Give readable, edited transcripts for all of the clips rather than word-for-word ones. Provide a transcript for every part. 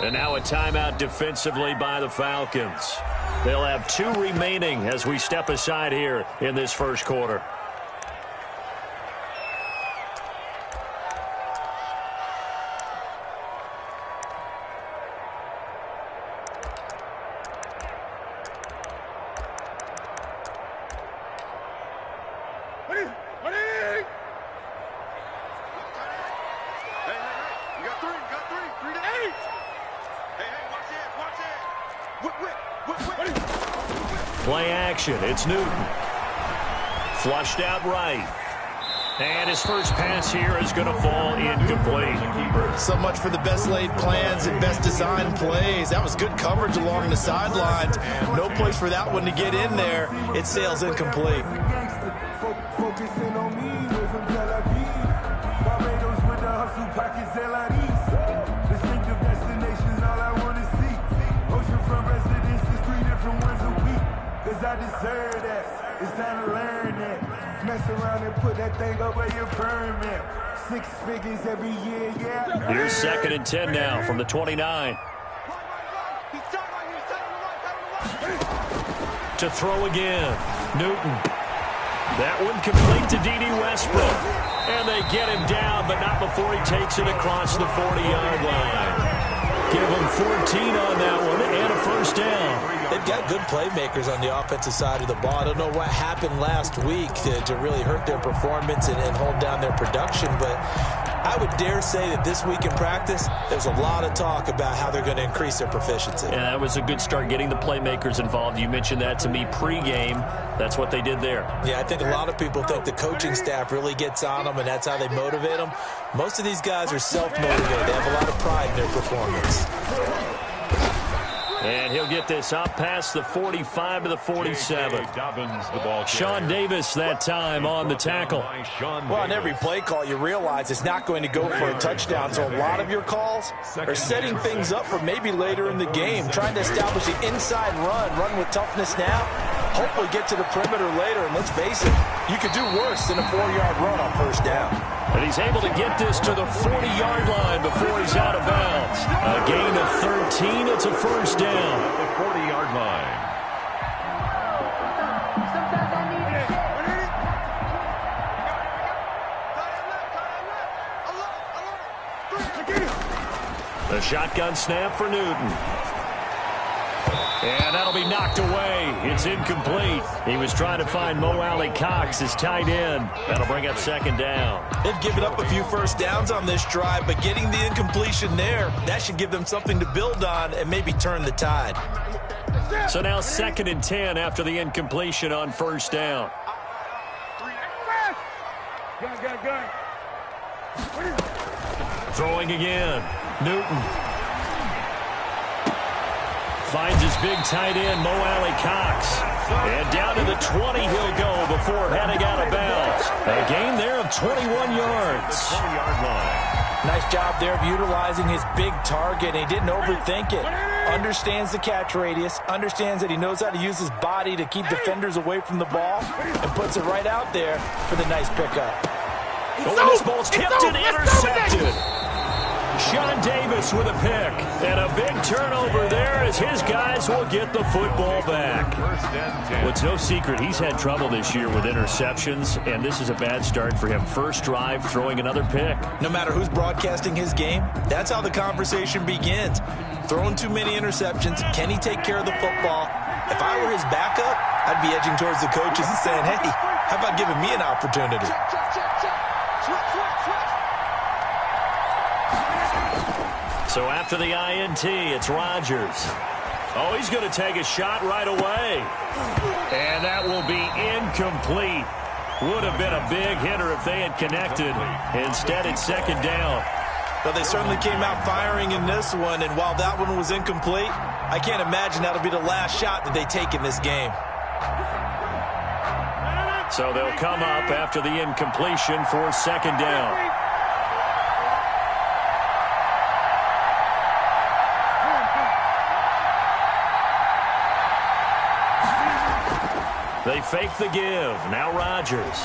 And now a timeout defensively by the Falcons. They'll have 2 remaining as we step aside here in this first quarter. Play action. It's Newton. Flushed out right. And his first pass here is going to fall incomplete. So much for the best laid plans and best designed plays. That was good coverage along the sidelines. No place for that one to get in there. It sails incomplete. Focusing on me, we're from Tel Aviv. Barbados with the hustle pockets, distinctive destinations, all I want to see. Oceanfront residences, 3 different ones a week. Cause I deserve that. It's time to learn that. Mess around and put that thing over your permit. 6 figures every year, yeah. Here's 2nd and 10 now from the 29. To throw again. Newton. That one complete to D.D. Westbrook. And they get him down, but not before he takes it across the 40-yard line. Give him 14 on that one and a first down. They've got good playmakers on the offensive side of the ball. I don't know what happened last week to really hurt their performance and hold down their production, but I would dare say that this week in practice, there's a lot of talk about how they're going to increase their proficiency. Yeah, that was a good start, getting the playmakers involved. You mentioned that to me pregame. That's what they did there. Yeah, I think a lot of people think the coaching staff really gets on them, and that's how they motivate them. Most of these guys are self-motivated. They have a lot of pride in their performance. And he'll get this up past the 45 to the 47. Sean Davis that time on the tackle. Well, on every play call, you realize it's not going to go for a touchdown. So a lot of your calls are setting things up for maybe later in the game, trying to establish the inside run with toughness now, hopefully get to the perimeter later. And let's face it, you could do worse than a 4-yard run on first down. And he's able to get this to the 40-yard line before he's out of bounds. A gain of 13. It's a first down. At the 40-yard line. The shotgun snap for Newton. And that'll be knocked away. It's incomplete. He was trying to find Mo Alley Cox as tight end. That'll bring up 2nd down. They've given up a few first downs on this drive, but getting the incompletion there, that should give them something to build on and maybe turn the tide. So now 2nd and 10 after the incompletion on first down. Throwing again. Newton. Finds his big tight end, Mo Alley Cox. And down to the 20 he'll go before heading out of bounds. A gain there of 21 yards. 20-yard line. Nice job there of utilizing his big target. He didn't overthink it. Understands the catch radius. Understands that he knows how to use his body to keep defenders away from the ball. And puts it right out there for the nice pickup. Oh, this ball's tipped and intercepted. Sean Davis with a pick. And a big turnover there as his guys will get the football back. Well, it's no secret he's had trouble this year with interceptions, and this is a bad start for him. First drive, throwing another pick. No matter who's broadcasting his game, that's how the conversation begins. Throwing too many interceptions, can he take care of the football? If I were his backup, I'd be edging towards the coaches and saying, hey, how about giving me an opportunity? So after the INT, it's Rodgers. Oh, he's going to take a shot right away. And that will be incomplete. Would have been a big hitter if they had connected. Instead, it's 2nd down. Well, they certainly came out firing in this one, and while that one was incomplete, I can't imagine that'll be the last shot that they take in this game. So they'll come up after the incompletion for 2nd down. They fake the give. Now Rodgers.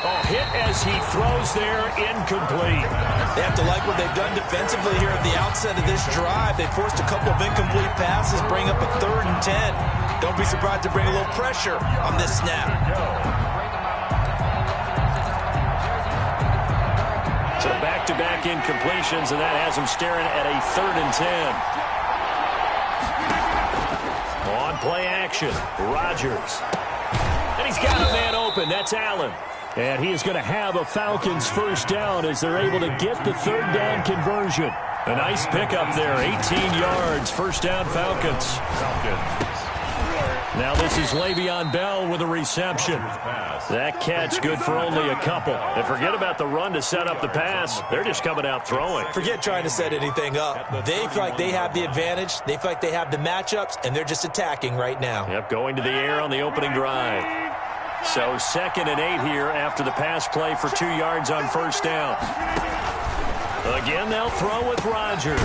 Oh, hit as he throws there, incomplete. They have to like what they've done defensively here at the outset of this drive. They forced a couple of incomplete passes, bring up a 3rd and 10. Don't be surprised to bring a little pressure on this snap. So back-to-back incompletions, and that has him staring at a 3rd and 10. On play action, Rodgers. And he's got a man open. That's Allen. And he is going to have a Falcons first down as they're able to get the 3rd down conversion. A nice pickup there, 18 yards, first down Falcons. Now this is Le'Veon Bell with a reception. That catch good for only a couple. And forget about the run to set up the pass. They're just coming out throwing. Forget trying to set anything up. They feel like they have the advantage. They feel like they have the matchups, and they're just attacking right now. Yep, going to the air on the opening drive. So 2nd and 8 here after the pass play for 2 yards on first down. Again, they'll throw with Rodgers.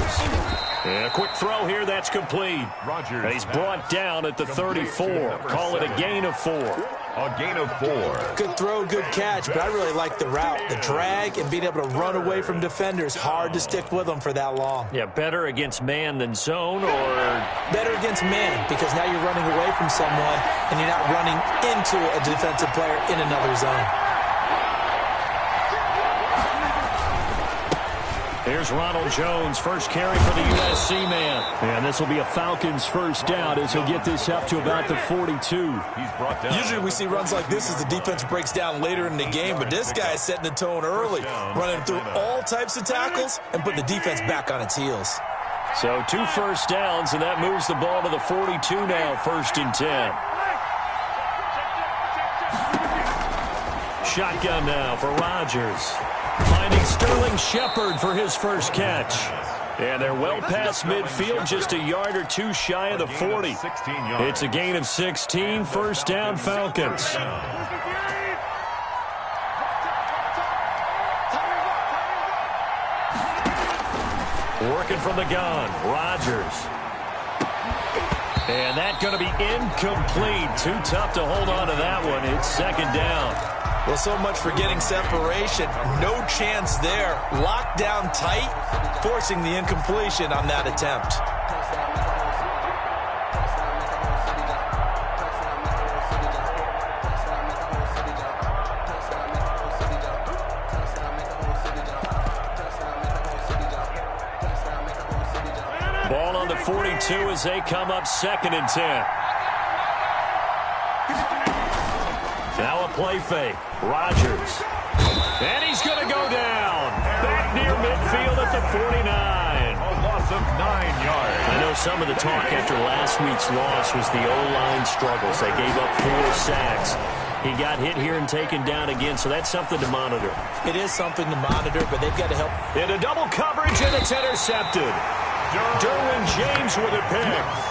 And a quick throw here, that's complete. And he's brought down at the 34. Call it a gain of 4. A gain of 4. Good throw, good catch, but I really like the route. The drag and being able to run away from defenders. Hard to stick with them for that long. Yeah, better against man than zone, or? Better against man, because now you're running away from someone and you're not running into a defensive player in another zone. Here's Ronald Jones, first carry for the USC man. And this will be a Falcons first down as he'll get this up to about the 42. Usually we see runs like this as the defense breaks down later in the game, but this guy is setting the tone early, running through all types of tackles and put the defense back on its heels. So 2 first downs, and that moves the ball to the 42 now, 1st and 10. Shotgun now for Rodgers. Finding Sterling Shepard for his first catch. And they're well past midfield, just a yard or 2 shy of the 40. It's a gain of 16, first down Falcons. Working from the gun, Rodgers. And that's going to be incomplete. Too tough to hold on to that one. It's 2nd down. Well, so much for getting separation. No chance there. Locked down tight, forcing the incompletion on that attempt. Ball on the 42 as they come up 2nd and 10. Now a play fake. Rodgers. And he's going to go down. Back near midfield at the 49. A loss of 9 yards. I know some of the talk after last week's loss was the O-line struggles. They gave up 4 sacks. He got hit here and taken down again, so that's something to monitor. It is something to monitor, but they've got to help. Into double coverage, and it's intercepted. Derwin James with a pick.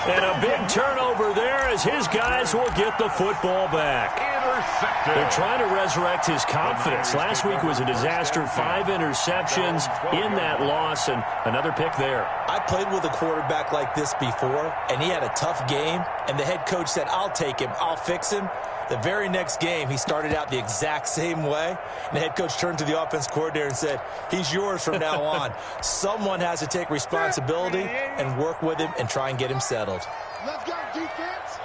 And a big turnover there as his guys will get the football back. Intercepted. They're trying to resurrect his confidence. Last week was a disaster. 5 interceptions in that loss, and another pick there. I played with a quarterback like this before, and he had a tough game, and the head coach said, I'll take him, I'll fix him. The very next game, he started out the exact same way, and the head coach turned to the offense coordinator and said, he's yours from now on. Someone has to take responsibility and work with him and try and get him settled. Let's go, defense.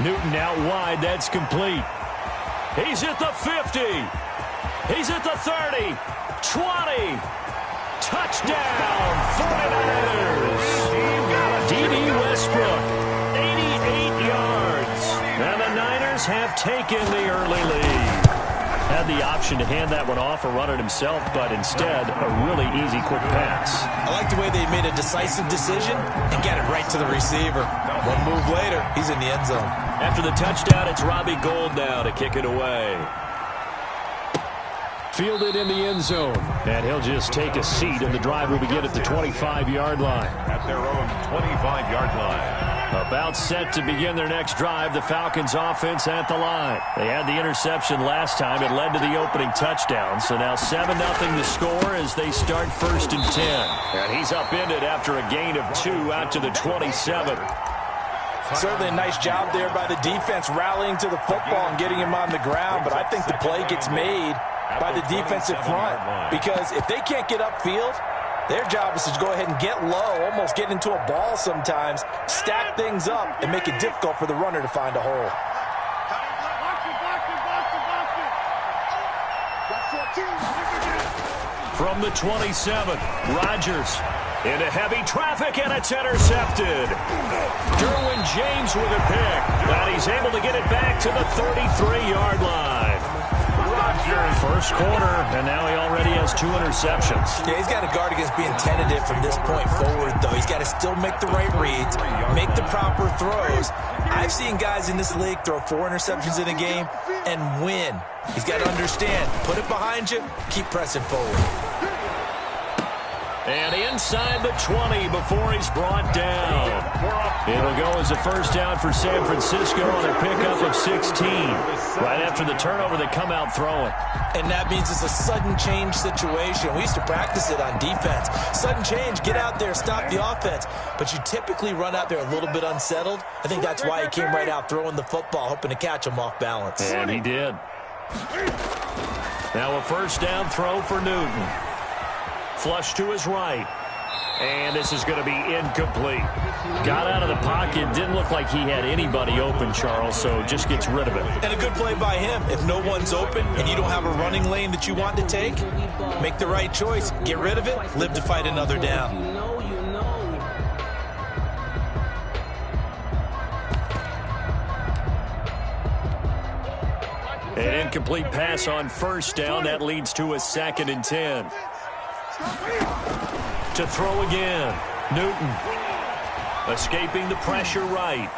Newton out wide. That's complete. He's at the 50. He's at the 30. 20. Touchdown, 49ers. D.D. Westbrook, 88 yards. And the Niners have taken the early lead. Had the option to hand that one off or run it himself, but instead, a really easy quick pass. I like the way they made a decisive decision and get it right to the receiver. One move later, he's in the end zone. After the touchdown, it's Robbie Gould now to kick it away. Fielded in the end zone. And he'll just take a seat, and the drive will begin at the 25-yard line. At their own 25-yard line. About set to begin their next drive, the Falcons offense at the line. They had the interception last time. It led to the opening touchdown. So now 7-0 the score as they start 1st and 10. And he's upended after a gain of 2 out to the 27. Certainly a nice job there by the defense rallying to the football and getting him on the ground. But I think the play gets made by the defensive front, because if they can't get upfield, their job is to go ahead and get low, almost get into a ball sometimes, stack things up, and make it difficult for the runner to find a hole. From the 27, Rodgers into heavy traffic, and it's intercepted. Derwin James with a pick, and he's able to get it back to the 33-yard line. First quarter, and now he already has 2 interceptions. Yeah, he's got to guard against being tentative from this point forward, though. He's got to still make the right reads, make the proper throws. I've seen guys in this league throw 4 interceptions in a game and win. He's got to understand, put it behind you, keep pressing forward. And inside the 20 before he's brought down. It'll go as a first down for San Francisco on a pickup of 16. Right after the turnover, they come out throwing. And that means it's a sudden change situation. We used to practice it on defense. Sudden change, get out there, stop the offense. But you typically run out there a little bit unsettled. I think that's why he came right out throwing the football, hoping to catch him off balance. And he did. Now a first down throw for Newton. Flush to his right. And this is going to be incomplete. Got out of the pocket. Didn't look like he had anybody open, Charles, so just gets rid of it. And a good play by him. If no one's open and you don't have a running lane that you want to take, make the right choice. Get rid of it. Live to fight another down. An incomplete pass on first down. That leads to a 2nd and 10. To throw again. Newton. Escaping the pressure right.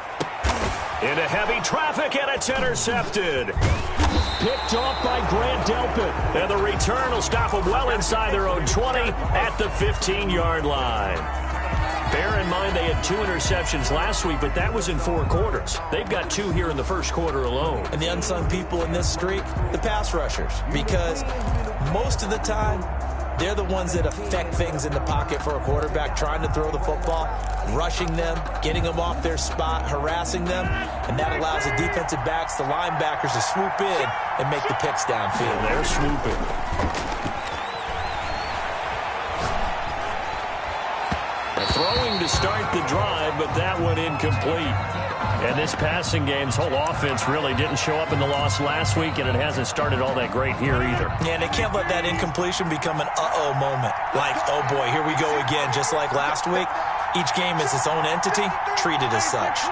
Into heavy traffic, and it's intercepted. Picked off by Grant Delpit. And the return will stop them well inside their own 20 at the 15-yard line. Bear in mind they had 2 interceptions last week, but that was in 4 quarters. They've got 2 here in the first quarter alone. And the unsung people in this streak, the pass rushers, because most of the time, they're the ones that affect things in the pocket for a quarterback, trying to throw the football, rushing them, getting them off their spot, harassing them, and that allows the defensive backs, the linebackers to swoop in and make the picks downfield. They're swooping. Throwing to start the drive, but that one incomplete. And this passing game's whole offense really didn't show up in the loss last week, and it hasn't started all that great here either. Yeah, and they can't let that incompletion become an uh-oh moment. Like, oh boy, here we go again, just like last week. Each game is its own entity, treated as such.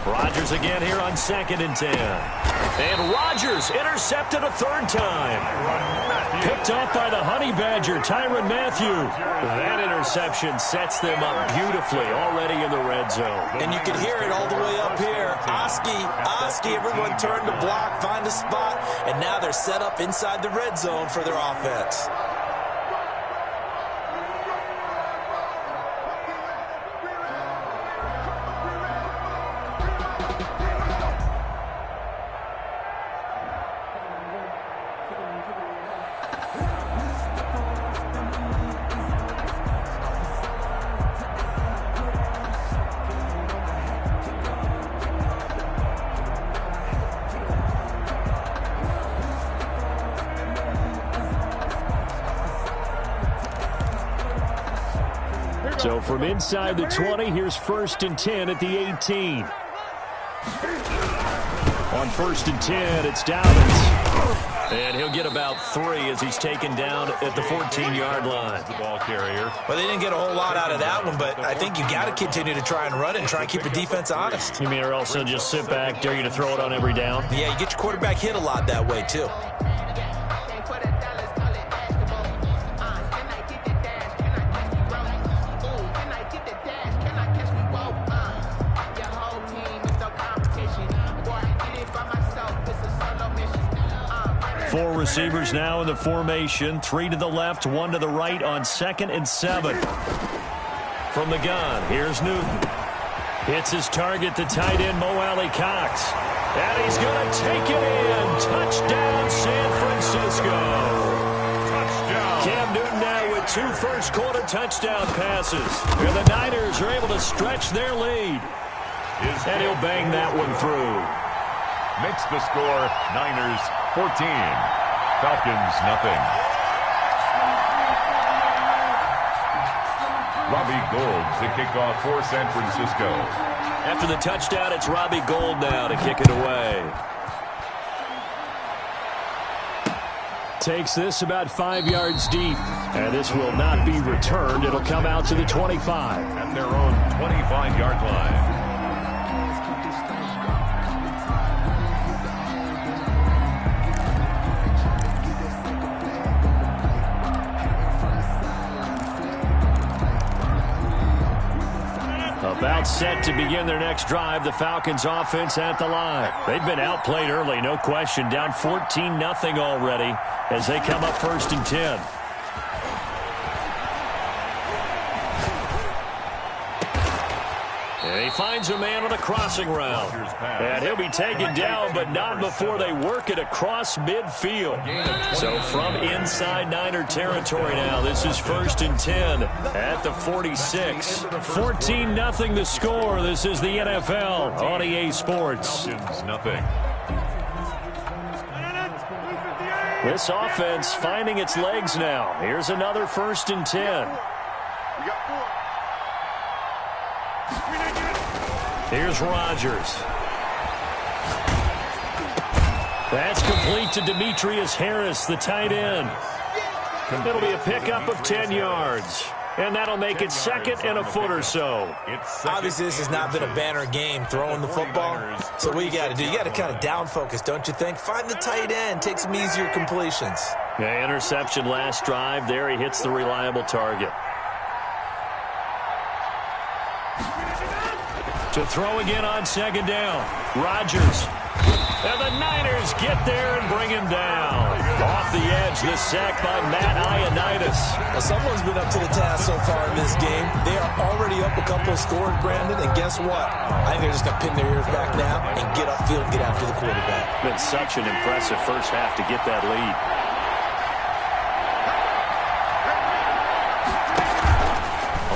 Rodgers again here on 2nd and 10. And Rodgers intercepted a 3rd time. Picked off by the Honey Badger, Tyrann Mathieu. That interception sets them up beautifully already in the red zone. And you can hear it all the way up here. Oski, everyone turned to block, find a spot, and now they're set up inside the red zone for their offense. So from inside the 20, here's 1st and 10 at the 18. On 1st and 10, it's Dobbins. And he'll get about 3 as he's taken down at the 14-yard line. The ball carrier. Well, they didn't get a whole lot out of that one, but I think you got to continue to try and run it and try and keep the defense honest. You mean or else they'll just sit back, dare you to throw it on every down? Yeah, you get your quarterback hit a lot that way, too. 4 receivers now in the formation. 3 to the left, 1 to the right on 2nd and 7. From the gun, here's Newton. Hits his target, the tight end, Mo Alley-Cox. And he's going to take it in. Touchdown, San Francisco. Touchdown. Cam Newton now with 2 first-quarter touchdown passes. And the Niners are able to stretch their lead. And he'll bang that one through. Makes the score Niners 14. Falcons nothing. Robbie Gould to kick off for San Francisco. After the touchdown, it's Robbie Gould now to kick it away. Takes this about 5 yards deep. And this will not be returned. It'll come out to the 25. At their own 25-yard line. About set to begin their next drive. The Falcons offense at the line. They've been outplayed early, no question. Down 14-0 already as they come up 1st and 10. And he finds a man on a crossing route. And he'll be taken down, but not before they work it across midfield. So from inside Niner territory now, this is 1st and 10 at the 46. 14-0 the score. This is the NFL on EA Sports. Nothing. This offense finding its legs now. Here's another 1st and 10. Here's Rodgers. That's complete to Demetrius Harris, the tight end. It'll be a pickup of 10 yards. And that'll make it 2nd and a foot or so. Obviously, this has not been a banner game throwing the football. So what you got to do, you got to kind of down focus, don't you think? Find the tight end, take some easier completions. Yeah, interception last drive. There he hits the reliable target. To throw again on 2nd down. Rodgers. And the Niners get there and bring him down. Off the edge, the sack by Matt Ioannidis. Now, someone's been up to the task so far in this game. They are already up a couple of scores, Brandon, and guess what? I think they're just going to pin their ears back now and get upfield and get after the quarterback. Been such an impressive first half to get that lead.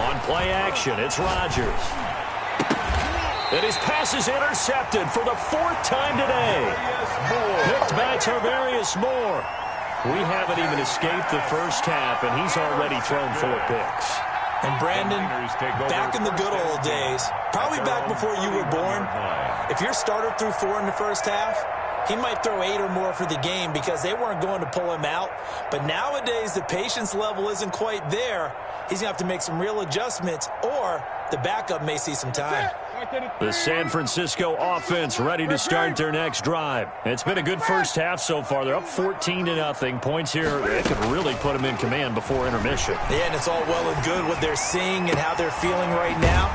On play action, it's Rodgers. And his pass is intercepted for the 4th time today. Picked by Tarvarius Moore. We haven't even escaped the first half, and he's already thrown 4 picks. And Brandon, back in the good old days, probably back before you were born, if your starter threw 4 in the first half, he might throw 8 or more for the game because they weren't going to pull him out. But nowadays, the patience level isn't quite there. He's going to have to make some real adjustments, or the backup may see some time. The San Francisco offense ready to start their next drive. It's been a good first half so far. They're up 14-0. Points here, they could really put them in command before intermission. Yeah, and it's all well and good what they're seeing and how they're feeling right now.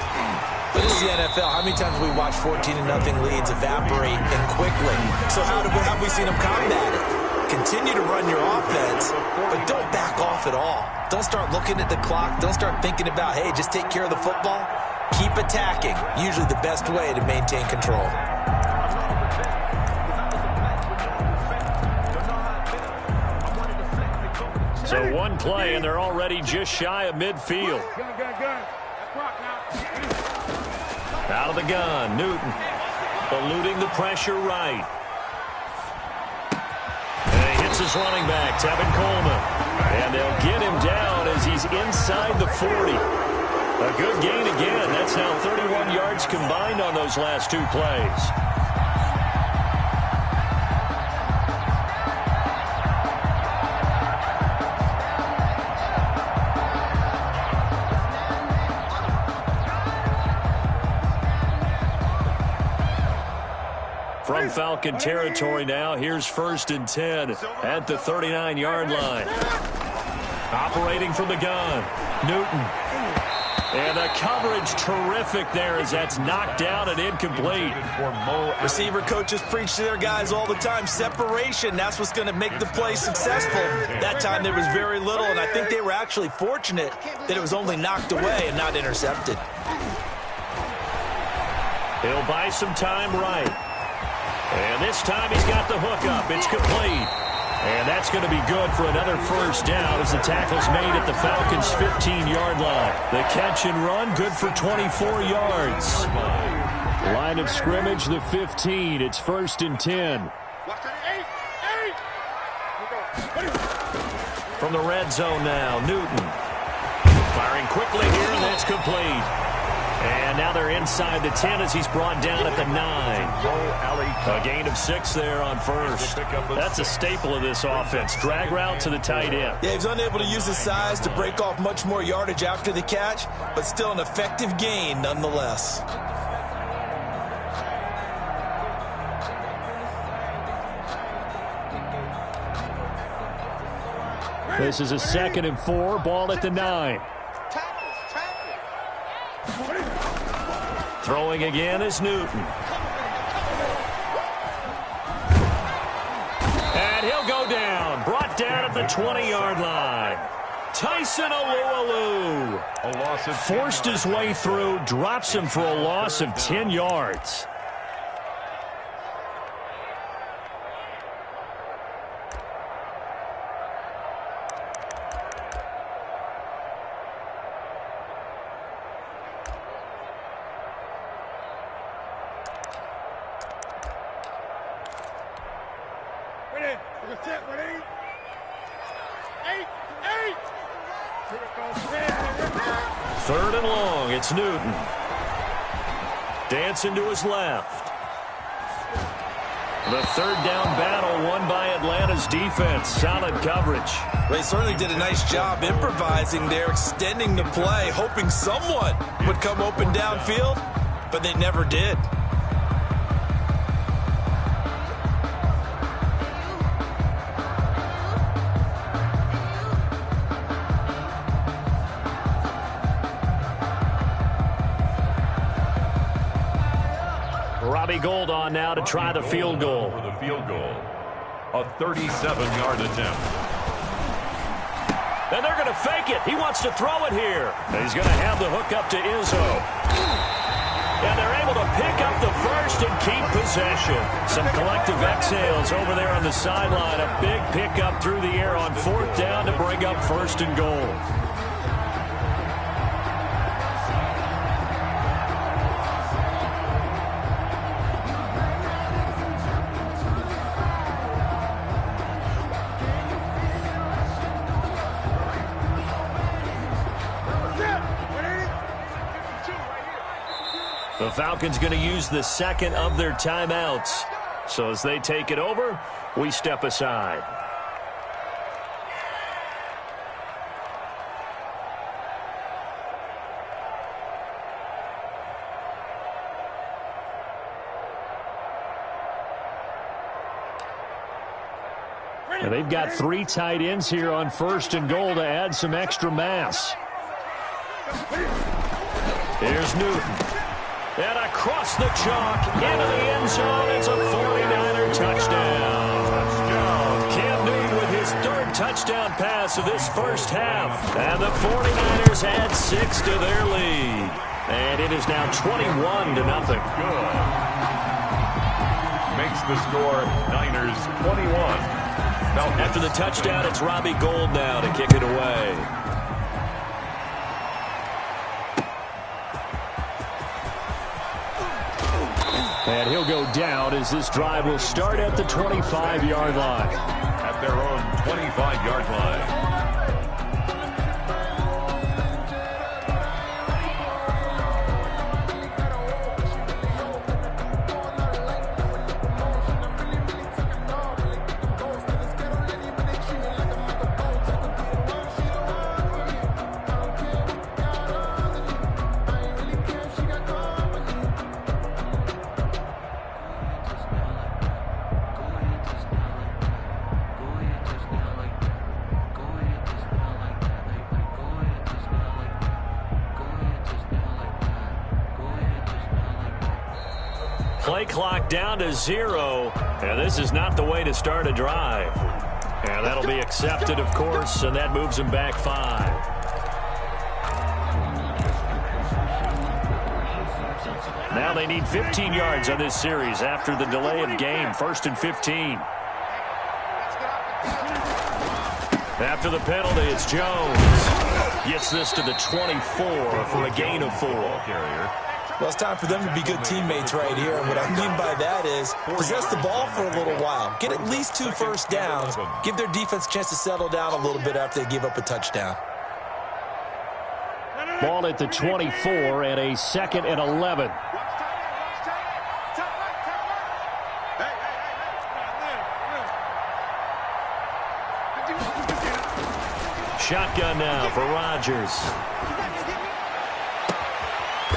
But this is the NFL. How many times have we watched 14-0 leads evaporate and quickly? So how have we seen them combat it? Continue to run your offense, but don't back off at all. Don't start looking at the clock. Don't start thinking about, hey, just take care of the football. Keep attacking. Usually the best way to maintain control. So one play, and they're already just shy of midfield. Out of the gun, Newton. Eluding the pressure right. And he hits his running back, Tevin Coleman. And they'll get him down as he's inside the 40. A good gain again. That's now 31 yards combined on those last 2 plays. From Falcon territory now, here's 1st and 10 at the 39-yard line. Operating from the gun, Newton. And the coverage terrific there as that's knocked down and incomplete. Receiver coaches preach to their guys all the time. Separation, that's what's going to make the play successful. That time there was very little, and I think they were actually fortunate that it was only knocked away and not intercepted. He'll buy some time right. And this time he's got the hook up. It's complete. And that's going to be good for another first down as the tackle's made at the Falcons' 15-yard line. The catch and run, good for 24 yards. Line of scrimmage, the 15. It's 1st and 10. From the red zone now, Newton. Firing quickly here, and that's complete. And now they're inside the 10 as he's brought down at the 9. A gain of 6 there on first. That's a staple of this offense. Drag route to the tight end. Yeah, he's unable to use his size to break off much more yardage after the catch, but still an effective gain nonetheless. This is a 2nd and 4, ball at the 9. Throwing again is Newton. And he'll go down. Brought down at the 20-yard line. Tyson Alualu forced his way through, drops him for a loss of 10 yards. Third and long, it's Newton. Dancing to his left. The third down battle won by Atlanta's defense. Solid coverage. They certainly did a nice job improvising there, extending the play, hoping someone would come open downfield, but they never did. Robbie Gould on now to try the field goal. For the field goal, a 37-yard attempt. And they're going to fake it. He wants to throw it here. And he's going to have the hook up to Izzo. And they're able to pick up the first and keep possession. Some collective exhales over there on the sideline. A big pickup through the air on 4th down to bring up 1st and goal. The Falcons going to use the 2nd of their timeouts. So as they take it over, we step aside. And they've got 3 tight ends here on 1st and goal to add some extra mass. Here's Newton. And across the chalk, into the end zone, it's a 49er touchdown. Cam Newton with his 3rd touchdown pass of this first half. And the 49ers add 6 to their lead. And it is now 21-0. Good. Makes the score Niners 21. After the touchdown, it's Robbie Gould now to kick it away. And he'll go down as this drive will start at the 25-yard line. At their own 25-yard line. play clock down to 0. And this is not the way to start a drive. And that'll be accepted, of course, and that moves them back 5. Now they need 15 yards on this series after the delay of game. 1st and 15. After the penalty, it's Jones. Gets this to the 24 for a gain of 4. Well, it's time for them to be good teammates right here. And what I mean by that is possess the ball for a little while. Get at least 2 first downs. Give their defense a chance to settle down a little bit after they give up a touchdown. Ball at the 24 and a 2nd and 11. Shotgun now for Rodgers.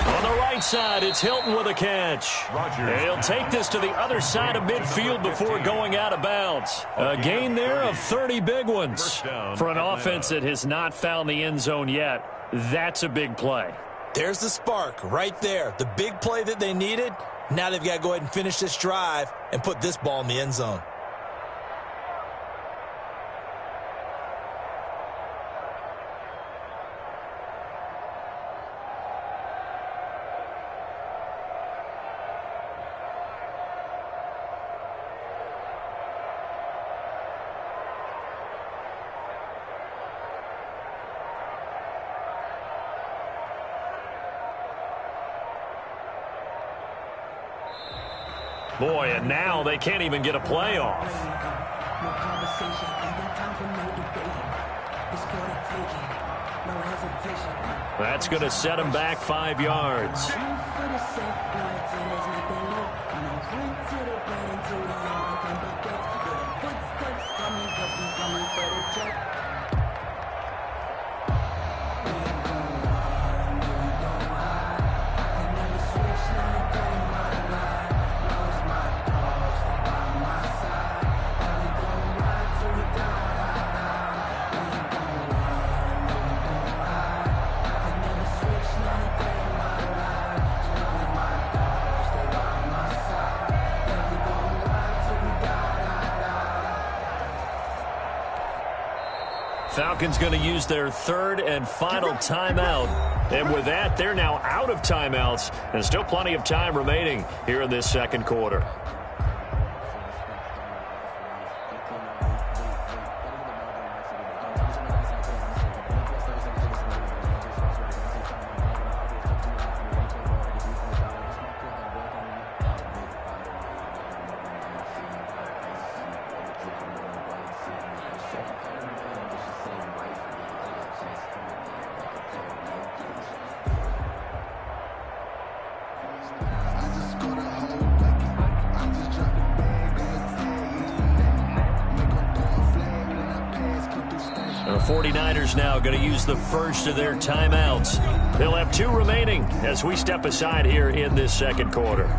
On the right side, it's Hilton with a catch. And he'll take this to the other side of midfield before going out of bounds. A gain there of 30 big ones. For an offense that has not found the end zone yet, that's a big play. There's the spark right there. The big play that they needed. Now they've got to go ahead and finish this drive and put this ball in the end zone. Boy, and now they can't even get a playoff. That's going to set them back 5 yards. Falcons going to use their 3rd and final timeout. And with that, they're now out of timeouts. And still plenty of time remaining here in this 2nd quarter. The 49ers now going to use the first of their timeouts. They'll have 2 remaining as we step aside here in this 2nd quarter.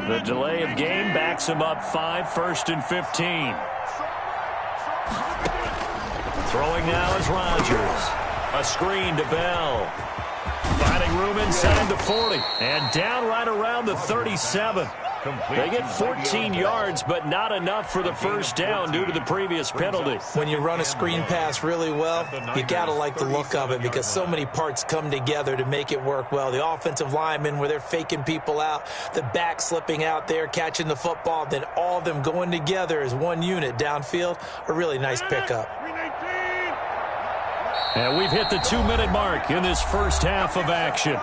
The delay of game backs him up 5, 1st and 15. Throwing now is Rodgers. A screen to Bell. Finding room inside the 40. And down right around the 37. They get 14 yards, but not enough for the first down due to the previous penalty. When you run a screen pass really well, you got to like the look of it because so many parts come together to make it work well. The offensive linemen, where they're faking people out, the back slipping out there, catching the football, then all of them going together as one unit downfield, a really nice pickup. And we've hit the 2-minute mark in this first half of action.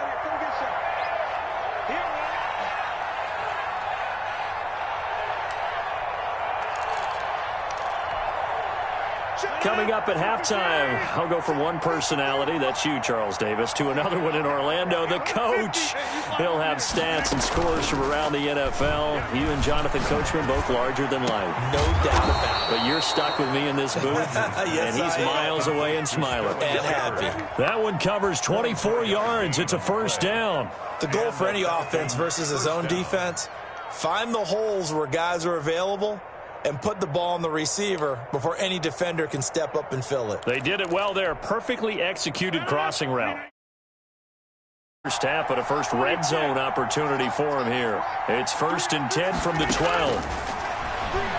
Coming up at halftime, I'll go from one personality, that's you, Charles Davis, to another one in Orlando, the coach. He'll have stats and scores from around the NFL. You and Jonathan Coachman, both larger than life. No doubt about it. But you're stuck with me in this booth, yes, and he's miles away and smiling. And happy. That one covers 24 yards. It's a first down. The goal for any offense versus his own defense, find the holes where guys are available and put the ball on the receiver before any defender can step up and fill it. They did it well there. Perfectly executed crossing route. First half, but a first red zone opportunity for him here. It's 1st and 10 from the 12.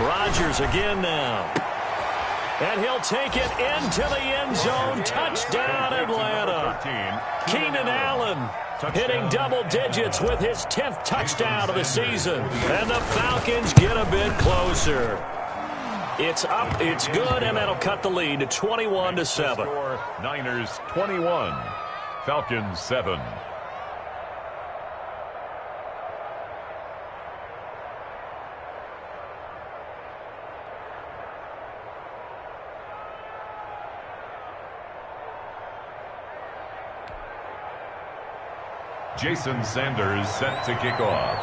Rodgers again now. And he'll take it into the end zone. Touchdown, Atlanta. Keenan Allen hitting double digits with his 10th touchdown of the season. And the Falcons get a bit closer. It's up, it's good, and that'll cut the lead to 21-7. Niners 21, Falcons 7. Jason Sanders set to kick off.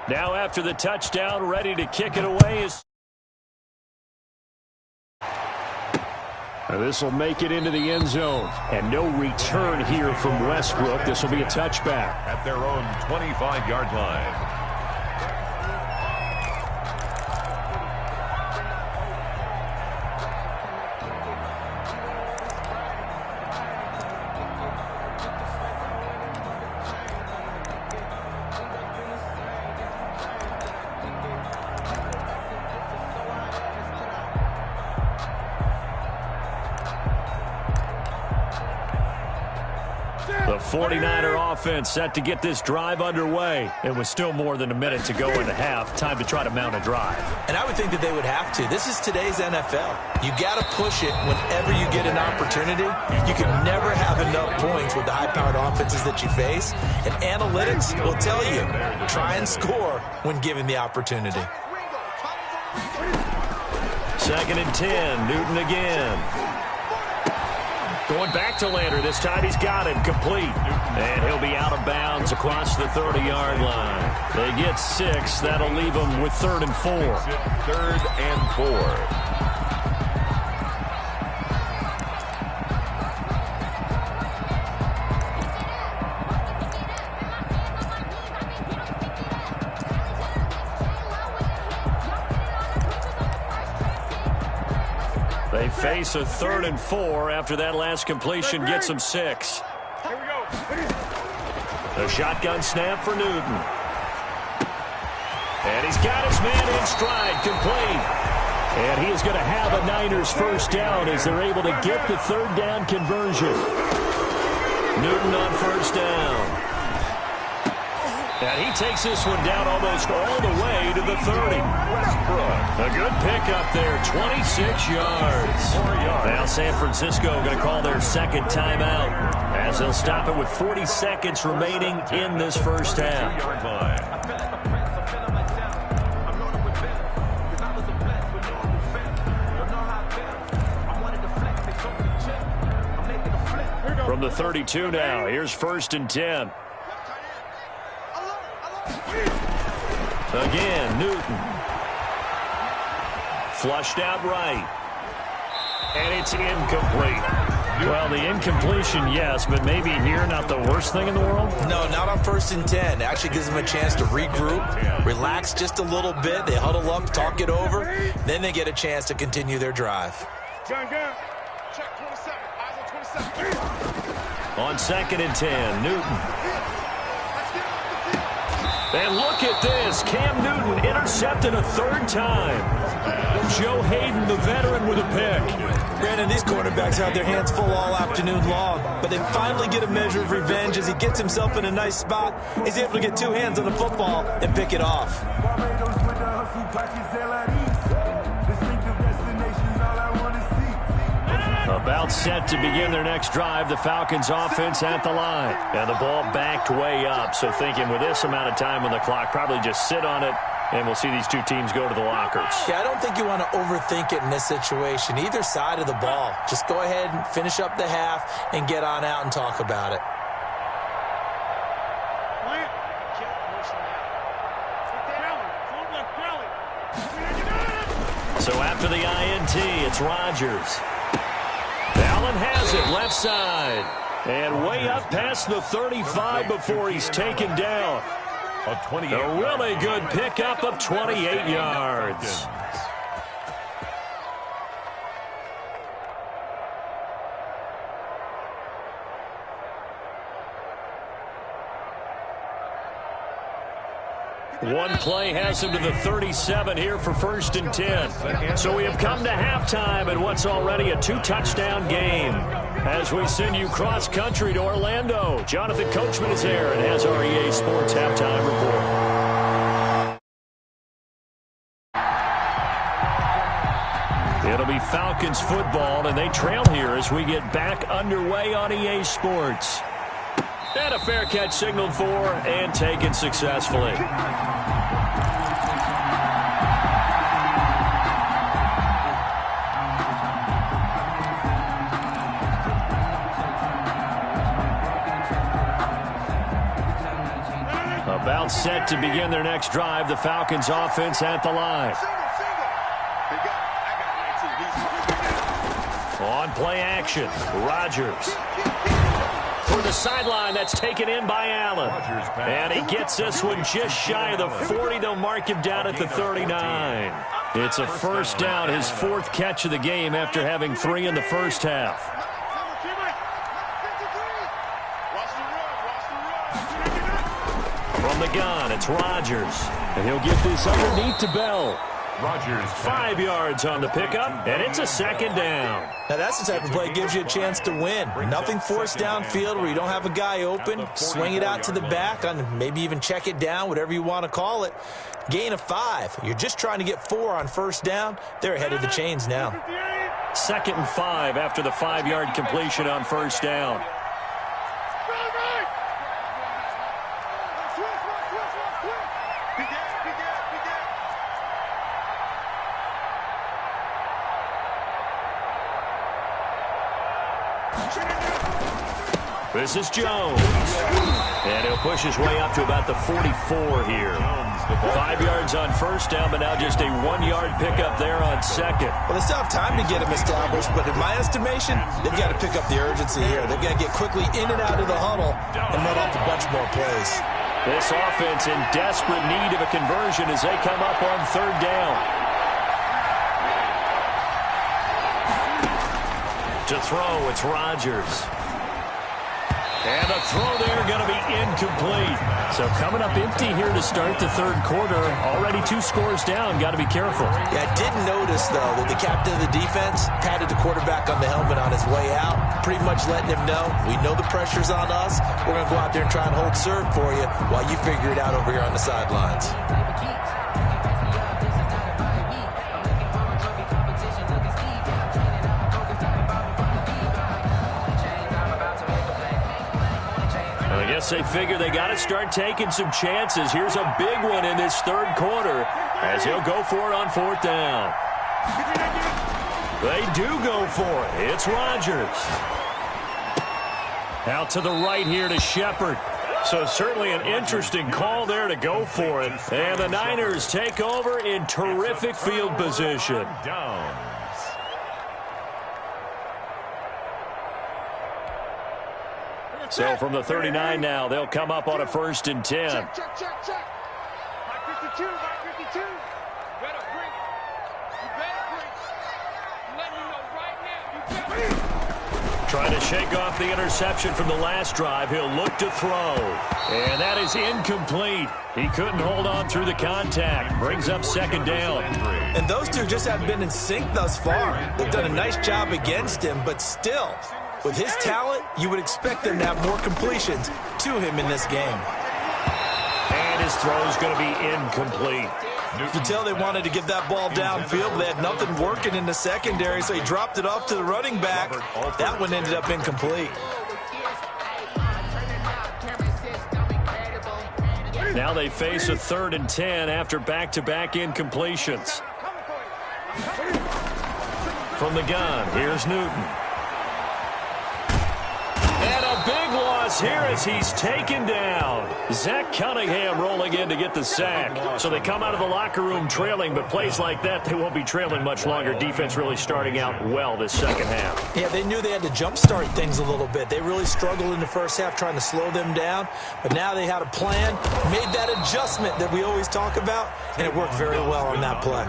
Now after the touchdown, ready to kick it away is... This will make it into the end zone. And no return here from Westbrook. This will be a touchback. At their own 25-yard line. The 49er offense set to get this drive underway. It was still more than a minute to go in the half. Time to try to mount a drive. And I would think that they would have to. This is today's NFL. You got to push it whenever you get an opportunity. You can never have enough points with the high-powered offenses that you face. And analytics will tell you, try and score when given the opportunity. 2nd and 10. Newton again. Going back to Lander. This time he's got it complete. And he'll be out of bounds across the 30-yard line. They get 6. That'll leave them with 3rd and 4. 3rd and 4. They face a 3rd and 4 after that last completion gets them 6. Here we go. A shotgun snap for Newton. And he's got his man in stride, complete. And he is going to have a Niners first down as they're able to get the 3rd down conversion. Newton on first down. And he takes this one down almost all the way to the 30. A good pickup there, 26 yards. Now San Francisco going to call their 2nd timeout as they'll stop it with 40 seconds remaining in this first half. From the 32 now, here's 1st and 10. Again, Newton. Flushed out right. And it's incomplete. Well, the incompletion, yes, but maybe here not the worst thing in the world? No, not on 1st and 10. It actually gives them a chance to regroup, relax just a little bit. They huddle up, talk it over. Then they get a chance to continue their drive. Gun. Check 27. Eyes on 27. On 2nd and 10, Newton. And look at this. Cam Newton intercepted a 3rd time. Joe Hayden, the veteran, with a pick. Brandon, these quarterbacks had their hands full all afternoon long, but they finally get a measure of revenge as he gets himself in a nice spot. He's able to get 2 hands on the football and pick it off. About set to begin their next drive, the Falcons offense at the line. And the ball backed way up, so thinking with this amount of time on the clock, probably just sit on it, and we'll see these two teams go to the lockers. Yeah, I don't think you want to overthink it in this situation. Either side of the ball. Just go ahead and finish up the half and get on out and talk about it. So after the INT, it's Rodgers. Allen has it left side. And way up past the 35 before he's taken down. A really good pickup of 28 yards. One play has him to the 37 here for 1st and 10. So we have come to halftime in what's already a 2-touchdown game. As we send you cross-country to Orlando, Jonathan Coachman is here and has our EA Sports Halftime Report. It'll be Falcons football, and they trail here as we get back underway on EA Sports. And a fair catch signaled for and taken successfully. About set to begin their next drive, the Falcons offense at the line. On play action, Rodgers. For the sideline, that's taken in by Allen. And he gets this one just shy of the 40. They'll mark him down at the 39. It's a first down, his 4th catch of the game after having 3 in the first half. From the gun, it's Rodgers. And he'll get this underneath to Bell. Rodgers 5 yards on the pickup, and it's a 2nd down. Now that's the type of play that gives you a chance to win. Nothing forced downfield where you don't have a guy open. Swing it out to the back, on maybe even check it down, whatever you want to call it. Gain of 5. You're just trying to get 4 on 1st down. They're ahead of the chains now. 2nd and 5 after the 5-yard completion on 1st down. This is Jones. And he'll push his way up to about the 44 here. 5 yards on 1st down, but now just a 1-yard pickup there on 2nd. Well, they still have time to get him established, but in my estimation, they've got to pick up the urgency here. They've got to get quickly in and out of the huddle and run off a bunch more plays. This offense in desperate need of a conversion as they come up on 3rd down. To throw, it's Rodgers. And the throw there going to be incomplete. So coming up empty here to start the 3rd quarter. Already 2 scores down. Got to be careful. Yeah, I did notice, though, that the captain of the defense patted the quarterback on the helmet on his way out, pretty much letting him know, we know the pressure's on us. We're going to go out there and try and hold serve for you while you figure it out over here on the sidelines. I guess they figure they got to start taking some chances. Here's a big one in this 3rd quarter as he'll go for it on 4th down. They do go for it. It's Rodgers. Out to the right here to Shepard. So certainly an interesting call there to go for it. And the Niners take over in terrific field position. So from the 39 now, they'll come up on a 1st and 10. Check. Mike 52, Mike 52. You better bring it. You better bring it. I'm letting you know right now. You better. Trying to shake off the interception from the last drive. He'll look to throw. And that is incomplete. He couldn't hold on through the contact. Brings up 2nd down. And those two just haven't been in sync thus far. They've done a nice job against him, but still, with his talent, you would expect them to have more completions to him in this game. And his throw is going to be incomplete. You could tell they wanted to get that ball downfield, but they had nothing working in the secondary, so he dropped it off to the running back. That one ended up incomplete. Now they face a 3rd and 10 after back-to-back incompletions. From the gun, here's Newton. And a big loss here as he's taken down. Zach Cunningham rolling in to get the sack. So they come out of the locker room trailing, but plays like that, they won't be trailing much longer. Defense really starting out well this second half. Yeah, they knew they had to jumpstart things a little bit. They really struggled in the first half trying to slow them down, but now they had a plan, made that adjustment that we always talk about, and it worked very well on that play.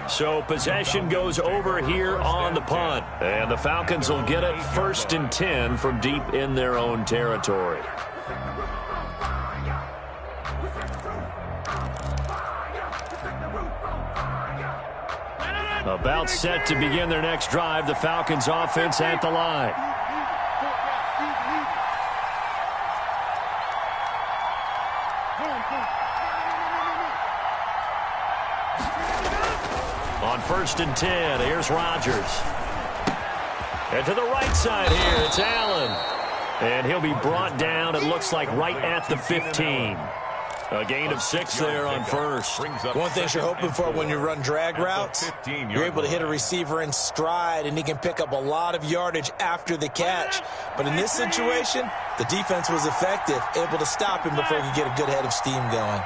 So possession goes over here on the punt, and the Falcons will get it 1st and 10 from deep in their own territory. About set to begin their next drive, the Falcons offense at the line. On 1st and 10, here's Rodgers. And to the right side here, it's Allen. And he'll be brought down, it looks like, right at the 15. A gain of 6 there on 1st. One thing you're hoping for when you run drag routes, you're able to hit a receiver in stride, and he can pick up a lot of yardage after the catch. But in this situation, the defense was effective, able to stop him before he could get a good head of steam going.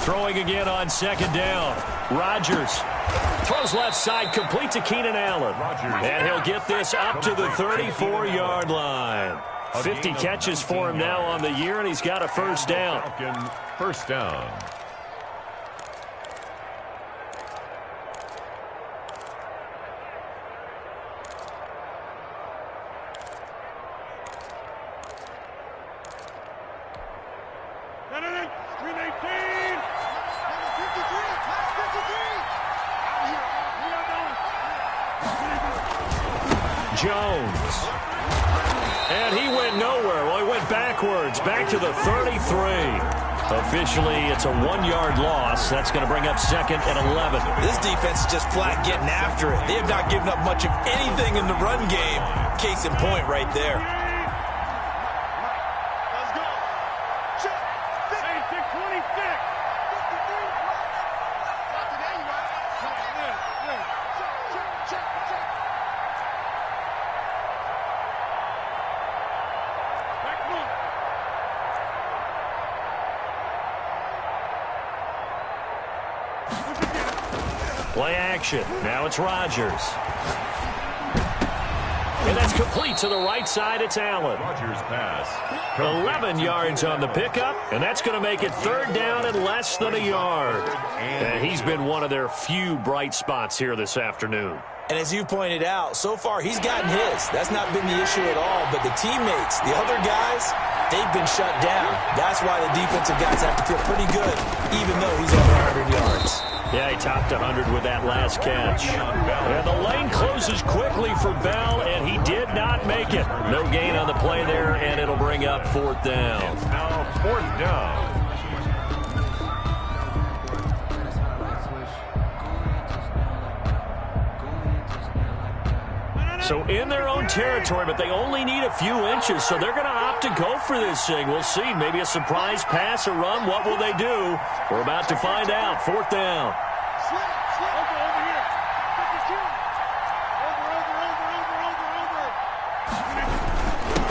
Throwing again on 2nd down. Rodgers throws left side, complete to Keenan Allen. And he'll get this up to the 34-yard line. 50 catches for him now on the year, and he's got a 1st down. First down. Jones. And he went nowhere. Well, he went backwards, back to the 33. Officially, it's a 1-yard loss. That's going to bring up 2nd and 11. This defense is just flat getting after it. They have not given up much of anything in the run game. Case in point right there. Play action. Now it's Rodgers. And that's complete to the right side. It's Allen. Rodgers pass. 11 yards on the pickup, and that's going to make it 3rd down and less than a yard. And he's been one of their few bright spots here this afternoon. And as you pointed out, so far he's gotten his. That's not been the issue at all. But the teammates, the other guys, they've been shut down. That's why the defensive guys have to feel pretty good, even though he's over 100 yards. Yeah, he topped 100 with that last catch. And the lane closes quickly for Bell, and he did not make it. No gain on the play there, and it'll bring up 4th down. It's now 4th down. So in their own territory, but they only need a few inches, so they're going to opt to go for this thing. We'll see. Maybe a surprise pass or run. What will they do? We're about to find out. 4th down.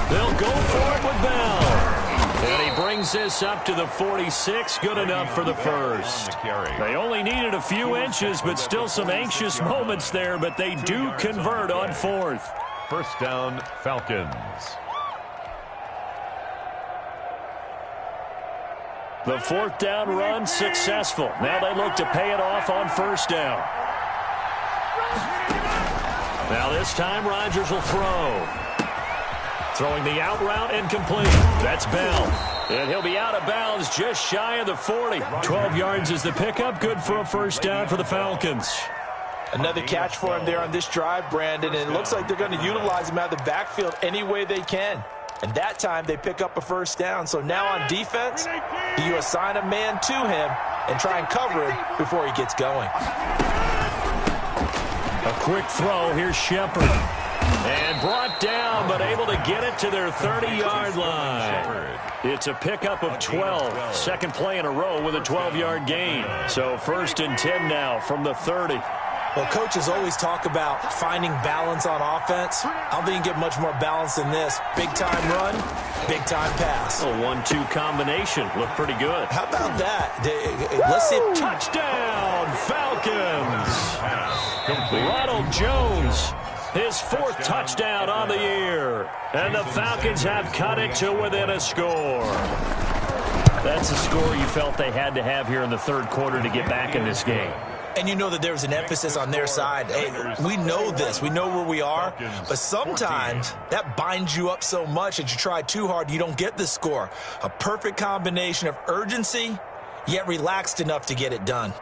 They'll go for it with Bell. And he brings this up to the 46. Good enough for the 1st. They only needed a few inches, but still some anxious moments there, but they do convert on 4th. 1st down, Falcons. The 4th down run successful. Now they look to pay it off on 1st down. Now this time Rodgers will throw. Throwing the out route incomplete. That's Bell. And he'll be out of bounds just shy of the 40. 12 yards is the pickup. Good for a 1st down for the Falcons. Another catch for him there on this drive, Brandon, and it looks like they're going to utilize him out of the backfield any way they can. And that time they pick up a first down. So now on defense, do you assign a man to him and try and cover him before he gets going? A quick throw. Here's Shepard. And brought down, but able to get it to their 30-yard line. It's a pickup of 12. Second play in a row with a 12-yard gain. So 1st and 10 now from the 30. Well, coaches always talk about finding balance on offense. I don't think you can get much more balance than this. Big-time run, big-time pass. A 1-2 combination. Looked pretty good. How about that? Let's see it. Touchdown, Falcons. Ronald Jones, his 4th touchdown on the year. And the Falcons have cut it to within a score. That's a score you felt they had to have here in the 3rd quarter to get back in this game. And you know that there was an emphasis on their side. Hey, we know this. We know where we are. But sometimes that binds you up so much that you try too hard, you don't get the score. A perfect combination of urgency, yet relaxed enough to get it done.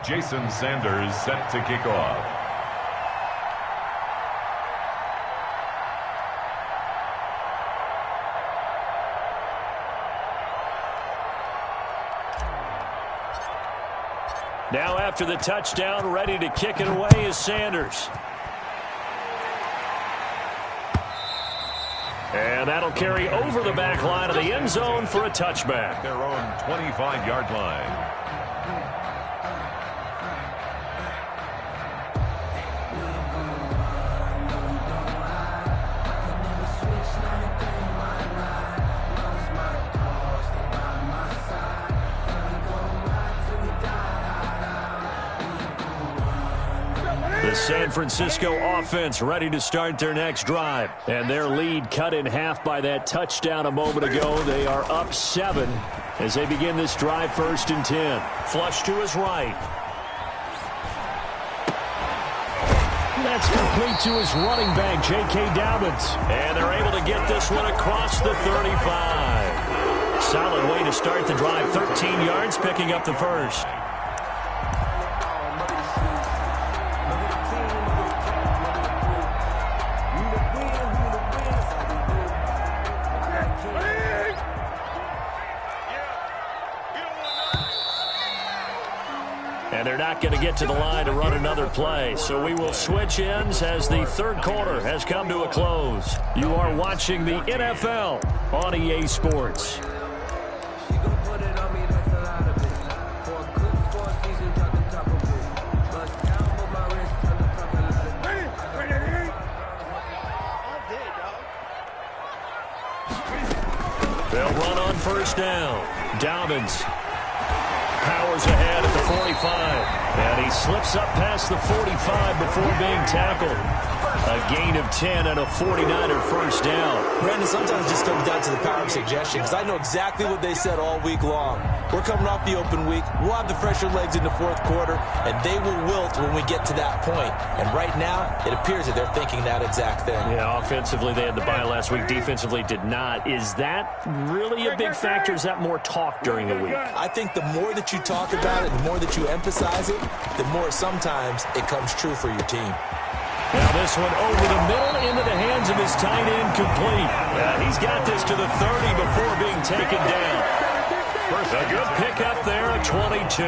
Jason Sanders set to kick off. Now after the touchdown, ready to kick it away is Sanders. And that'll carry over the back line of the end zone for a touchback. Their own 25-yard line. The San Francisco offense ready to start their next drive. And their lead cut in half by that touchdown a moment ago. They are up 7 as they begin this drive 1st and 10. Flush to his right. That's complete to his running back, J.K. Dobbins. And they're able to get this one across the 35. Solid way to start the drive. 13 yards, picking up the first. And they're not going to get to the line to run another play. So we will switch ends as the 3rd quarter has come to a close. You are watching the NFL on EA Sports. They'll run on 1st down. Dobbins powers ahead at the 45. And he slips up past the 45 before being tackled. A gain of 10 and a 49er first down. Brandon, sometimes it just comes down to the power of suggestion, because I know exactly what they said all week long. We're coming off the open week. We'll have the fresher legs in the 4th quarter, and they will wilt when we get to that point. And right now, it appears that they're thinking that exact thing. Yeah, offensively, they had the bye last week. Defensively, did not. Is that really a big factor? Is that more talk during the week? I think the more that you talk about it, the more that you emphasize it, the more sometimes it comes true for your team. Now this one over the middle into the hands of his tight end, complete. He's got this to the 30 before being taken down. A good pickup there at 22.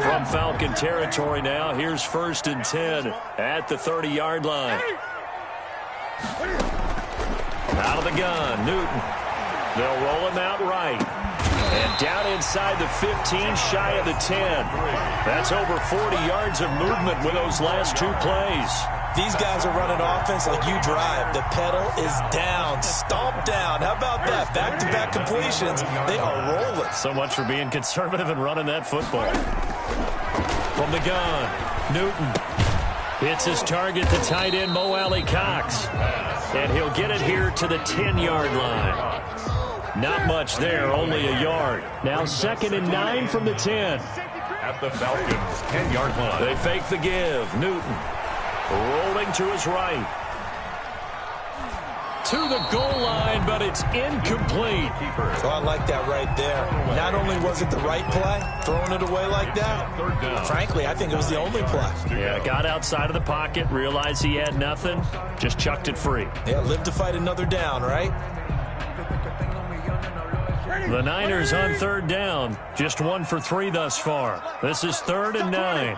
From Falcon territory now, here's 1st and 10 at the 30-yard line. Out of the gun, Newton. They'll roll him out right. And down inside the 15, shy of the 10. That's over 40 yards of movement with those last 2 plays. These guys are running offense like you drive. The pedal is down, stomped down. How about that? Back-to-back completions. They are rolling. So much for being conservative and running that football. From the gun, Newton hits his target, the tight end, Mo Alley Cox. And he'll get it here to the 10-yard line. Not much there, only a yard. Now 2nd and 9 from the 10. at the Falcons' 10-yard line. They fake the give. Newton rolling to his right. To the goal line, but it's incomplete. So I like that right there. Not only was it the right play, throwing it away like that, frankly, I think it was the only play. Yeah, got outside of the pocket, realized he had nothing, just chucked it free. Yeah, live to fight another down, right? The Niners on third down, just 1 for 3 thus far. This is 3rd and 9.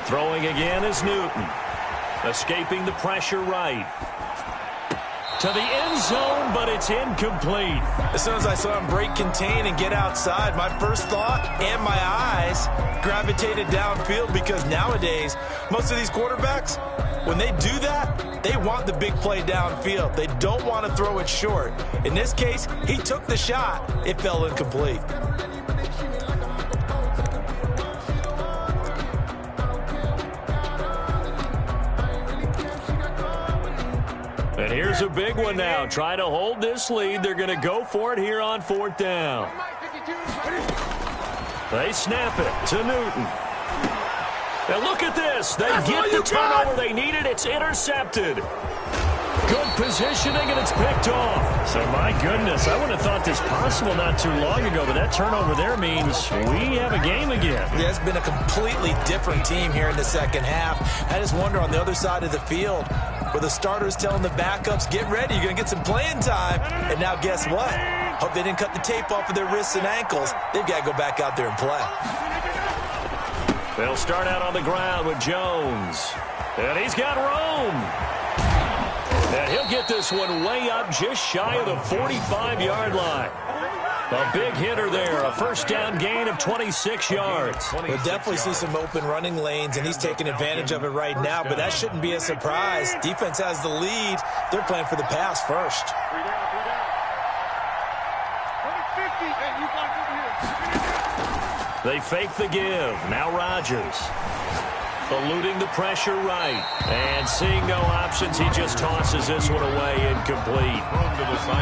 Throwing again is Newton. Escaping the pressure right. To the end zone, but it's incomplete. As soon as I saw him break contain and get outside, my first thought and my eyes gravitated downfield, because nowadays, most of these quarterbacks, when they do that, they want the big play downfield. They don't want to throw it short. In this case, he took the shot. It fell incomplete. And here's a big one now. Trying to hold this lead. They're going to go for it here on 4th down. They snap it to Newton. And look at this. They get the turnover they needed. It's intercepted. Good positioning, and it's picked off. So, my goodness, I would have thought this possible not too long ago, but that turnover there means we have a game again. Yeah, it's been a completely different team here in the second half. I just wonder on the other side of the field, where the starters telling the backups, get ready, you're going to get some playing time. And now guess what? Hope they didn't cut the tape off of their wrists and ankles. They've got to go back out there and play. They'll start out on the ground with Jones. And he's got Rome. And he'll get this one way up just shy of the 45-yard line. A big hitter there, a first down gain of 26 yards. We'll definitely see some open running lanes, and he's taking advantage of it right now, but that shouldn't be a surprise. Defense has the lead. They're playing for the pass first. They fake the give. Now Rodgers. Eluding the pressure right. And seeing no options, he just tosses this one away, incomplete.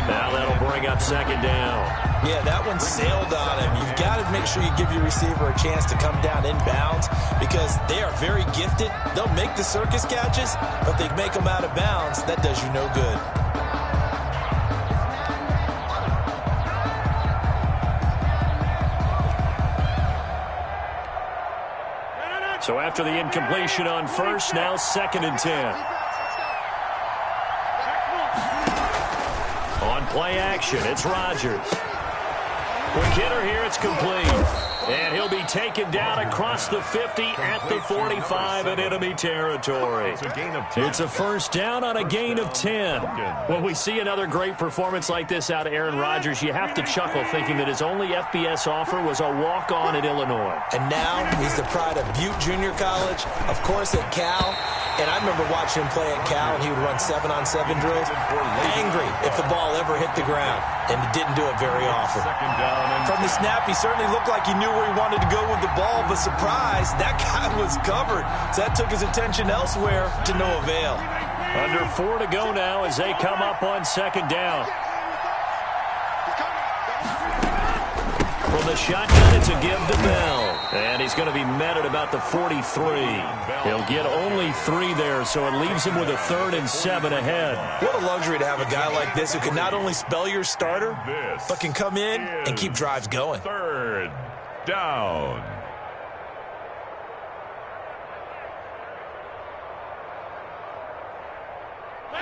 Now that'll bring up 2nd down. Yeah, that one sailed on him. You've got to make sure you give your receiver a chance to come down inbounds, because they are very gifted. They'll make the circus catches, but if they make them out of bounds, that does you no good. So after the incompletion on first, now 2nd and 10. On play action, it's Rodgers. Quick hitter here, it's complete. And he'll be taken down across the 50 at the 45 in enemy territory. It's a first down on a gain of 10. When we see another great performance like this out of Aaron Rodgers, you have to chuckle thinking that his only FBS offer was a walk-on at Illinois. And now he's the pride of Butte Junior College, of course at Cal. And I remember watching him play at Cal, and he would run 7-on-7 drills. Angry if the ball ever hit the ground, and he didn't do it very often. From the snap, he certainly looked like he knew where he wanted to go with the ball, but surprise, that guy was covered. So that took his attention elsewhere to no avail. Under 4 to go now as they come up on 2nd down. From the shotgun, it's a give to Bell. And he's going to be met at about the 43. He'll get only 3 there, so it leaves him with a 3rd and 7 ahead. What a luxury to have a guy like this who can not only spell your starter, but can come in and keep drives going. 3rd down.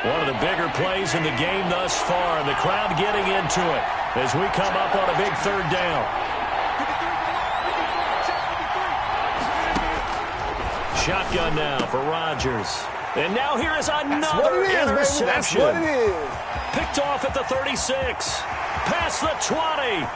One of the bigger plays in the game thus far, and the crowd getting into it as we come up on a big 3rd down. Shotgun now for Rodgers. And now here is another interception. That's what it is. Picked off at the 36. Past the 20.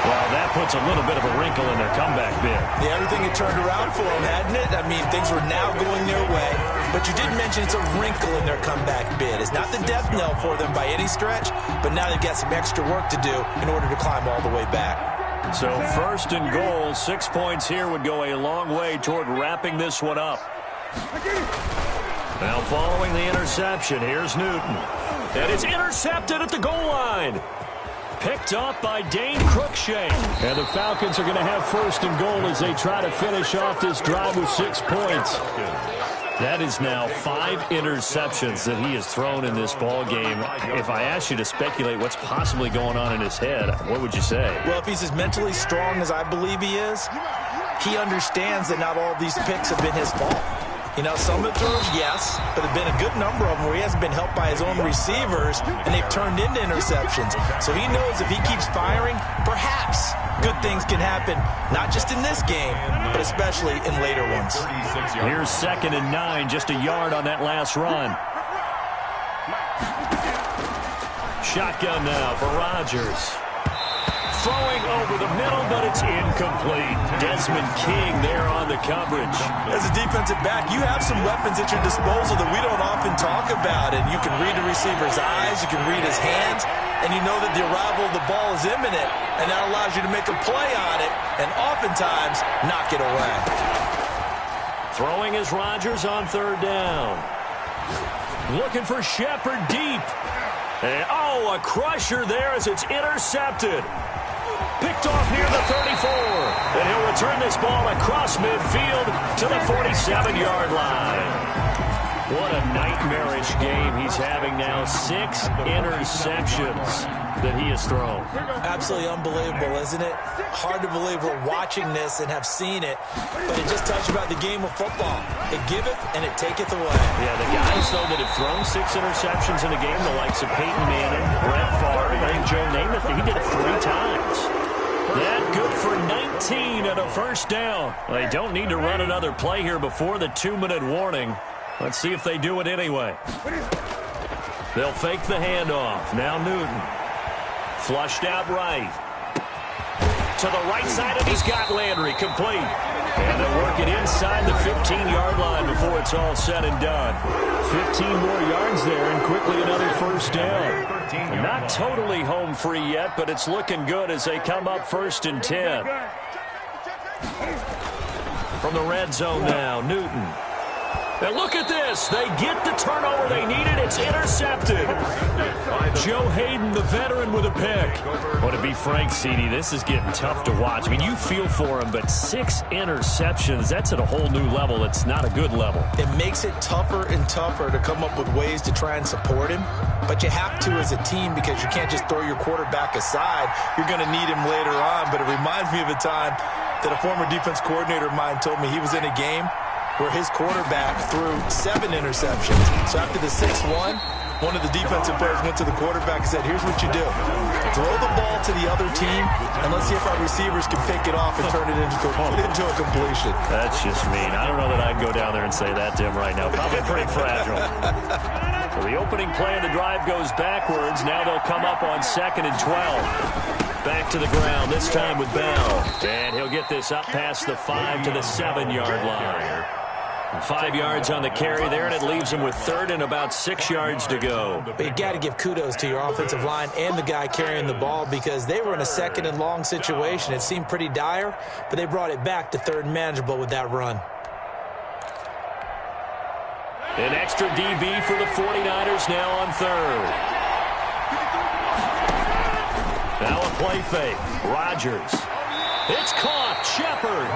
Well, that puts a little bit of a wrinkle in their comeback bid. Yeah, everything had turned around for them, hadn't it? I mean, things were now going their way. But you did mention it's a wrinkle in their comeback bid. It's not the death knell for them by any stretch, but now they've got some extra work to do in order to climb all the way back. So 1st and goal, 6 points here would go a long way toward wrapping this one up. Now following the interception, here's Newton. And it's intercepted at the goal line. Picked off by Dane Cruikshank. And the Falcons are going to have first and goal as they try to finish off this drive with 6 points. That is now 5 interceptions that he has thrown in this ball game. If I asked you to speculate what's possibly going on in his head, what would you say? Well, if he's as mentally strong as I believe he is, he understands that not all of these picks have been his fault. You know, some of the throws, yes, but there have been a good number of them where he hasn't been helped by his own receivers, and they've turned into interceptions. So he knows if he keeps firing, perhaps good things can happen, not just in this game, but especially in later ones. Here's 2nd and 9, just a yard on that last run. Shotgun now for Rodgers. Throwing over the middle, but it's incomplete. Desmond King there on the coverage. As a defensive back, you have some weapons at your disposal that we don't often talk about. And you can read the receiver's eyes, you can read his hands, and you know that the arrival of the ball is imminent. And that allows you to make a play on it and oftentimes knock it away. Throwing is Rodgers on 3rd down. Looking for Shepard deep. And, a crusher there as it's intercepted. Picked off near the 34. And he'll return this ball across midfield to the 47-yard line. What a nightmarish game he's having now. 6 interceptions that he has thrown. Absolutely unbelievable, isn't it? Hard to believe we're watching this and have seen it, but it just tells you about the game of football. It giveth and it taketh away. Yeah, the guys, though, that have thrown 6 interceptions in a game, the likes of Peyton Manning, Brett Favre, and Joe Namath, he did it 3 times. That good for 19 and a first down. Well, they don't need to run another play here before the 2-minute warning. Let's see if they do it anyway. They'll fake the handoff. Now Newton. Flushed out right. To the right side, and he's got Landry complete. And they'll work it inside the 15-yard line before it's all said and done. 15 more yards there, and quickly another first down. Not totally home free yet, but it's looking good as they come up 1st and 10. From the red zone now, Newton. And look at this. They get the turnover they needed. It's intercepted. Joe Hayden, the veteran, with a pick. Well, to be frank, CD, this is getting tough to watch. I mean, you feel for him, but 6 interceptions, that's at a whole new level. It's not a good level. It makes it tougher and tougher to come up with ways to try and support him. But you have to as a team because you can't just throw your quarterback aside. You're going to need him later on. But it reminds me of a time that a former defense coordinator of mine told me he was in a game where his quarterback threw 7 interceptions. So after the 6th one of the defensive players went to the quarterback and said, here's what you do. Throw the ball to the other team, and let's see if our receivers can pick it off and turn it into a completion. That's just mean. I don't know that I'd go down there and say that to him right now. Probably pretty fragile. So the opening play of the drive goes backwards. Now they'll come up on 2nd and 12. Back to the ground, this time with Bell. And he'll get this up past the 5 to the 7-yard line. 5 yards on the carry there, and it leaves him with 3rd and about 6 yards to go. But you got to give kudos to your offensive line and the guy carrying the ball because they were in a 2nd and long situation. It seemed pretty dire, but they brought it back to 3rd and manageable with that run. An extra DB for the 49ers now on 3rd. Now a play fake. Rodgers. It's caught. Shepard.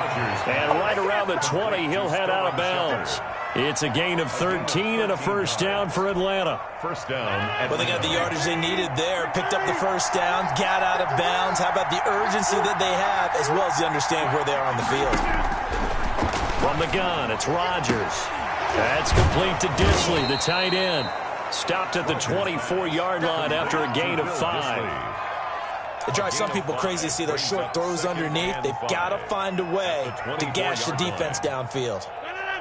And right around the 20, he'll head out of bounds. It's a gain of 13 and a first down for Atlanta. First down. Well, they got the yardage they needed there. Picked up the first down. Got out of bounds. How about the urgency that they have as well as they understand where they are on the field? From the gun, it's Rodgers. That's complete to Disley, the tight end. Stopped at the 24-yard line after a gain of 5. It drives some people crazy to see those short throws underneath. They've got to find a way to gash the defense downfield.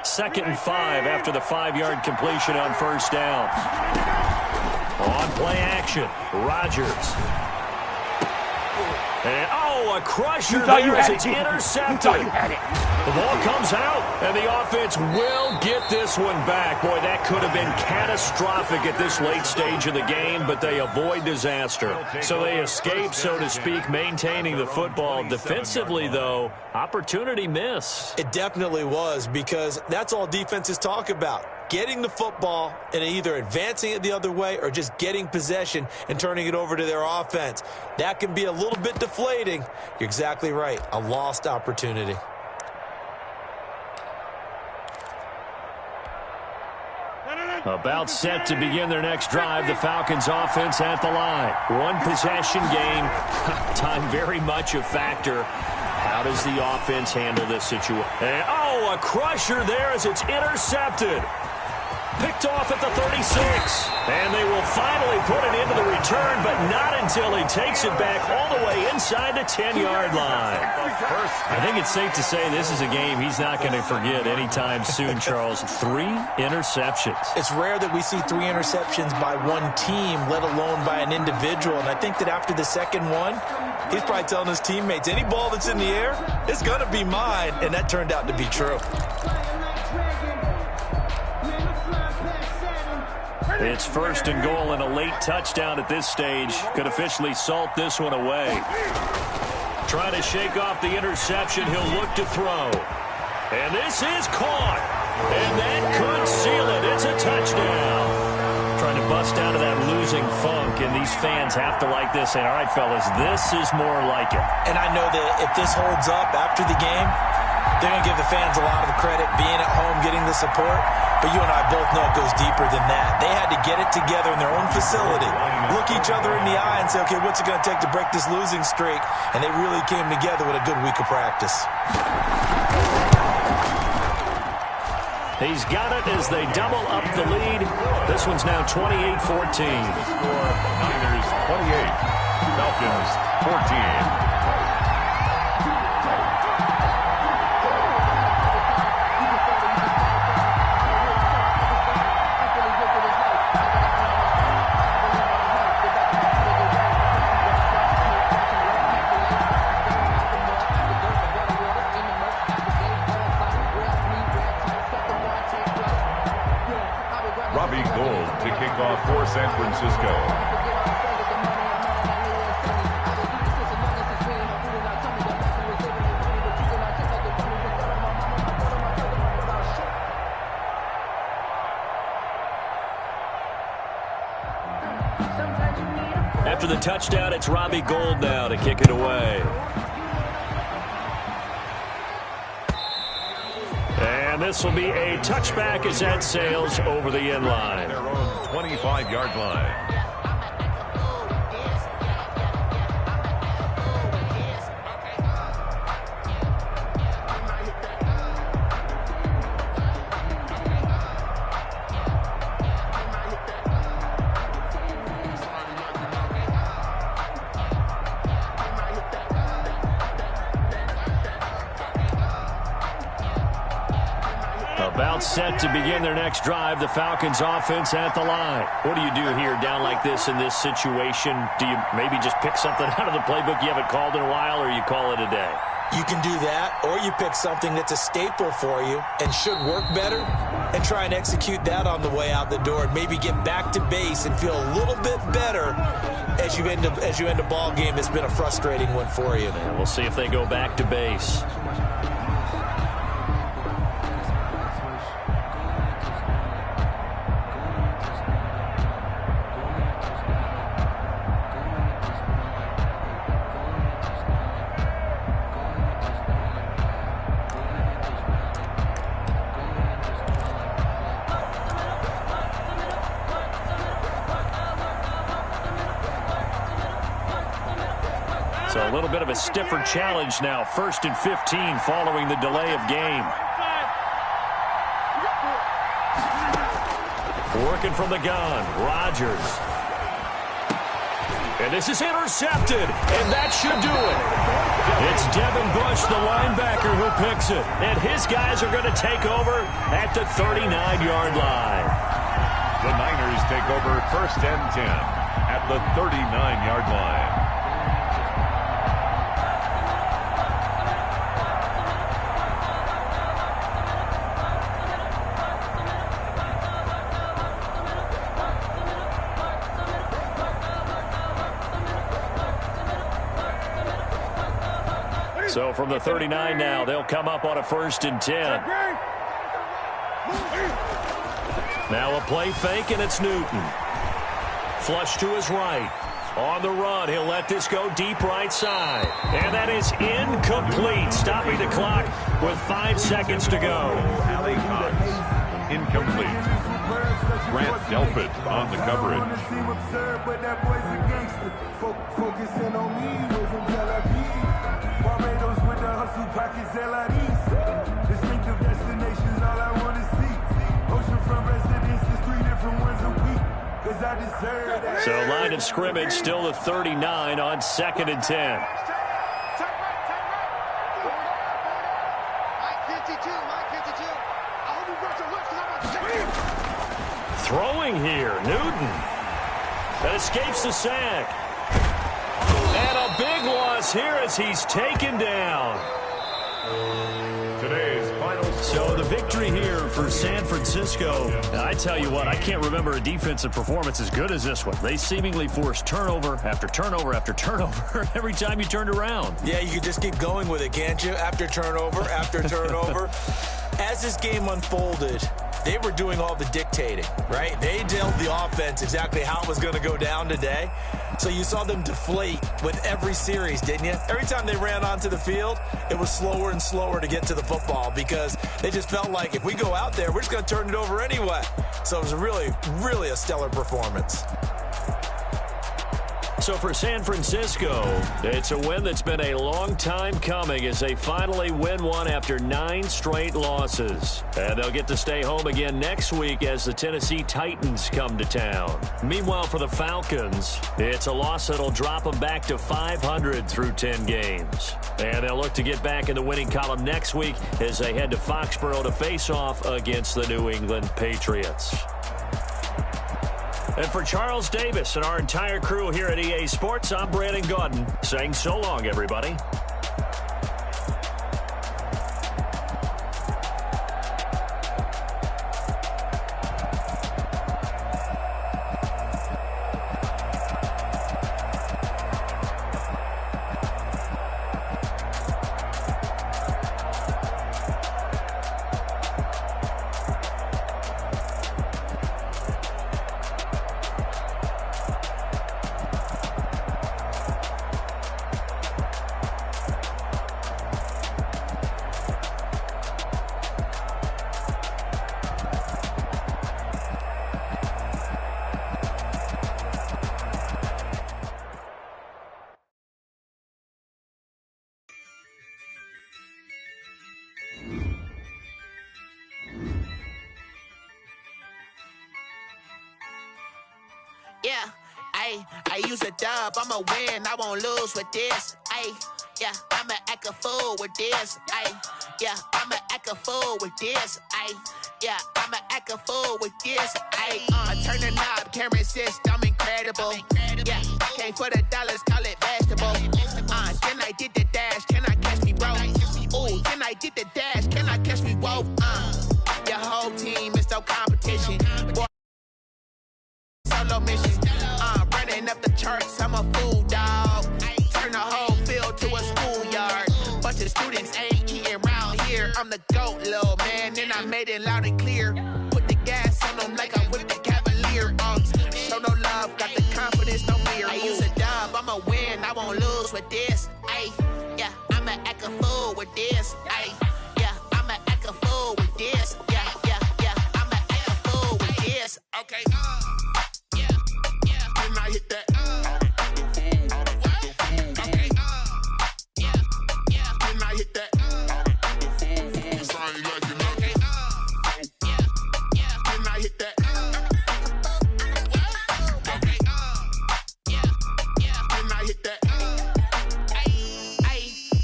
2nd and 5 after the 5-yard completion on first down. On play action, Rodgers. And, a crusher there as it's intercepted. The ball comes out, and the offense will get this one back. Boy, that could have been catastrophic at this late stage of the game, but they avoid disaster. So they escape, so to speak, maintaining the football. Defensively, though, opportunity missed. It definitely was because that's all defenses talk about. getting the football and either advancing it the other way or just getting possession and turning it over to their offense. That can be a little bit deflating. You're exactly right. A lost opportunity. About set to begin their next drive, the Falcons offense at the line. One possession game. Time very much a factor. How does the offense handle this situation? Oh, a crusher there as it's intercepted. Picked off at the 36. And they will finally put it into the return, but not until he takes it back all the way inside the 10-yard line. I think it's safe to say this is a game he's not going to forget anytime soon, Charles. 3 interceptions. It's rare that we see 3 interceptions by one team, let alone by an individual. And I think that after the second one, he's probably telling his teammates, any ball that's in the air, it's going to be mine. And that turned out to be true. It's 1st and goal and a late touchdown at this stage. Could officially salt this one away. Trying to shake off the interception. He'll look to throw. And this is caught. And that could seal it. It's a touchdown. Trying to bust out of that losing funk, and these fans have to like this. And all right, fellas, this is more like it. And I know that if this holds up after the game, they're going to give the fans a lot of credit being at home, getting the support. But you and I both know it goes deeper than that. They had to get it together in their own facility, look each other in the eye and say, okay, what's it going to take to break this losing streak? And they really came together with a good week of practice. He's got it as they double up the lead. This one's now 28-14. Niners 28, Falcons 14. For San Francisco. After the touchdown, it's Robbie Gould now to kick it away. And this will be a touchback as that sails over the end line. Their own 25-yard line. About set to begin their next drive, the Falcons offense at the line. What do you do here down like this in this situation? Do you maybe just pick something out of the playbook you haven't called in a while, or you call it a day? You can do that, or you pick something that's a staple for you and should work better and try and execute that on the way out the door and maybe get back to base and feel a little bit better as you end a ball game that's been a frustrating one for you. And we'll see if they go back to base. So a little bit of a stiffer challenge now. 1st and 15 following the delay of game. Working from the gun, Rodgers. And this is intercepted, and that should do it. It's Devin Bush, the linebacker, who picks it. And his guys are going to take over at the 39-yard line. The Niners take over 1st and 10 at the 39-yard line. So from the 39 now, they'll come up on a 1st and 10. Now a play fake, and it's Newton. Flush to his right. On the run, he'll let this go deep right side. And that is incomplete, stopping the clock with 5 seconds to go. Alley Cox, incomplete. Grant Delpit on the coverage. Focusing on me, we're from Tel Aviv. Barbados with the hustle package, LIDs. Distinctive destinations, all I want to see. Oceanfront residences, 3 different ones a week. Cause I deserve that. So line of scrimmage still at 39 on 2nd and 10. Throwing here, Newton. That escapes the sack. And a big loss here as he's taken down. Today's final score. So the victory here for San Francisco. And I tell you what, I can't remember a defensive performance as good as this one. They seemingly forced turnover after turnover after turnover every time you turned around. Yeah, you could just keep going with it, can't you? After turnover, after turnover. As this game unfolded, they were doing all the dictating, right? They told the offense exactly how it was going to go down today. So you saw them deflate with every series, didn't you? Every time they ran onto the field, it was slower and slower to get to the football because they just felt like if we go out there, we're just going to turn it over anyway. So it was really, really a stellar performance. So for San Francisco, it's a win that's been a long time coming as they finally win one after 9 straight losses. And they'll get to stay home again next week as the Tennessee Titans come to town. Meanwhile, for the Falcons, it's a loss that'll drop them back to 500 through 10 games. And they'll look to get back in the winning column next week as they head to Foxborough to face off against the New England Patriots. And for Charles Davis and our entire crew here at EA Sports, I'm Brandon Gaudin saying so long, everybody. Yeah, I use a dub, I'ma win, I won't lose with this. Yeah, I'ma act a fool with this. Yeah, I'ma act a fool with this. Yeah, I'ma act a fool with this. Turn the knob, camera assist, I'm incredible. Yeah, came for the dollars, call it vegetable. Then I did the dash, can I catch me, bro? Ooh, then I did the dash, can I catch me, whoa? Your whole team is no competition. Boy, solo mission. Running up the charts, I'm a fool, dog. Turn the whole field to a schoolyard. Bunch of students ain't eating round here. I'm the GOAT, little man, and I made it loud and clear. Put the gas on them like I'm with the Cavalier. Show no love, got the confidence, no fear. I use a dub, I'ma win, I won't lose with this. Yeah, I'ma act a fool with this. Yeah, I'ma act a fool with this. Yeah, I'ma act a fool with this. Okay, can I hit that? Okay, can I hit that? Cause I ain't like it. Okay, can I hit that? Okay, can I hit that?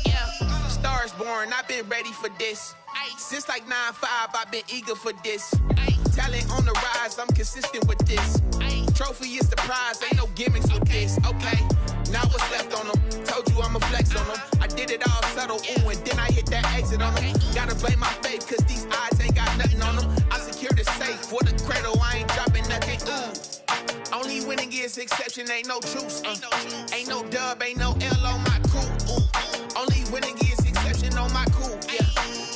Yeah, Stars born, I've been ready for this. Since like 9-5, I've been eager for this. Talent on the rise, I'm consistent with this. Trophy is the prize, ain't no gimmicks with this. Okay, now what's left on them? Told you I'ma flex on them. I did it all subtle, ooh, and then I hit that exit on them. Gotta blame my faith, cause these odds ain't got nothing on them. I secure the safe for the cradle, I ain't dropping nothing, ooh. Only winning is exception, ain't no truce. Ain't no dub, ain't no L on my crew. Only winning is exception on my crew, yeah.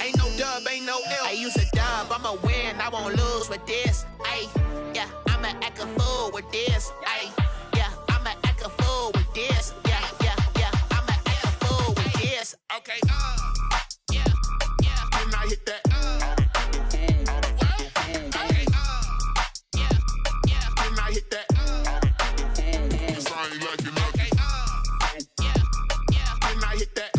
Ain't no dub, ain't no L. I use a dub, I'ma win, I won't lose with this. this. Ay, yeah, I'ma act a fool with this. Yeah, yeah, yeah, I'ma act a fool with this. Okay, yeah, yeah. Can I hit that? Okay, yeah, yeah. Can I hit that? Cause I ain't like it. Okay, yeah, yeah. Can I hit that?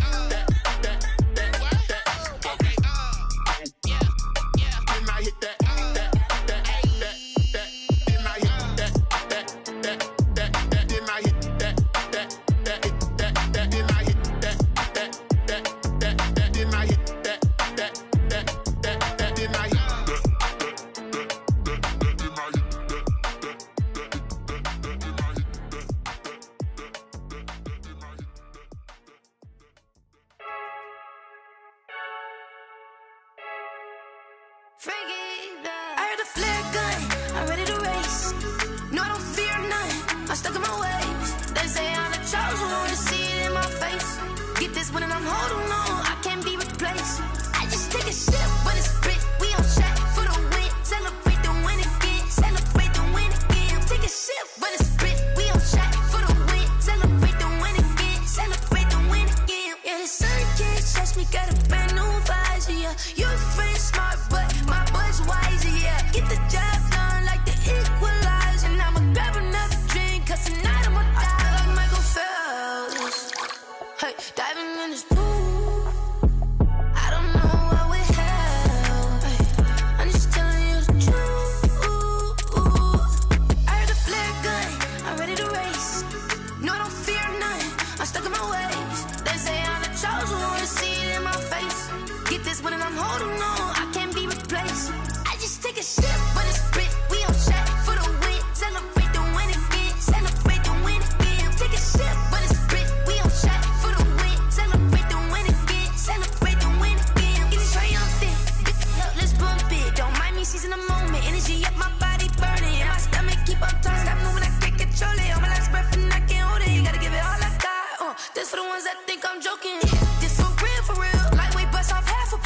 I heard the flare gun, I'm ready to race. No, I don't fear none, I'm stuck in my ways. They say I'm the chosen one, to see it in my face. Get this one and I'm holding on, I can't be replaced. I just take a sip, but it's spit, we on track for the win. Celebrate the win again, celebrate the win again. Take a sip, but it's spit, we on track for the win. Celebrate the win again, celebrate the win again. Yeah, the sun can't touch me, got a brand new visor, yeah. Your friend's smart, but my boy's wiser, yeah. Get the job done like the equalizer. And I'ma grab another drink, cause tonight I'ma die like Michael Phelps. Hey, diving in this pool, I don't know what would help. Hey, I'm just telling you the truth. I heard the flare gun, I'm ready to race. No, I don't fear none, I'm stuck in my ways. They say I'm the chosen one, to see it in my face. Get this one and I'm holding on, I can't be replaced. I just take a sip, but it's spit, we on track for the win. Celebrate the win again, celebrate the win again. Take a sip, but it's spit, we on track for the win. Celebrate the win again, celebrate the win again. Get it triumphant, let's bump it. Don't mind me seizing the moment, energy up my body burning. And my stomach keep on turning, stop moving, I can't control it. On my last breath and I can't hold it, you gotta give it all I got. This for the ones that think I'm joking. This for real, lightweight bust off half a.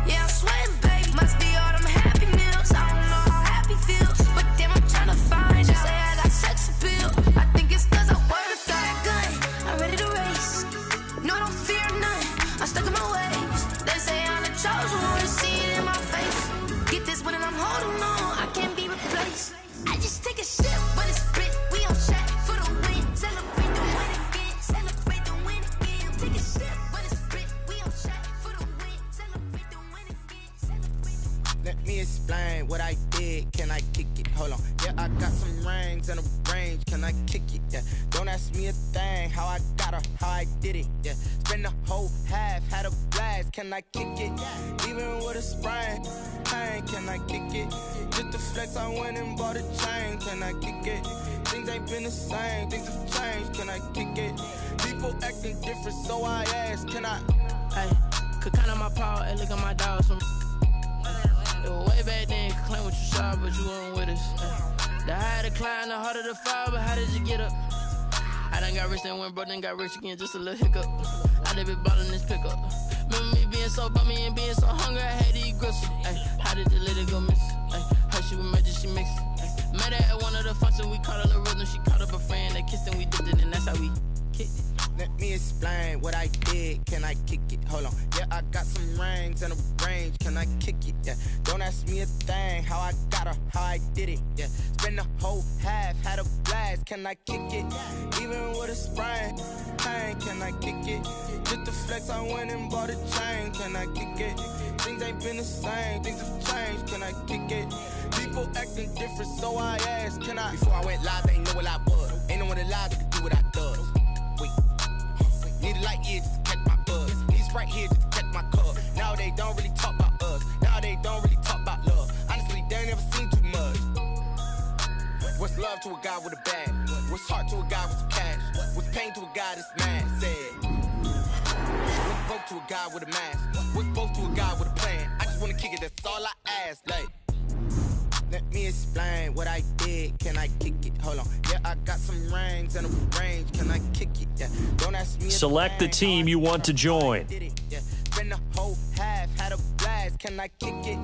Yeah, I'm sweating, babe, must be all them happy meals. I don't know how happy feels, but damn, I'm tryna find you. Say I got sex appeal, I think it's cause I work that gun. I'm ready to race, no, I don't fear none, I'm stuck in my ways. They say I'm the chosen one, to see it in my face. Get this one and I'm holding on, I can't be replaced. I just take a sip, but it's spit, we on track for the win. Celebrate the win again, celebrate the win again. Take a sip, but it's spit, we on track for the win. Celebrate the win again, celebrate the win. Let me explain what I did. Can I kick it? Hold on. Yeah, I got some rings and a range. Can I kick it? Yeah. Don't ask me a thing. How I got her, how I did it. Yeah. Spend the whole half, had a blast. Can I kick it? Even with a sprain. Hey, can I kick it? Just the flex, I went and bought a chain. Can I kick it? Things ain't been the same. Things have changed. Can I kick it? People acting different, so I ask. Can I? Hey, could count on my power and look at my dogs from. It was way back then, could claim what you saw, but you weren't with us. The higher the climb, the harder the fall, but how did you get up? I done got rich, then went broke, then got rich again, just a little hiccup. I done been ballin' this pickup. Remember me being so bummy and being so hungry, I had to eat gristle. Ay, how did the lady go miss? Ay, her she was magic, she mixed. Met her at one of the functions, we caught her little rhythm, she caught up a friend, they kissed and we dipped it, and that's how we kicked it. Let me explain what I did. Can I kick it? Hold on. Yeah, I got some rings and a range. Can I kick it? Yeah. Don't ask me a thing. How I got her, how I did it. Yeah. Spend the whole half, had a blast. Can I kick it? Even with a sprain. Hey, can I kick it? Just the flex, I went and bought a chain. Can I kick it? Things ain't been the same. Things have changed. Can I kick it? People acting different, so I asked. Can I? Before I went live, they ain't know what I was. Ain't no one alive that could do what I does. Wait. Need a light year just to catch my buzz. Need Sprite here just to catch my cup. Now they don't really talk about us. Now they don't really talk about love. Honestly, they ain't never seen too much. What's love to a guy with a bag? What's heart to a guy with some cash? What's pain to a guy that's mad? Said. What's broke to a guy with a mask? What's both to a guy with a plan? I just wanna kick it, that's all I ask. Like, let me explain what I did. Can I kick it? Hold on. Yeah, I got some rings and a range. Can I kick it? Yeah. Don't ask me. Select the team you want to join. Spend the whole half, had a blast. Can I kick it?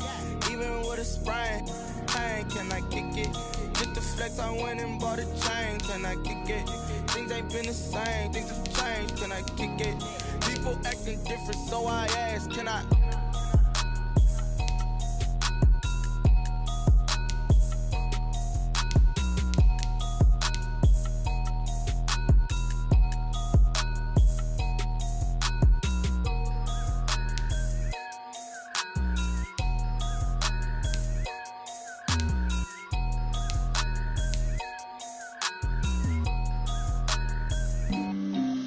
Even with a sprain, pain, can I kick it? Just the flex, I went and bought a chain. Can I kick it? Things ain't been the same, things have changed. Can I kick it? People acting different, so I ask, can I?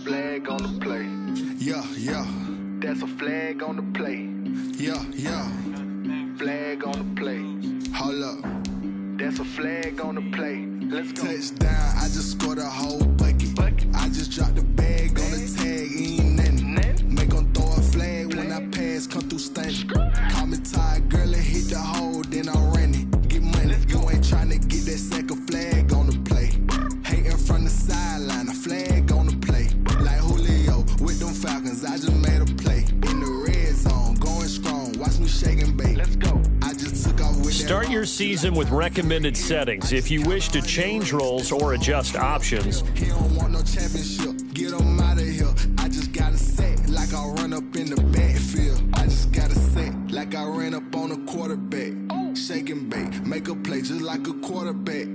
Flag on the play. Yeah, yeah. That's a flag on the play. Yeah, yeah. Flag on the play. Hold up. That's a flag on the play. Let's go. Touchdown, I just scored a whole bucket. I just dropped the bag on the tag, ain't nothing. Make 'em throw a flag when I pass, come through stunning. Call me tired, girl, and hit the hole, then I'm running. Get money, you ain't tryna get that second flag on the play. Hating from the sideline, a flag on the play. Like Julio with them Falcons, I just made a play. In the red zone, going strong, watch me shake and bake. Let's go. I just took off with Start your season with recommended settings. If you wish to change roles or adjust options, He don't want no championship, get him out of here. I just gotta set like I run up in the backfield. I just gotta set like I ran up on a quarterback. Shake and bake, make a play just like a quarterback.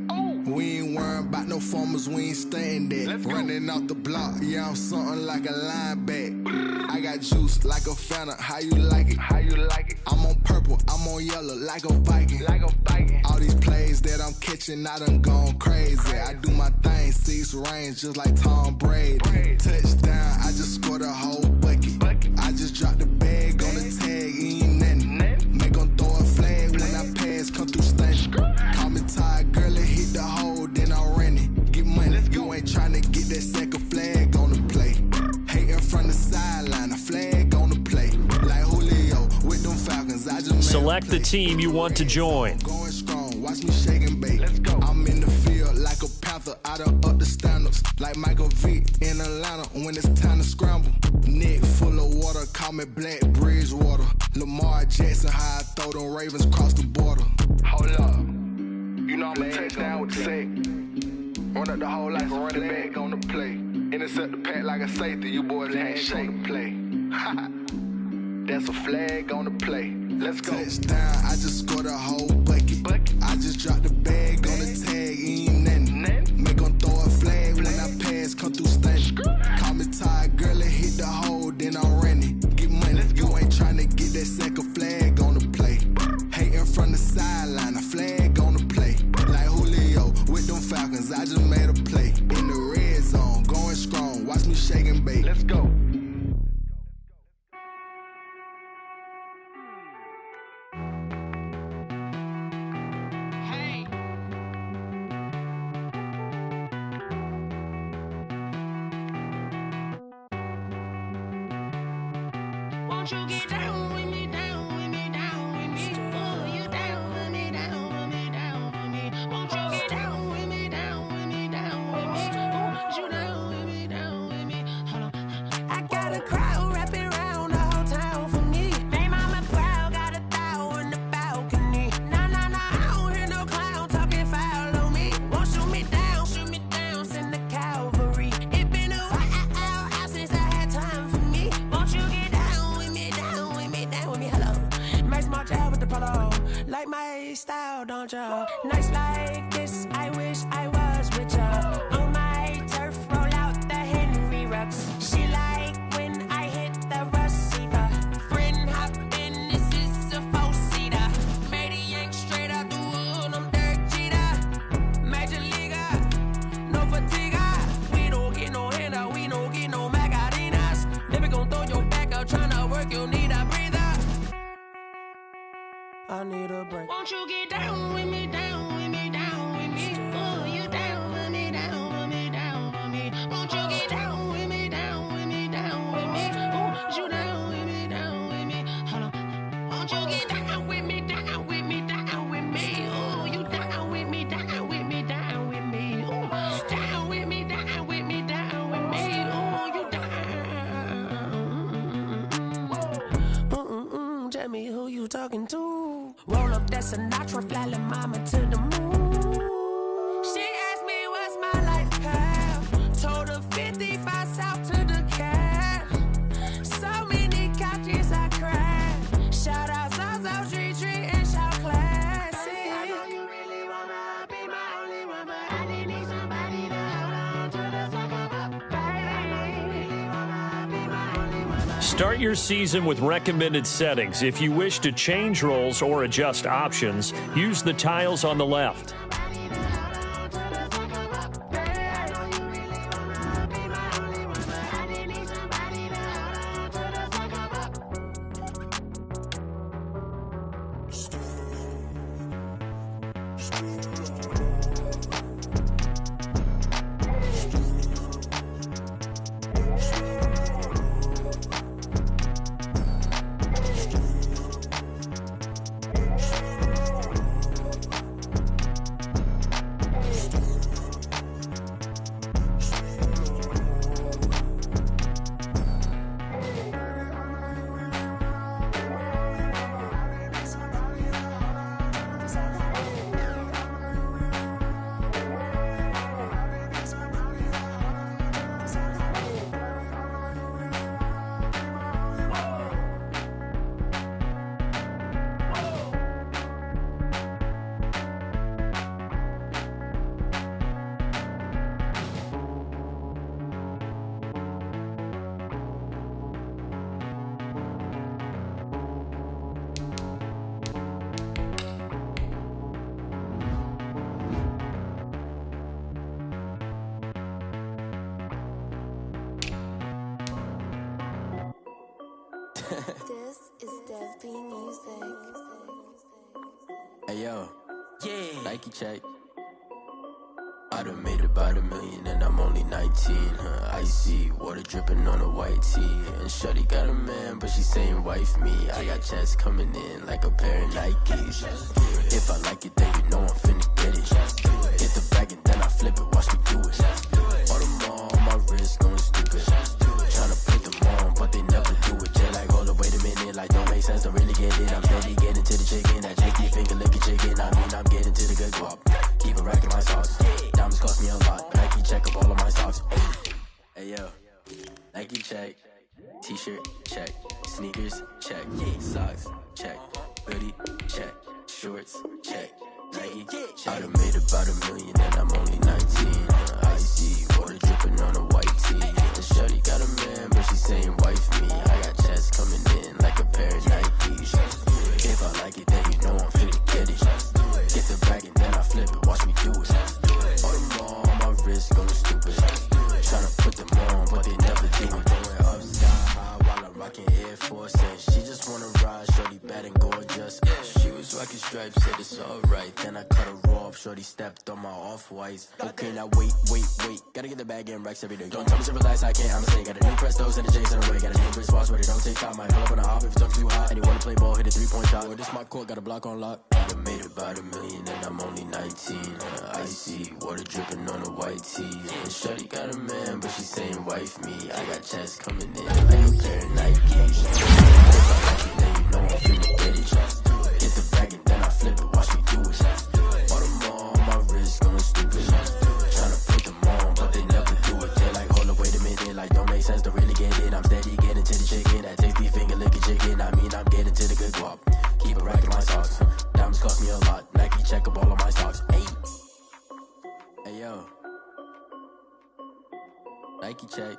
We ain't worrying about no formers, we ain't staying there. Running out the block, yeah, I'm something like a linebacker. I got juice like a Fanta, how you like it? How you like it? I'm on purple, I'm on yellow like a Viking. Like a Viking. All these plays that I'm catching, I done gone crazy. I do my thing, 6 range just like Tom Brady. Touchdown, I just scored a whole bucket. I just dropped the bag on the tag, ain't nothing. Make 'em throw a flag when I pass, come through stunning. Call me tired, girl, and hit the hole, then I'm running. Get money, you ain't tryna get that second flag on the play. Hating from the sideline, a flag on the play. Like Julio with them Falcons, I just made select the team you want to join. Going strong, watch me shake and bake. Let's go. I'm in the field like a panther, I done up the standards. Like Michael Vick in Atlanta when it's time to scramble. Neck full of water, call me Black Bridgewater. Lamar Jackson, how I throw them Ravens across the border. Hold up. You know I'm a touchdown with the sack. Run up the hole like a running back on the play. Intercept the pack like a safety. You boys ain't shake the play. That's a flag on the play. Let's go. Touchdown, I just scored a whole bucket. I just dropped the bag on the tag, ain't nothing. Make 'em throw a flag when I pass, come through stunning. Call me tired, girl, and hit the hole, then I'm running. Get money, you ain't tryna get that second flag on the play. Hating from the sideline, a flag on the play. Like Julio with them Falcons, I just made a play. In the red zone, going strong, watch me shake and bake. Let's go. Won't you get down with me, down with me, down with me? Oh, you down with me, down with me, down with me. Won't you get down with me, down with me, down with me? Oh, you down with me, down with me. Hold on. I got a crowd wrapping around the whole town for me. Hey, mama proud, got a thou in the balcony. Nah, nah, nah, I don't hear no clown talking foul on me. Won't shoot me down, send the cavalry. It been a while since I had time for me. Won't you get down with me, down with me, down with me? Hello. Max March out with the polo. Like my style, don't ya? Nights like this, I wish I was with ya. On my turf, roll out the Henry Rux. She like when I hit the receiver. Friend hop in, this is a four-seater. Made a yank straight out the wood, I'm Derek Jeter. Major leaguer, no fatigue. We don't get no handout, we don't get no Macarinas. Never gon' throw your back out, tryna work, you need a breather. I need a break. Won't you get down with me, down talking to. Roll up that Sinatra, fly la mama to the moon. She asked me what's my life path. Told her 55 south to the cab. So many couches I cried. Shout out South Street and shout classic. I know you really wanna be my only one, but I didn't need somebody to hold on to the second up. I know you really wanna be my only one. Start your season with recommended settings. If you wish to change roles or adjust options, use the tiles on the left. This is Dev B Music. Hey yo, Nike check. I done made about $1 million and I'm only 19. Icy water dripping on a white tee. And shorty got a man, but she saying wife me. I got checks coming in like a pair of Nikes. If I like it, then you know I'm finna get it. Get the bag and then I flip it, watch me do it. All on my wrist going stupid. Tryna put them on, but they never do it. Just like, hold up, wait a minute, like don't make sense, don't really get it. I'm steady getting to the chicken, that chicky finger licking chicken. I mean, I'm getting to the good guap. Keep a rack in my socks. Diamonds cost me a lot. Nike check up all of my stocks. Hey yo, Nike check. T-shirt check. Sneakers check. Socks check. Hoodie check. Shorts check. Nike I done made about $1 million and I'm only 19. Icy water dripping on a white tee. And shorty got a man, but she saying wife me. I got checks coming in like a pair of Nikes. If I like it, then you know I'm finna get it. Get the bag and then I flip it, watch me do it. All them on my wrist going stupid. Tryna put them on, but they never do it. Going up sky high while I'm rocking Air Force. And she just wanna ride, shorty bad and gorgeous. She was rocking stripes, said it's alright. Then I cut her off, shorty stepped on my off-whites. Okay, now wait. Gotta get the bag and racks every day. Don't tell me to relax, I can't, I'ma say. Got a new Prestos and the J's in the way. Got a new Chris Foss, but it don't take time. Might pull up on the hop if it talks too hot. And you wanna play ball, hit a 3-point shot. Or this my court, got a block on lock. I done made about $1 million and I'm only 19. Icy water dripping on a white tee. And shorty got a man, but she saying wife me. I got checks coming in like a pair of Nikes. If I like it, then you know I'm finna get it. Get the bag and then I flip it, watch me do it. All them on my wrist going stupid. Tryna put them on, but they never do it. They're like, hold up, wait a minute, like don't make sense, don't really get it. I'm steady getting to the chicken, that tasty finger licking chicken. I mean, I'm getting to the good guap. Keep a rack in my socks. Diamonds cost me a lot. Nike check up all of my stocks. Hey yo, Nike check.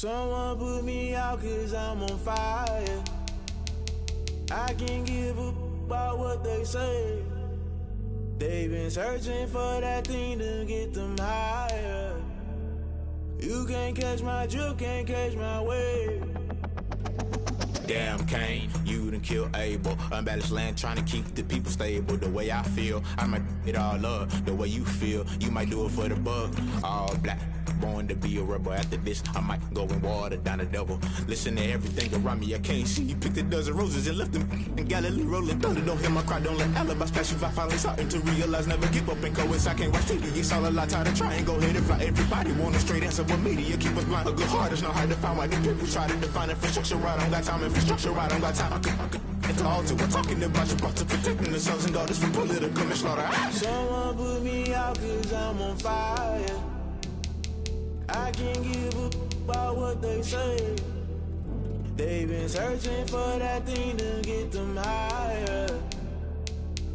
Someone put me out 'cause I'm on fire. I can't give up about what they say. They've been searching for that thing to get them higher. You can't catch my drift, can't catch my wave. Damn, Kane, you done killed Abel. Unbalanced land, trying to keep the people stable. The way I feel, I might it all up. The way you feel, you might do it for the buck. All black, born to be a rebel. After this, I might go and water down the devil. Listen to everything around me, I can't see. Picked a dozen roses and left them in Galilee rolling thunder. Don't hear my cry, don't let alibis pass you. I finally starting to realize, never give up and coincide. I can't watch TV, it's all a lot. Tired of trying, go ahead and fly. Everybody want a straight answer with media. Keep us blind, a good heart is not hard to find. Why the people try to define infrastructure right? I don't got time, infrastructure right, I don't got time. I could it's all to. We're talking about you brought to protecting the sons and daughters from political manslaughter. Someone put me out 'cause I'm on fire. I can't give up about what they say. They've been searching for that thing to get them higher.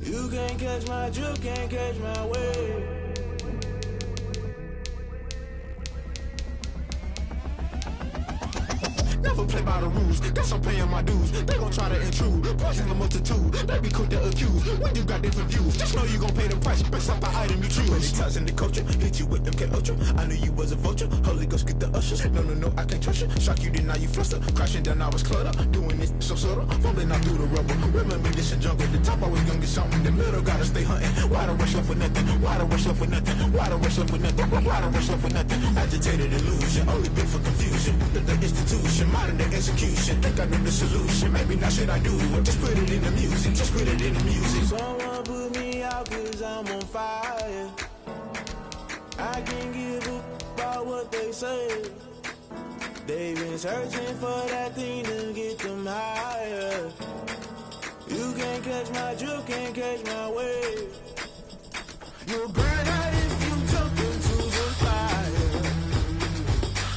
You can't catch my drift, can't catch my wave. Never play by the rules, guess I'm paying my dues. They gon' try to intrude, poison the multitude. They be quick to accuse, when you got different views. Just know you gon' pay the price, based off the item you choose. Many times in the culture, hit you with MK Ultra. I knew you was a vulture, Holy Ghost get the ushers. No, I can't trust you. Shock you, then now you fluster. Crashing down, I was cluttered. Doing this so subtle, falling out through the rubble. Remember this in jungle, the top I was young and something. The middle gotta stay hunting. Why the rush left for nothing? Why the rush left for nothing? Why the rush left for nothing? Why the rush left for nothing? Agitated illusion, only been for confusion. The institution, modern day execution. Think I know the solution. Maybe not should I do it? Just put it in the music. Just put it in the music. Someone put me out 'cause I'm on fire. I can't give up about what they say. They've been searching for that thing to get them higher. You can't catch my drift, can't catch my wave. You'll burn out if you jump into the fire.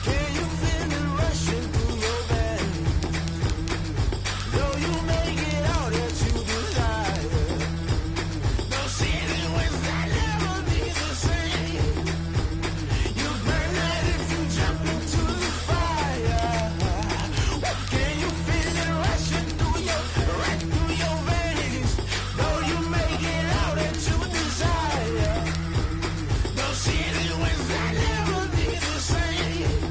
Can you feel it rushing through your veins? Though you make it all that you desire. No ceiling was that never be the same. You burn out if you jump into the fire. Can you feel it rushing through your veins? Though you make it all that you desire. No ceiling was that never be the same.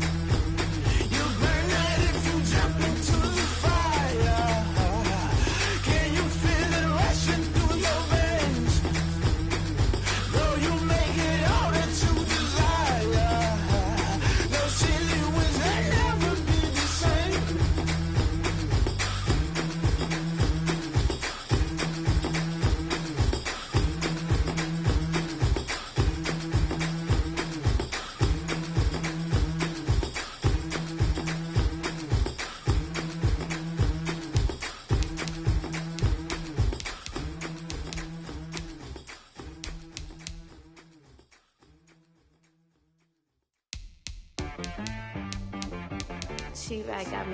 You burn out if you jump into the fire. Can you feel it rushing through your veins? Though you make it all that you desire. No ceiling was that never be the same. She-Rag got me.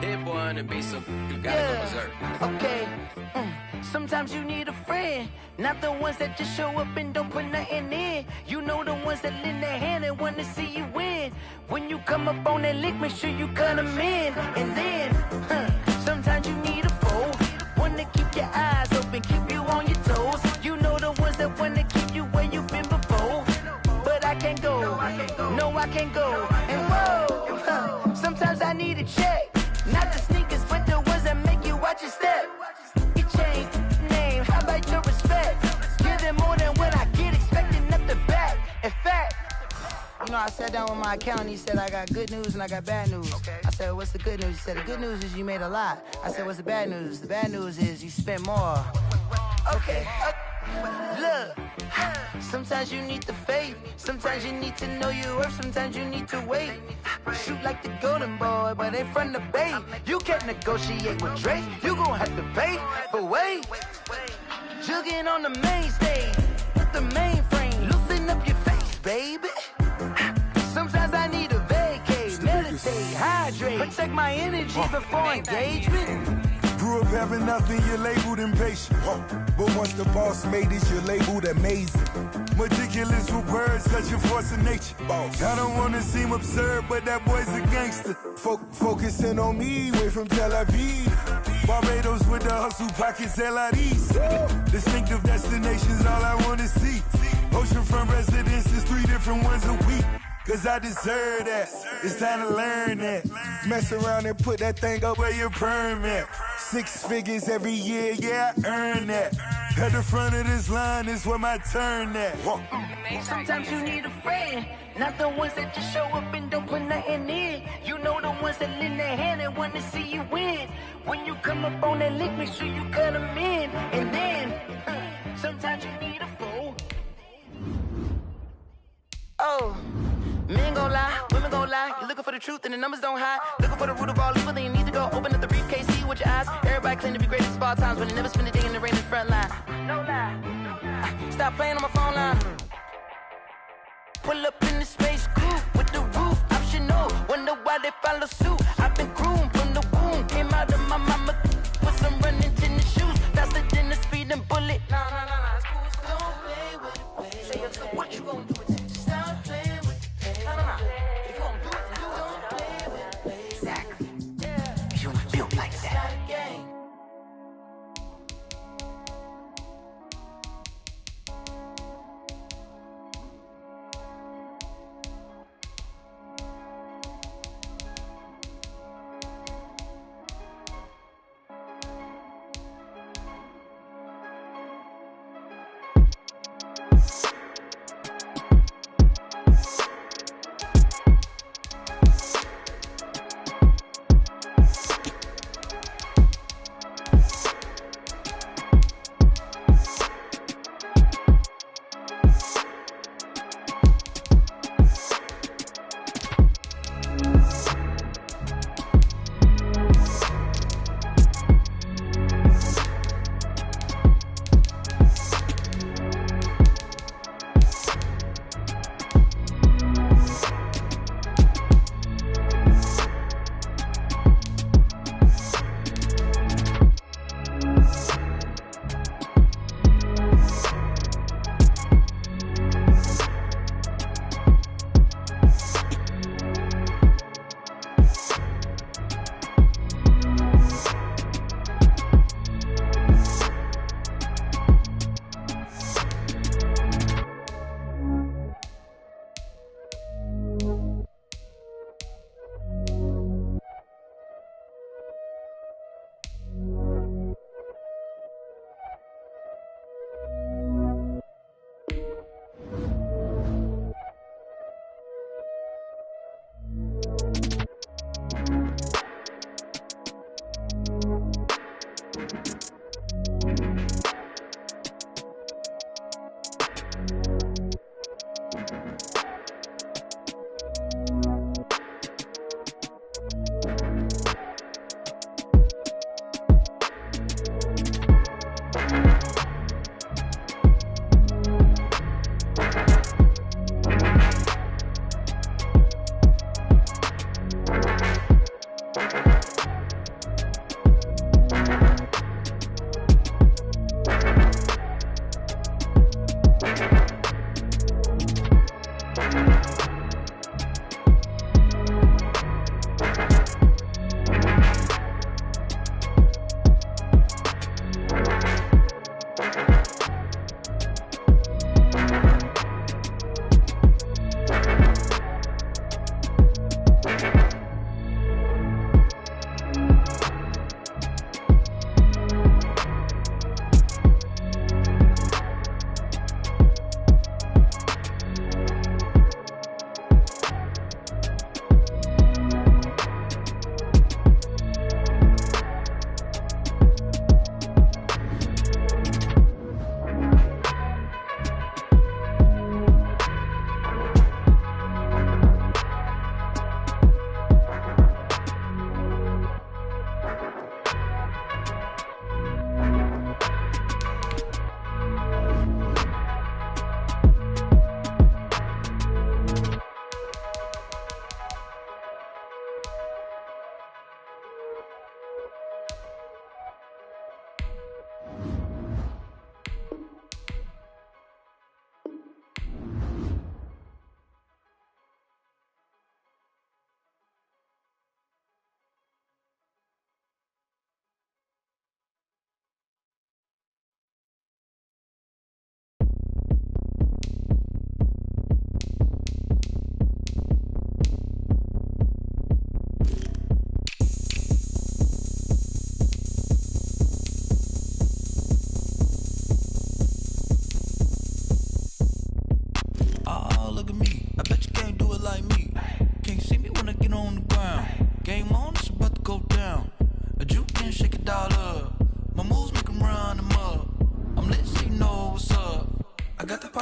That boy on the beat, so you gotta go berserk. Okay. Sometimes you need a friend, not the ones that just show up and don't put nothing in. You know the ones that lend their hand and want to see you win. When you come up on that lick, make sure you cut them in. And then, sometimes you need a foe, one to keep your eyes open, keep you on your toes. You know the ones that want to keep you where you've been before. But I can't go, no I can't go. And whoa, sometimes I need a check. Not the sneakers, but the ones that make you watch your step. You change name, how about your respect? Give them more than what I get, expecting nothing back. In fact, you know, I sat down with my accountant, he said I got good news and I got bad news. I said, what's the good news? He said, the good news is you made a lot. I said, what's the bad news? The bad news is you spent more. Okay, look, sometimes you need the faith, sometimes you need to know your worth, sometimes you need to wait. Shoot like the golden boy, but in front of the bay. You can't negotiate with Drake, you gon' have to pay. But wait, jugging on the main stage, with the mainframe, loosen up your face, baby. Sometimes I need a vacate, meditate, hydrate, protect my energy before engagement. Grew up having nothing, you're labeled impatient. But once the boss made it, you're labeled amazing. Meticulous with words, such a force of nature. I don't wanna seem absurd, but that boy's a gangster. Focusing on me, way from Tel Aviv. Barbados with the hustle, pockets LIDs. Distinctive destinations, all I wanna see. Oceanfront residences, 3 different ones a week. Cause I deserve that, it's time to learn that. Mess around and put that thing up where your perm at. 6 figures every year, yeah, I earn that. At the front of this line is where my turn at. Sometimes you need a friend, not the ones that just show up and don't put nothing in. You know the ones that lend their hand and want to see you win. When you come up on that lick, make sure you cut them in. And then, sometimes you need a fool. Oh. Men gon' lie, women gon' lie. You're looking for the truth and the numbers don't hide. Looking for the root of all evil, then you need to go open up the briefcase, see with your eyes. Everybody claim to be great at small times, but they never spend a day in the rain in the front line. No lie. Stop playing on my phone line. Pull up in the space coupe with the roof optional. Wonder why they follow suit. I've been groomed from the womb. Came out of my mama with some running tennis shoes. Faster than a speeding bullet. Nah, it's cool, it's cool. Don't play with it, baby. So what you gonna do with it? Stop playing with it. No. If you don't do it, then don't play with it. Exactly. You built like that.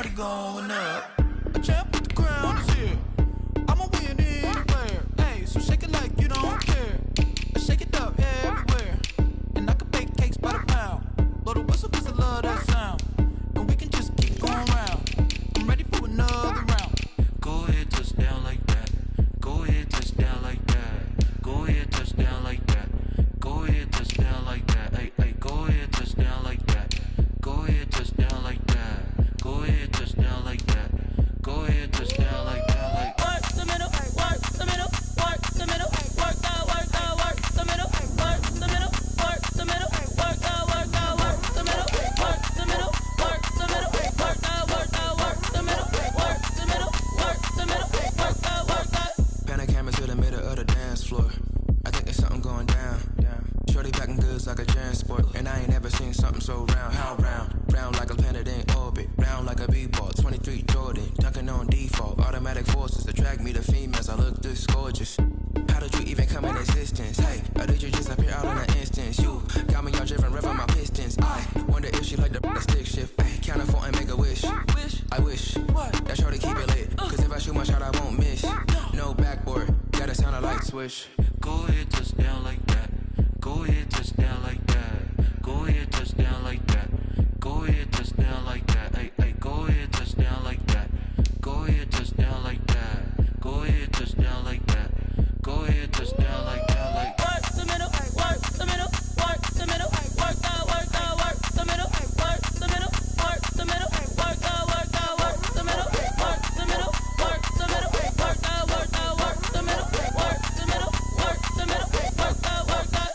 party going up. A champ with the crown is here. I'm a winning player. Hey, so shake it like you don't care. Shake it up everywhere. And I can bake cakes by the pound. Blow the whistle 'cause I love that sound. And we can just keep going round. I'm ready for another round. Go ahead, touch down like that. Go ahead, touch down like that. Go ahead, touch down like that. Go ahead, touch down like that. Hey, hey, go ahead, touch down like that. Go ahead, touch down like that. Go ahead, touch down like that. Go ahead, touch down like that. Like work the middle, work the middle, work the middle, work that, work that, work the middle, work the middle, work the middle, work that, work that, work the middle, work the middle, work the middle, work that, work that, work the middle, work the middle, work the middle, work that, work that. Pan a camera to the middle of the dance floor. I think there's something going down. Shorty packing goods like a transport, and I ain't ever seen something so round. How round? Round like a planet in orbit, round like a b-ball. 23 Jordan, dunking on default. Automatic forces attract me to females. I look this gorgeous. How did you even come in existence? Hey, or did you just appear out in an instance? You got me all driven, revving my pistons. I wonder if she like the stick shift. Hey, count a 4 and make a wish. I wish that shorty keep it lit. 'Cause if I shoot my shot, I won't miss. No backboard, gotta sound a light switch. go ahead, touch down like that. Go ahead, touch down like that. Go ahead, touch down like that. Go ahead, touch down like that. Hey, hey, go ahead, touch down like that. Go ahead, touch down like that. Go ahead, touch down like that. Go ahead, touch down like that. Like work the middle, work the middle, work the middle, work that, work that, work the middle, work the middle, work the middle, work that, work that, work the middle, work the middle, work the middle, work that, work that, work the middle, work the middle, work the middle, work that, work that.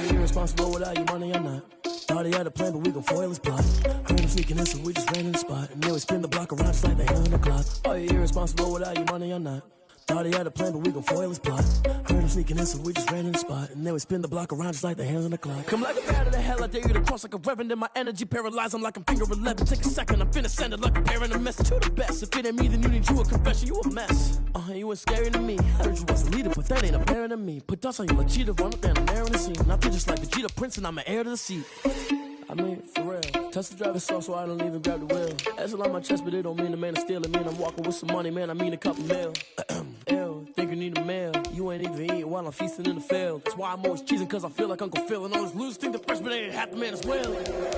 Irresponsible without your money or not. Thought he had a plan, but we gon' foil his plot. Heard him sneaking in, so we just ran in the spot. And then we spin the block around just like the hand on the clock. Are you irresponsible without your money or not? Thought he had a plan, but we gon' foil his plot. Heard him sneaking in, so we just ran in the spot. And then we spin the block around just like the hands on the clock. Come like a bat of the hell, I dare you to cross like a reverend. And my energy paralyzed, I'm like I'm finger 11. Take a second, I'm finna send it like a parent. A message to the best. If it ain't me, then you need you a confession. You a mess. You ain't scary to me. Heard you was a leader, but that ain't apparent to me. Put dust on you like cheetah, run up and I'm there in the scene. I feel just like the Vegeta Prince, and I'm an heir to the seat. I mean, for real. Touch the driver's soft so I don't even grab the wheel. That's on my chest, but it don't mean the man is stealing. Man, I'm walking with some money, man. I mean a couple mil. Ew, think you need a meal. You ain't even eating while I'm feasting in the field. That's why I'm always cheesing, 'cause I feel like Uncle Phil. And all those losers think the freshman ain't half the man as well.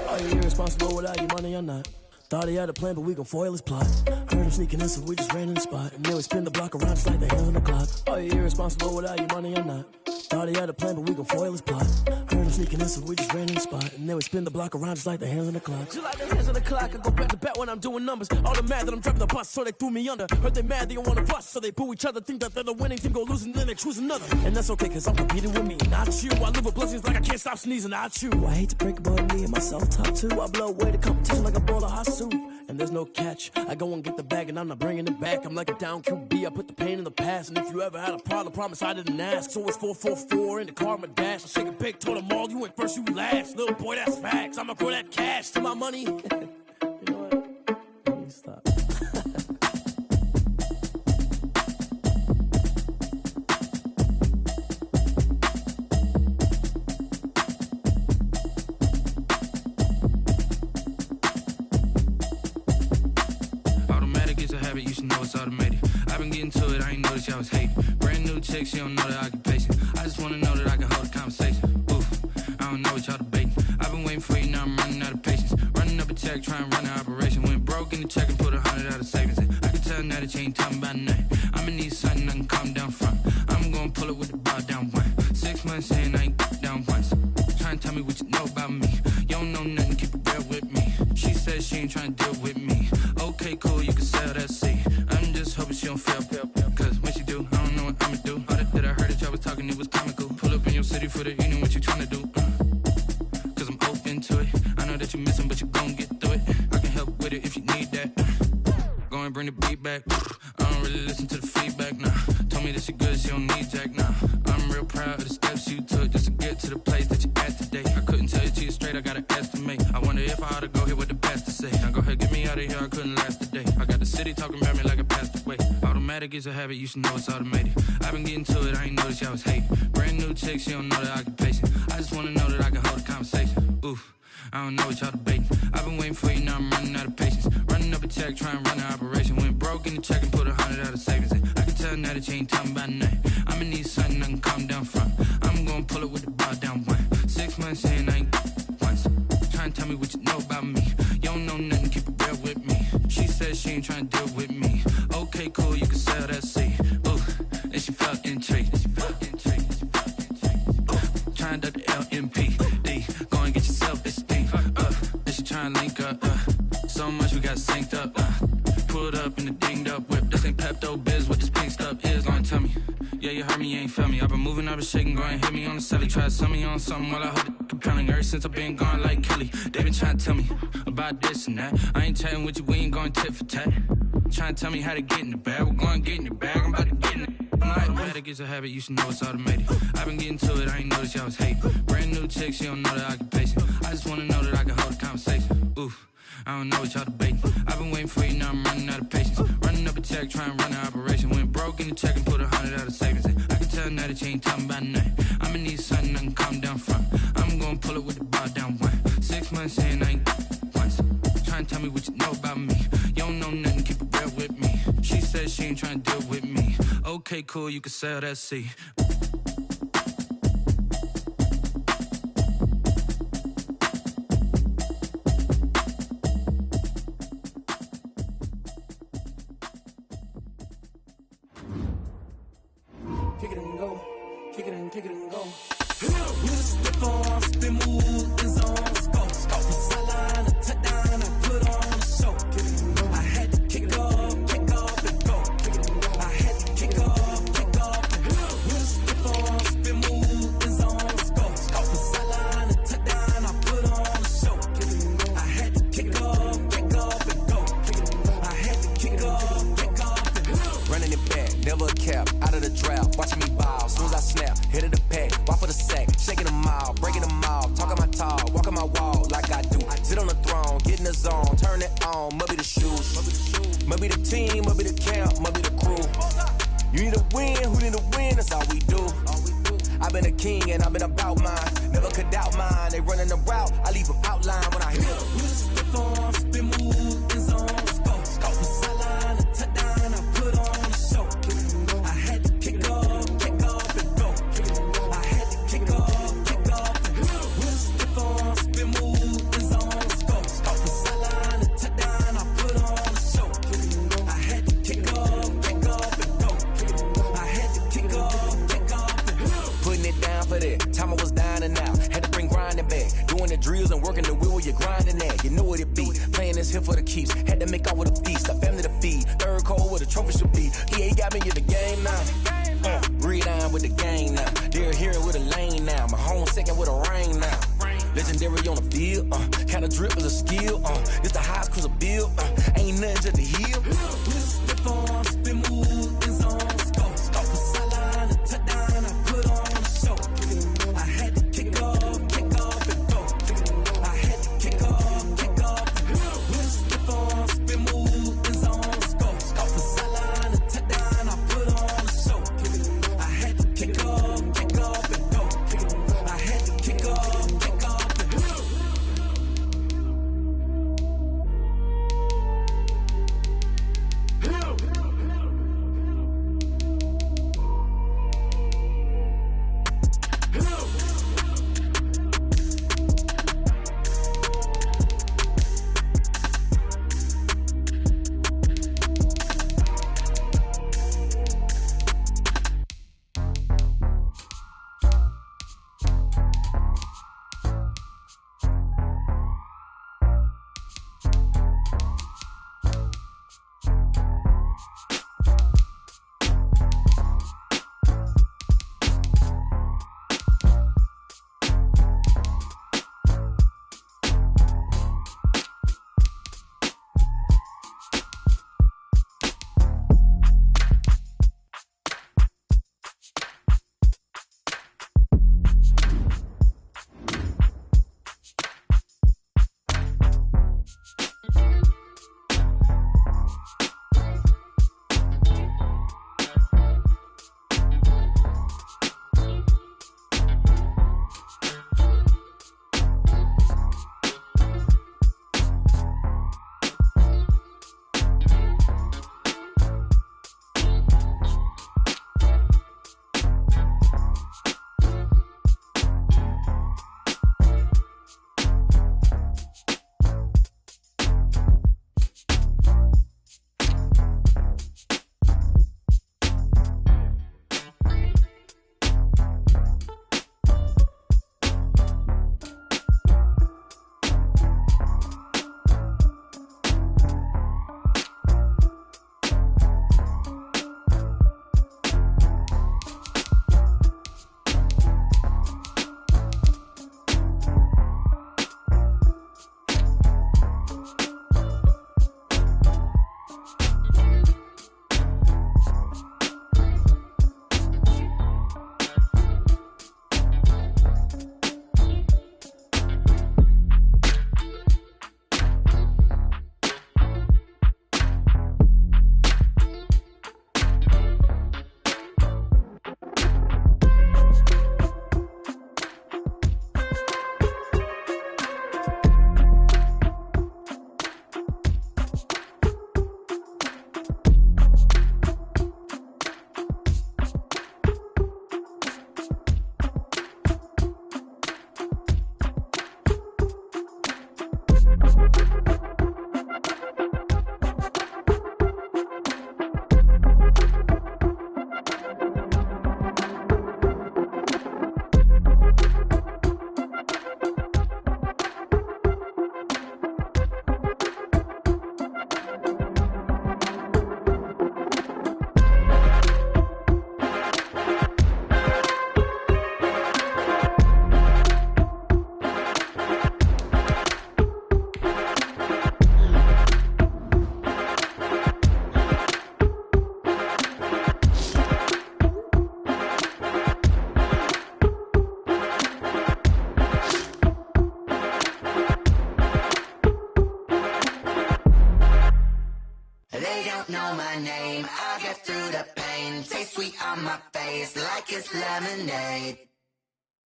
Are you irresponsible without your money or not? Thought he had a plan, but we gon' foil his plot. Heard him sneaking in, so we just ran in the spot. And then we spin the block around just like the hands on the clock. Are you irresponsible without your money or not? Thought he had a plan, but we gon' foil his plot. Heard him sneaking in, so we just ran in the spot. And then we spin the block around just like the hands on the clock. Just like the hands on the clock, I go back to back when I'm doing numbers. All the mad that I'm driving the bus, so they threw me under. Heard they mad, they don't wanna bust, so they boo each other. Think that they're the winning team, go losing, then they choose another. And that's okay, 'cause I'm competing with me, not you. I live with blessings like I can't stop sneezing, not you. I hate to break it, but me and myself top two. I blow away the competition like a bowl of hot soup. And there's no catch. I go and get the bag and I'm not bringing it back. I'm like a down QB, I put the pain in the past. And if you ever had a problem, promise I didn't ask. So it's 444 in the car, my dash. I shake a big, told them all, you went first, you last. Little boy, that's facts. I'ma grow that cash to my money. You know what? Let me stop. You should know it's automated. I've been getting to it, I ain't noticed y'all was hating. Brand new chick, she don't know the occupation. I just wanna know that I can hold a conversation. Oof, I don't know what y'all debating. I've been waiting for you, now I'm running out of patience. Running up a check, trying to run an operation. Went broke in the check and put 100 out of savings in. I can tell now that you ain't talking about nothing. I'ma need something I can calm down from. I'm gonna pull it with the bar down one. 6 months in, I ain't down once. Trying to tell me what you know about me. You don't know nothing, keep it real with me. She said she ain't trying to deal with me. Okay, cool, you can sell that seat. I'm just hoping she don't fail. Cause when she do, I don't know what I'ma do. All that I heard that y'all was talking, it was comical. Pull up in your city for the evening, what you tryna do? Cause I'm open to it. I know that you're missing, but you gon' get through it. I can help with it if you need that. Go and bring the beat back. I don't really listen to the feedback, nah. Told me that she good, she don't need Jack, nah. I'm real proud of the steps you took just to get to the place that you're at today. I couldn't tell you to you straight, I gotta estimate. I wonder if I ought to go here with the best to say. Now go ahead, get me out of here, couldn't last a day. I got the city talking about me like I passed away. Automatic is a habit, you should know it's automated. I've been getting to it, I ain't noticed y'all was hating. Brand new chick, she don't know the occupation. I just wanna know that I can hold a conversation. Oof, I don't know what y'all debating. I've been waiting for you, now I'm running out of patience. Running up a check, trying to run an operation. Went broke in the check and put 100 out of savings in. I can tell now that you ain't talking about nothing. I'ma need something I can calm down from. I'm gonna pull it with the bar down one. 6 months in, I ain't once. Trying to tell me what you know about me. You don't know nothing, keep it real with me. She said she ain't trying to deal with me. Okay, cool, you can sell that seed. Ooh, and she felt intrigued. Trying to duck the LMPD. Go and get your self-esteem. And she trying to link up. So much we got synced up. Pulled up in the dinged up whip. This ain't Pepto-Biz, what this pink stuff is. Gonna tell me. Yeah, you heard me, you ain't felt me. I've been moving, I've been shaking, go and hit me on the celly. Try to sell me on something while I hold it compelling. Ever since I've been gone like Kelly, they been trying to tell me about this and that. I ain't chatting with you, we ain't going tit for tat. Trying to tell me how to get in the bag. We're going to get in your bag, I'm about to get in it. I'm like, automatic is a habit, you should know it's automated. I've been getting to it, I ain't noticed y'all was hating. Brand new chick, she don't know the occupation. I just wanna know that I can hold a conversation. Oof, I don't know what y'all debating. I've been waiting for you, now I'm running out of patience. Running up a check, trying to run an operation. Went broke in the check and put 100 out of savings in. I can tell now that you ain't talking about nothing. I'ma need something I can calm down from. I'm gonna pull it with the bar down one. 6 months in, I ain't once. Trying to tell me what you know about me. You don't know nothing, keep it real with me. She said she ain't trying to deal with me. Okay, cool, you can sell that seed. Kick it and go, kick it and kick it and go. We just step on, spin, move, and zone, go. From sideline to touchdown, I put on a show. I had to kick off and go. I had to kick off and go. We just step on, spin, move, and zone, go. From sideline to touchdown, I put on a show. I had to kick off and go. I had to kick off and go. Running it back, never a cap, out of the draft, watching me ball. Soon as I snap, hit of the pack, walk for the sack, shaking them all, breaking them all, talking my talk, walking my wall like I do. Sit on the throne, get in the zone, turn it on, must be the shoes, must be the team, must be the camp, must be the crew. You need a win, who need a win, that's all we do. I've been a king and I've been about mine, never could doubt mine. They running the route, I leave them outline when I hit them. We just step on, spin, move, and zone, go. From sideline to touchdown, I put on a show. I had to kick off and go. I had to kick off and go. We just step on, spin, move, and zone, go. From sideline to touchdown, I put on a show. I had to kick off and go. I had to kick off and go. Putting it down for that, time I was down and out. Had to bring grinding back, doing the drills and working the wheel where you're grinding at. You know what it be, playing this here for the keeps. Had to make out with a feast, a family to feed. Third cold where the trophy should be. EA got me in the game now. Read on with the game now. They're here with a lane now. My home second with a rain now. Legendary on the field, kind of drip is a skill. It's the highest cruiser bill, ain't nothing just to heal. We just step on, spin, move, and zone, go. From sideline to touchdown, I put on a show. I had to kick off and go. I had to kick off and go. We just step on, spin, move, and zone, go. From sideline to touchdown, I put on a show. I had to kick off and go. I had to kick off and go.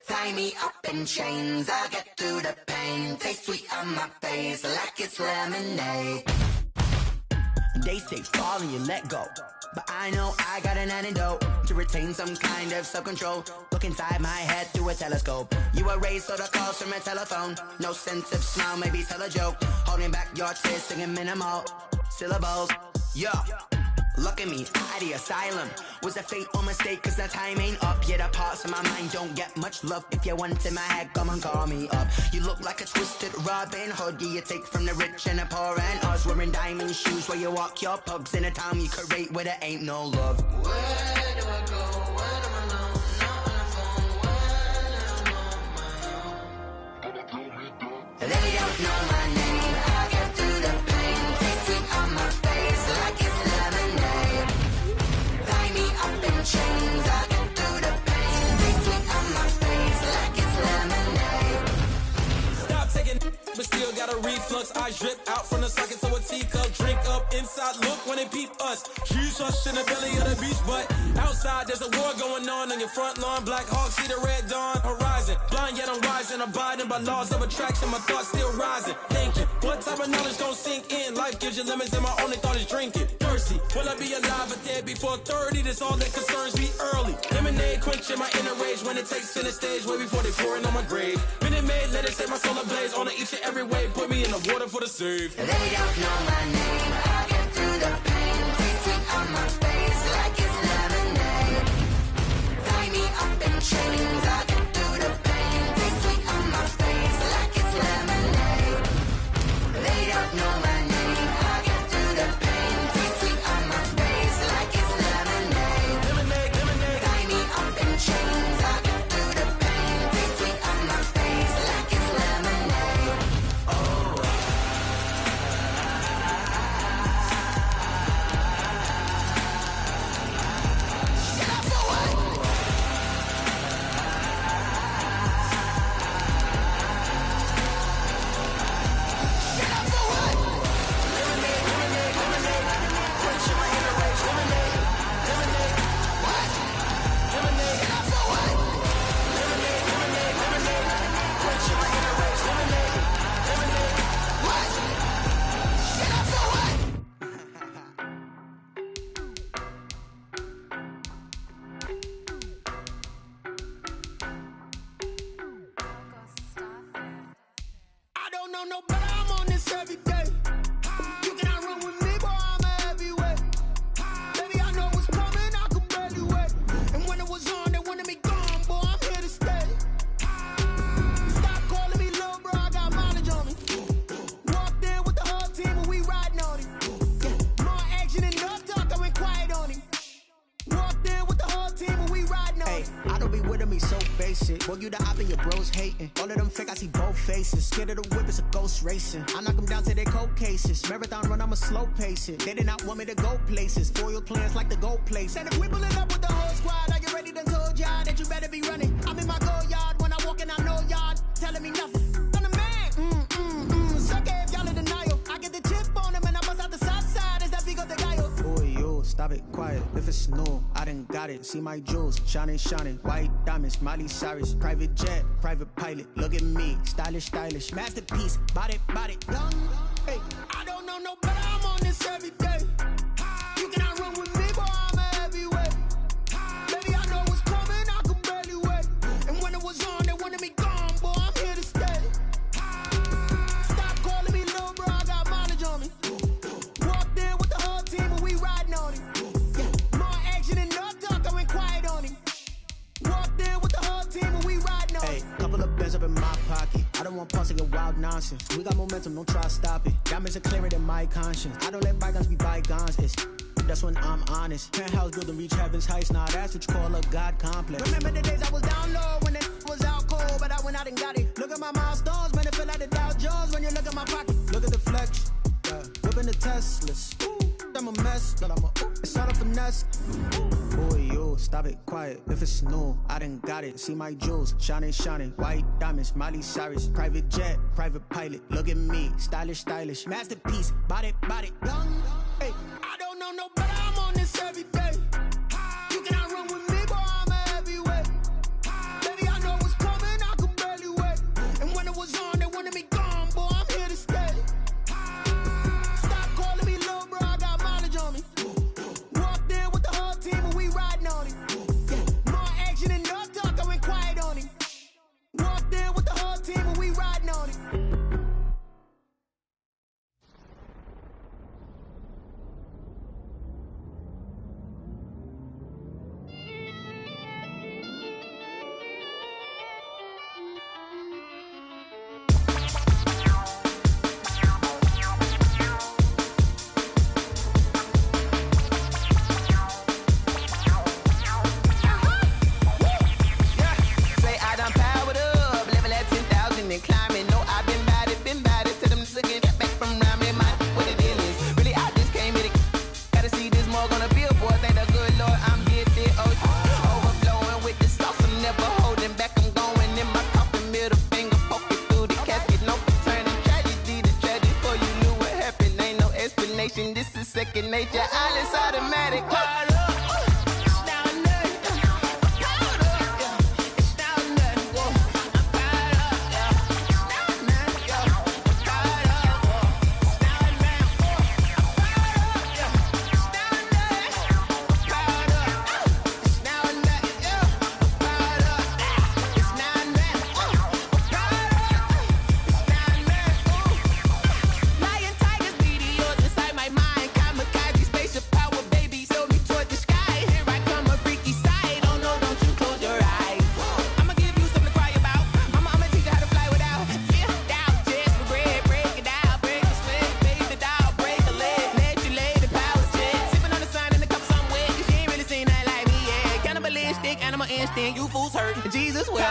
Tie me up in chains, I'll get through the pain. Taste sweet on my face like it's lemonade. They say fall and you let go, but I know I got an antidote to retain some kind of self-control. Look inside my head through a telescope. You erase all the calls from a telephone. No sense of smile, maybe tell a joke. Holding back your tears, singing minimal syllables. Yeah. Look at me, at the asylum. Was a fate or mistake, cause the time ain't up. Yet the parts of my mind don't get much love. If you want in my head, come and call me up. You look like a twisted Robin Hood. You take from the rich and the poor and us. Wearing diamond shoes where you walk your pugs. In a town you create where there ain't no love. Where do I go? When I'm alone? Not on the phone. When I'm on my own. They don't know my name. I'll get through the pain. Taste sweet on my face like it's lemonade. Tie me up in chains. I'll get through the pain. Taste sweet on my face like it's lemonade. Stop taking, but still got a reflux. I drip out from the socket to a teacup. Drink up inside, look when they peep us. Shoes hush in the belly of the beach, but outside there's a war going on your front lawn. Black Hawk see the red dawn horizon. Blind yet I'm rising, abiding by laws of attraction. My thoughts still rising, thinking what type of knowledge don't sink in. Life gives you limits and my only thought is drinking. Thirsty, will I be alive or dead before 30? That's all that concerns me early. Lemonade quenching my inner rage when it takes center stage way before they pour it on my grave. Minute Maid, let it set my soul ablaze. On each and every way, put me in the water for the save. They don't know my name. I'll get through the pain. Taste sweet on my face like it's lemonade. Tie me up in chains. I'll get through the pain. Taste sweet on my face like it's lemonade. They don't know my name. I'll get through the pain. Taste sweet on my face like it's lemonade. Lemonade, lemonade. Tie me up in chains. I'll get through the pain. Taste sweet on my face like it's lemonade. Oh. I don't know no better, I'm on this every day. You cannot run with me, boy, I'm a heavyweight. Baby, I know what's coming, I could barely wait. And when it was on, they wanted me gone, boy, I'm here to stay. Stop calling me little bro, I got mileage on me. Walked in with the whole team and we riding on it. Yeah, more action and no talk, I went quiet on him. Walked in with the whole team and we riding on it. I don't be with me so basic. Boy, you the op and your bros hating. All of them fake, I see both faces. Scared of the whip, it's a ghost racing. I knock them down to their cold cases. Marathon run, I'ma slow pace it. They did not want me to go places. Foil plans like the gold place. And if we pulling up with the whole squad, are you ready to told y'all that you better be running? I'm in my go yard. When I walk in, I know y'all telling me nothing. I'm the man. Suck it if y'all in denial. I get the chip on them and I bust out the south side. Is that big of the guy? Boy, yo, stop it, quiet. If it's new, I done got it. See my jewels, shining, shining. White diamonds, Miley Cyrus. Private jet, private pilot. Look at me, stylish, stylish. Masterpiece, body, body. Young, Hey, I don't know no better, I'm on this every day. You cannot run with me, boy, I'm a heavyweight. Baby, I know what's coming, I could barely wait. And when it was on, they wanted me gone, boy, I'm here to stay. Stop calling me little bro, I got mileage on me. Walked in with the whole team and we riding on it. Yeah, more action and no talk, I went quiet on him. Walked in with the whole team and we riding on it. hey, couple of bands up in my pocket. I don't want pulse to get wild nonsense. We got momentum, don't try to stop it. Diamonds are clearer than my conscience. I don't let bygones be bygones. It's that's when I'm honest. Penthouse building reach heaven's heights. Now that's what you call a God complex. Remember the days I was down low when it was out cold, but I went out and got it. Look at my milestones, man, it feel like the Dow Jones when you look at my pocket. Look at the flex, yeah. Whipping the Teslas. I'm a mess, but I'm a it's all a finesse. Boy, yo, stop it, quiet. If it's new, I done got it. See my jewels, shining, shining. White diamonds, Miley Cyrus. Private jet, private pilot. Look at me, stylish, stylish. Masterpiece, body, body. Young, Hey, I don't know no better, I'm on this every day. You cannot run with me, boy, I'm a heavyweight. Baby, I know what's coming. second nature. All is automatic. You fools hurt. Jesus will.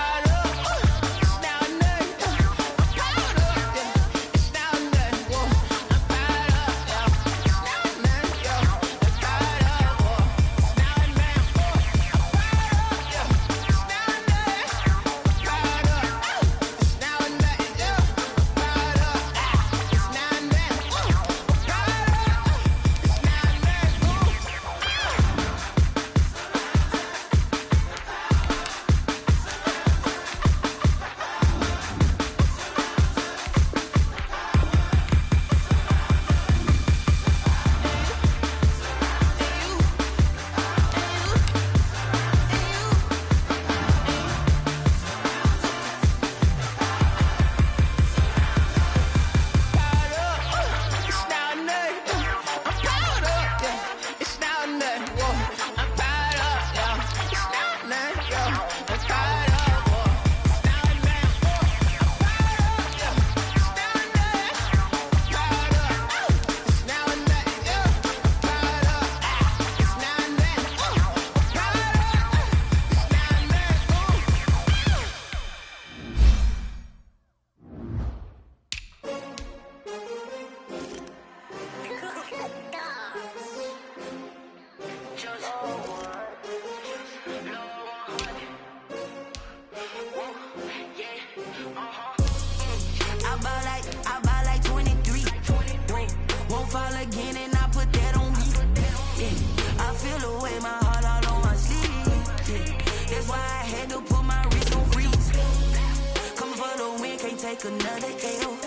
Another L.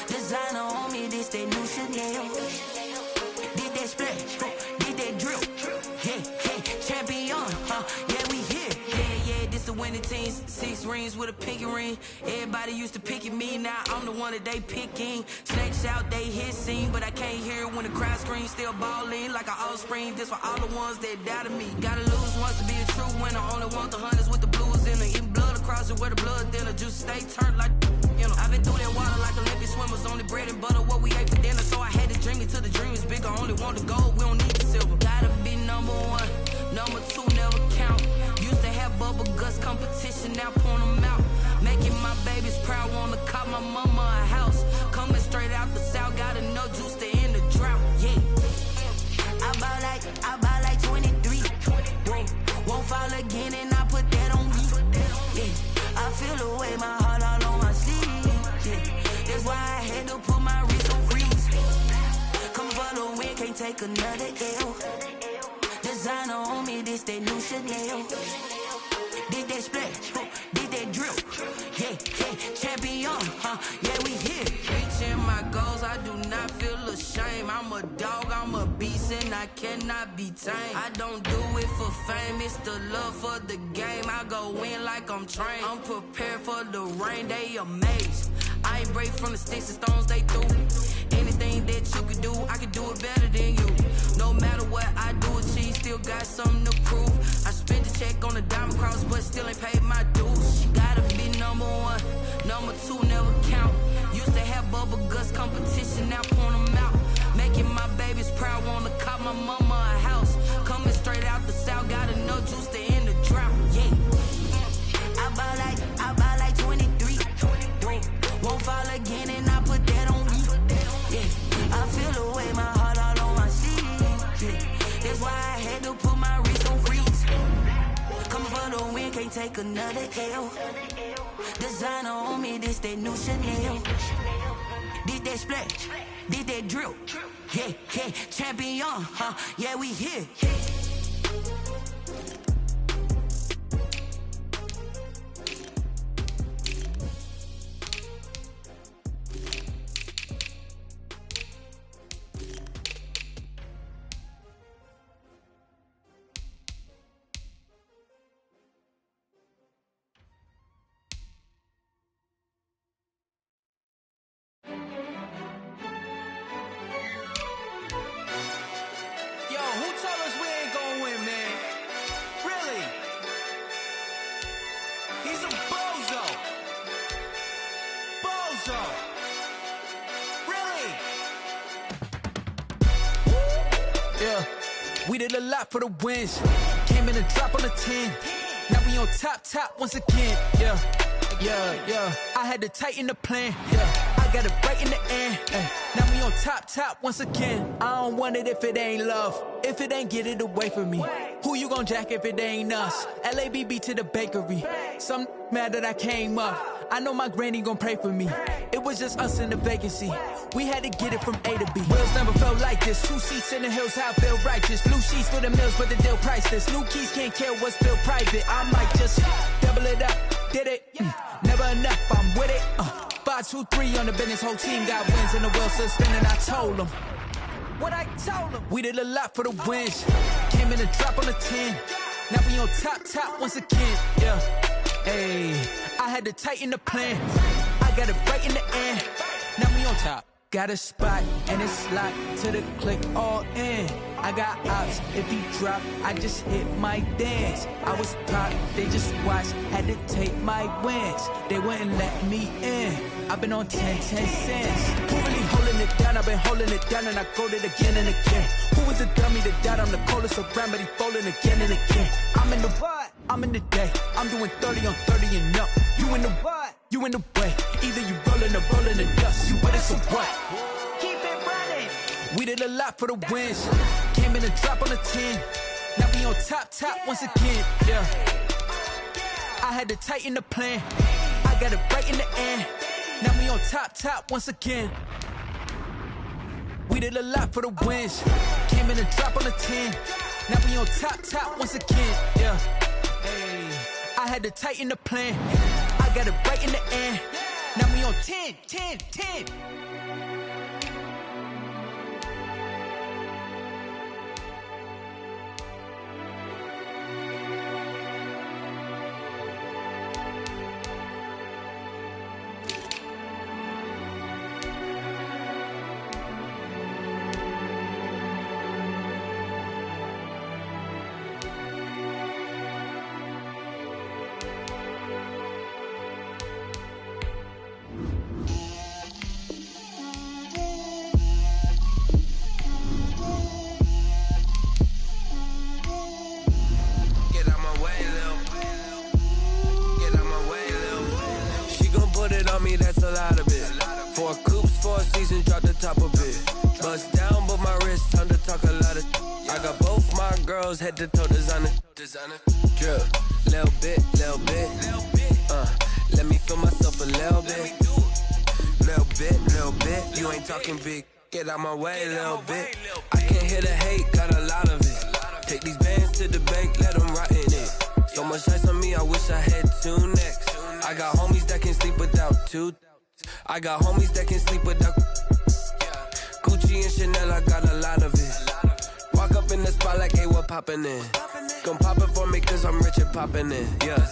Designer on me, this that new Chanel. Did that splash, did that drill. Yeah, champion, yeah, we here. Yeah, this the winning teams. 6 rings with a pinky ring. Everybody used to pick at me, now I'm the one that they picking. Snakes out, they hit scene, but I can't hear it when the crowd screams. Still balling like an offspring. This for all the ones that doubted me. Gotta lose once to be a true winner. Only want the hunters with the blues in it. Eating blood across it where the blood dinner. Juice stay turned like, you know. I've been through that water like Olympic swimmers. Only bread and butter, what we ate for dinner. So I had to dream it till the dream is bigger. Only want the gold, we don't need the silver. Gotta be number 1, number 2 never count. Used to have bubble guts competition, now point them out. Making my babies proud, wanna cop my mama a house. Coming straight out the south, gotta know juice to end the drought. Yeah, I buy like 23. Won't fall again, and I put that on me. Yeah, I feel the way, my heart all on my sleeve. Yeah, that's why I had to put my wrist on freeze. Come for the win, can't take another L. Designer on me, this that new Chanel. Did that splash, did that drill. Yeah, champion, yeah, we here. Reaching my goals, I do not feel ashamed. I'm a dog, I'm a beast, and I cannot be tamed. I don't do it for fame, it's the love for the game. I go in like I'm trained. I'm prepared for the rain, they amazed. I ain't break from the sticks and stones they threw. Anything that you could do, I could do it better than you. No matter what I do, achieve, still got something to prove. I spent the check on the diamond cross, but still ain't paid my dues. She gotta be number 1, number 2 never count. Used to have bubble guts competition, now point them out. Making my babies proud, wanna cop my mama a house. Coming straight out the south, gotta know juice to end the drought. Yeah, I buy like 23. Won't fall again, and I put that on me. Yeah, I feel the way, my heart all on my sleeve. Yeah, that's why I had to put my wrist on freeze. Coming for the win, can't take another L. Designer on me, this that new Chanel. Did that splash, did that drill. Yeah, yeah, champion, huh? Yeah, we here. We did a lot for the wins. Came in a drop on the 10. Now we on top once again. Yeah. I had to tighten the plan. Yeah, I got it right in the end. Now we on top once again. I don't want it if it ain't love. If it ain't, get it away from me. Who you gon' jack if it ain't us? LABB to the bakery. Some mad that I came up. I know my granny gon' pray for me. It was just us in the vacancy. We had to get it from A to B. Wheels never felt like this. 2 seats in the hills, how I feel righteous. Blue sheets for the mills, but the deal priceless. New keys can't care what's still private. I might just double it up. Did it? Never enough, I'm with it. 5, 2, 3 on the business. Whole team got wins and the wheels still spinning. I told them what I told them. We did a lot for the wins. Came in a drop on the 10. Now we on top once again. Yeah. Hey, I had to tighten the plan. I got it right in the end. Now we on top. Got a spot and it's locked to the click all in. I got ops, if he drop, I just hit my dance. I was pop, they just watched, had to take my wins. They wouldn't let me in. I've been on 10 cents. Who really holding it down? I've been holding it down and I go it again and again. Who was the dummy that died? I'm the coldest around, but he folding again and again. I'm in the what? I'm in the day. I'm doing 30 on 30 and up. You in the what? You in the way. Either you rolling or rolling the dust. You with it, so what? Keep it running. We did a lot for the wins. Came in a drop on the 10. Now we on top once again. Yeah. I had to tighten the plan. I got it right in the end. Now we on top once again. We did a lot for the wins. Came in a drop on the 10. Now we on top once again. Yeah. Hey, I had to tighten the plan. I got it right in the end. Now we on 10. That's a lot of it. 4 coops, 4 seasons, drop the top of it. Bust down, but my wrist, time to talk a lot of. I got both my girls head to toe designer. Drip, little bit. Let me feel myself a little bit. Little bit. You ain't talking big. Get out my way, little bit. I can't hear the hate, got a lot of it. Take these bands to the bank, let them rot in it. So much ice on me, I wish I had 2 necks. I got homies that can sleep without 2. I got homies that can sleep without Gucci and Chanel, I got a lot of it. Walk up in the spot like, hey, what poppin' in? Come pop it for me, cause I'm rich and poppin' in. Yeah,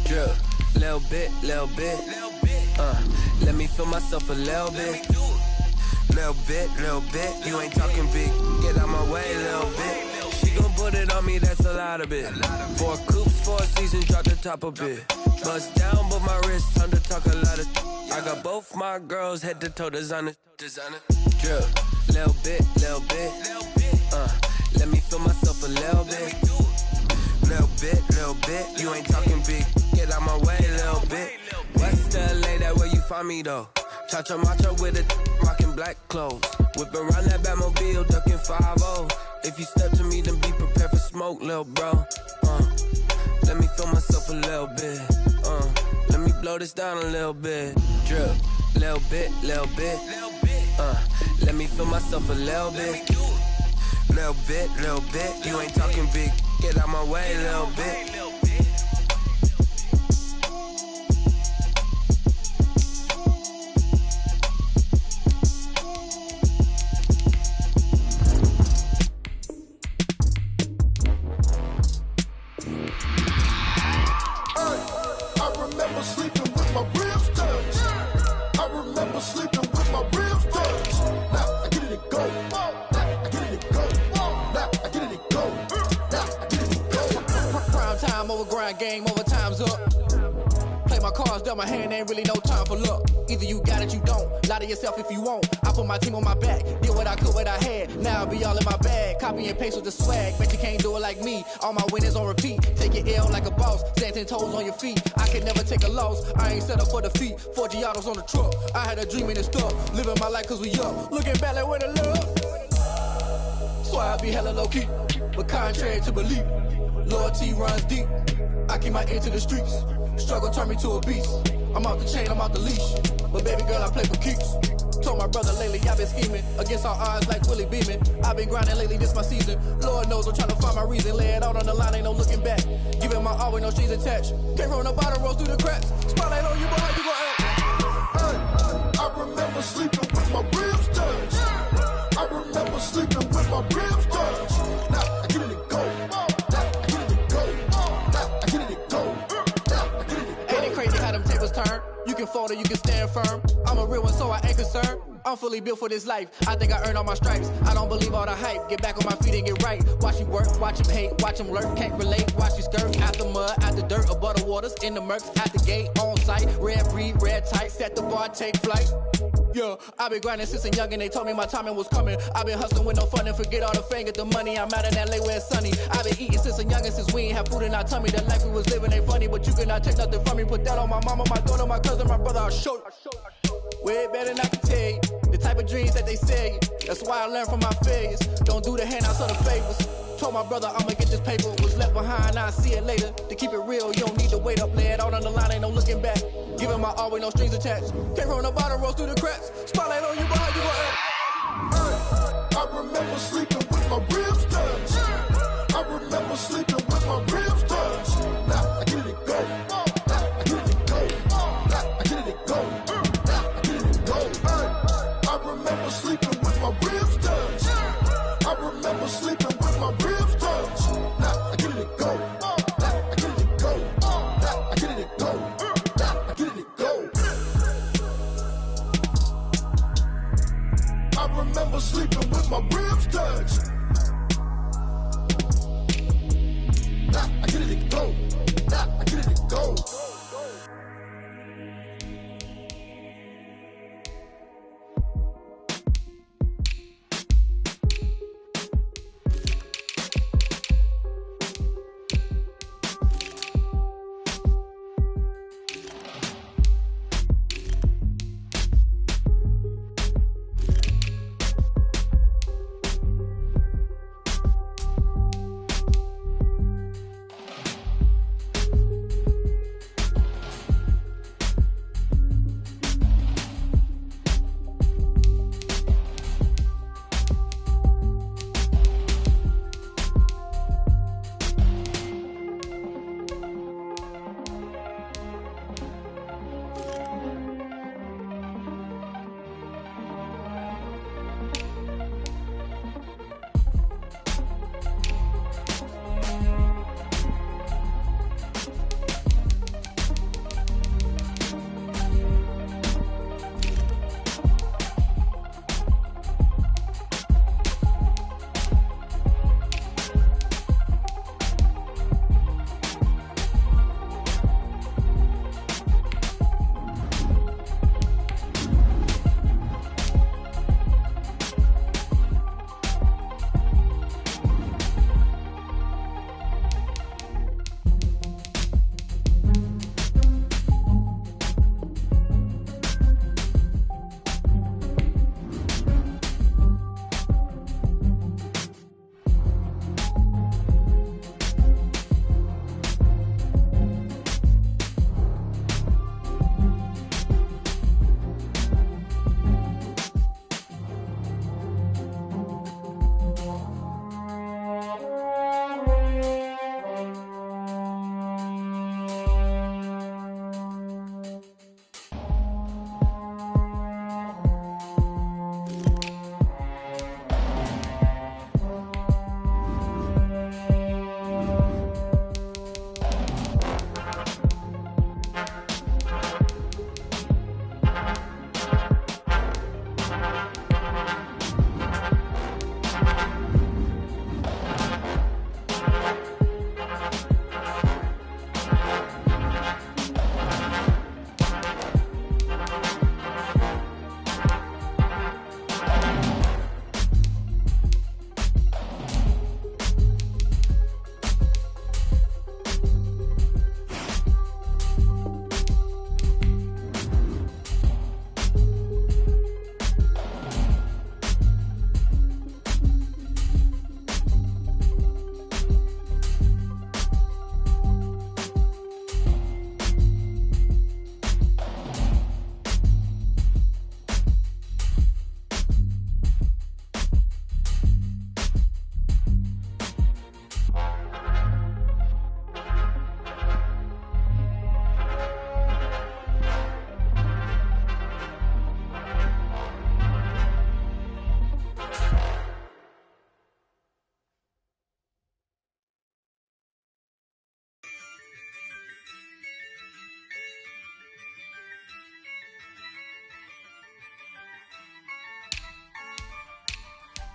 drip, little bit. Let me feel myself a little bit. Little bit. You ain't talking big, get out my way, little bit. She gon' put it on me, that's a lot of it. 4 coops, 4 seasons, drop the top of it. Bust down, but my wrist, time to talk a lot of. I got both my girls head to toe designer. Drip, little bit. Let me feel myself a little bit. Little bit. You ain't talking big, get out my way, little bit. West LA, that where you find me though. Cha-cha macha with it, rockin' black clothes. Whippin' around that Batmobile, duckin' 5-0. If you step to me, then be prepared for smoke, lil' bro. Let me feel myself a little bit. Let me blow this down a little bit. Drip, little bit. Let me feel myself a little bit. Little bit. You ain't talking big. Get out my way a little bit. I remember sleeping with my ribs touched. I remember sleeping with my ribs touched. Now I get it and go. Now I get it and go. Now I get it and go. Now I get it and go. Prime time over grind game, overtime's up. Play my cards, dealt my hand, ain't really no time for luck. Either you got it, you don't. Lie to yourself if you won't. I put my team on my back, did what I could, what I had. Now I be all in my bag, copy and paste with the swag. Bet you can't do it like me. All my winners on repeat. Take your L like a boss, stand 10 toes on your feet. I can never take a loss. I ain't set up for defeat. 4 Giottos on the truck. I had a dream and it's stuck. Living my life cause we young. Looking back like where the love. So I be hella low key, but contrary to belief, loyalty runs deep. I keep my ear to the streets. Struggle turned me to a beast. I'm out the chain, I'm out the leash. But baby girl, I play for keeps. Told my brother lately I've been scheming against all odds like Willie Beeman. I've been grinding lately, this my season. Lord knows I'm trying to find my reason. Lay it out on the line, ain't no looking back. Giving my all with no strings attached. Came from the bottom, rose through the cracks. Spotlight on you, but how you gon' act? I remember sleeping with my ribs touched. I remember sleeping with my ribs touched. Now I get it and go. Now I get it and go. Now I get it and go. Now I get it and go. Ain't it crazy how them tables turn? You can fold or you can stand firm. I'm a real one, so I ain't concerned. I'm fully built for this life. I think I earned all my stripes. I don't believe all the hype. Get back on my feet and get right. Watch you work, watch him hate, watch him lurk. Can't relate, watch you skirt. Out the mud, out the dirt, above the waters, in the murks, at the gate, on site. Red breed, red tight, set the bar, take flight. Yeah, I been grinding since a youngin', they told me my timing was coming. I been hustling with no fun and forget all the fame, get the money. I'm out in LA where it's sunny. I been eating since a youngin', since we ain't have food in our tummy. The life we was living ain't funny, but you cannot take nothing from me. Put that on my mama, my daughter, my cousin, my brother, I'll show you. Way better than I can tell you. The type of dreams that they sell you. That's why I learned from my failures. Don't do the handouts or the favors. Told my brother I'ma get this paper. Was left behind, I'll see it later. To keep it real, you don't need to wait up. Lay it out on the line, ain't no looking back. Giving my all with no strings attached. Came from the bottom, rose through the cracks. Spotlight on you, but how you gon' act? I remember sleeping with my ribs touched. I remember sleeping with my ribs touched. Now I get it and go. Now I get it and go. Now I get it and go. Now I get it and go. I remember sleeping with my ribs touched. I remember sleeping with my ribs touched. Now I get it and go. Now I get it and go. Now I get it and go. Now I get it and go. I remember sleeping with my ribs touched. Now I get it and go. Now I get it and go.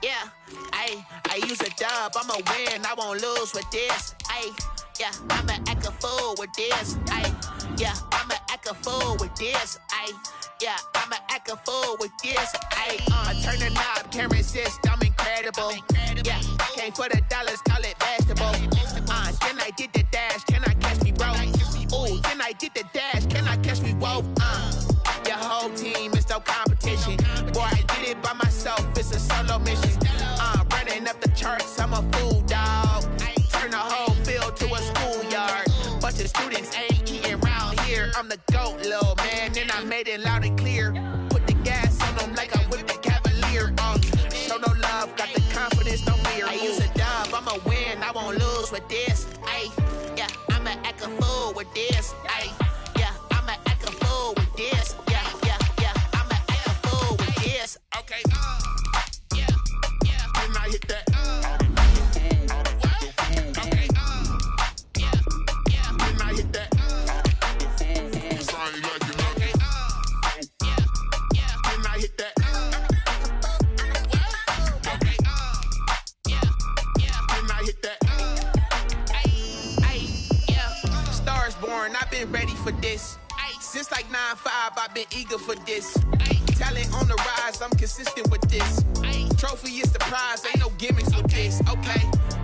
Yeah, I use a dub, I'ma win, I won't lose with this. Yeah, I'ma act a fool with this. Yeah, I'ma act a fool with this. Yeah, I'ma act a fool with this. I turn the knob, can't resist, I'm incredible. Yeah, came for the dollars, call it vegetable. Then I did the dash, can I catch me, bro? Ooh, then I did the dash, can I catch me, whoa? Your whole team is no competition. Boy, I did it by myself, it's a solo mission. Running up the charts, I'm a fool, dog. Turn the whole field to a schoolyard. Bunch of students ain't eating round here. I'm the GOAT, little man, and I made it loud and clear. Put the gas on them like I whipped the Cavalier. Show no love, got the confidence, no fear. I use a dub, I'ma win, I won't lose with this. Yeah, I'ma act a fool with this. Yeah, I'ma act a fool with this. Yeah, I'ma act a fool with this. Okay, yeah, and I hit that. Okay, yeah, and I hit that. Sorry, like you know. Okay, yeah, and I hit that. Okay, yeah, and I hit that. Yeah, Stars born, I've been ready for this. Since like 9-5, I've been eager for this. Talent on the rise, I'm consistent with this. Trophy is the prize, ain't no gimmicks with this. Okay,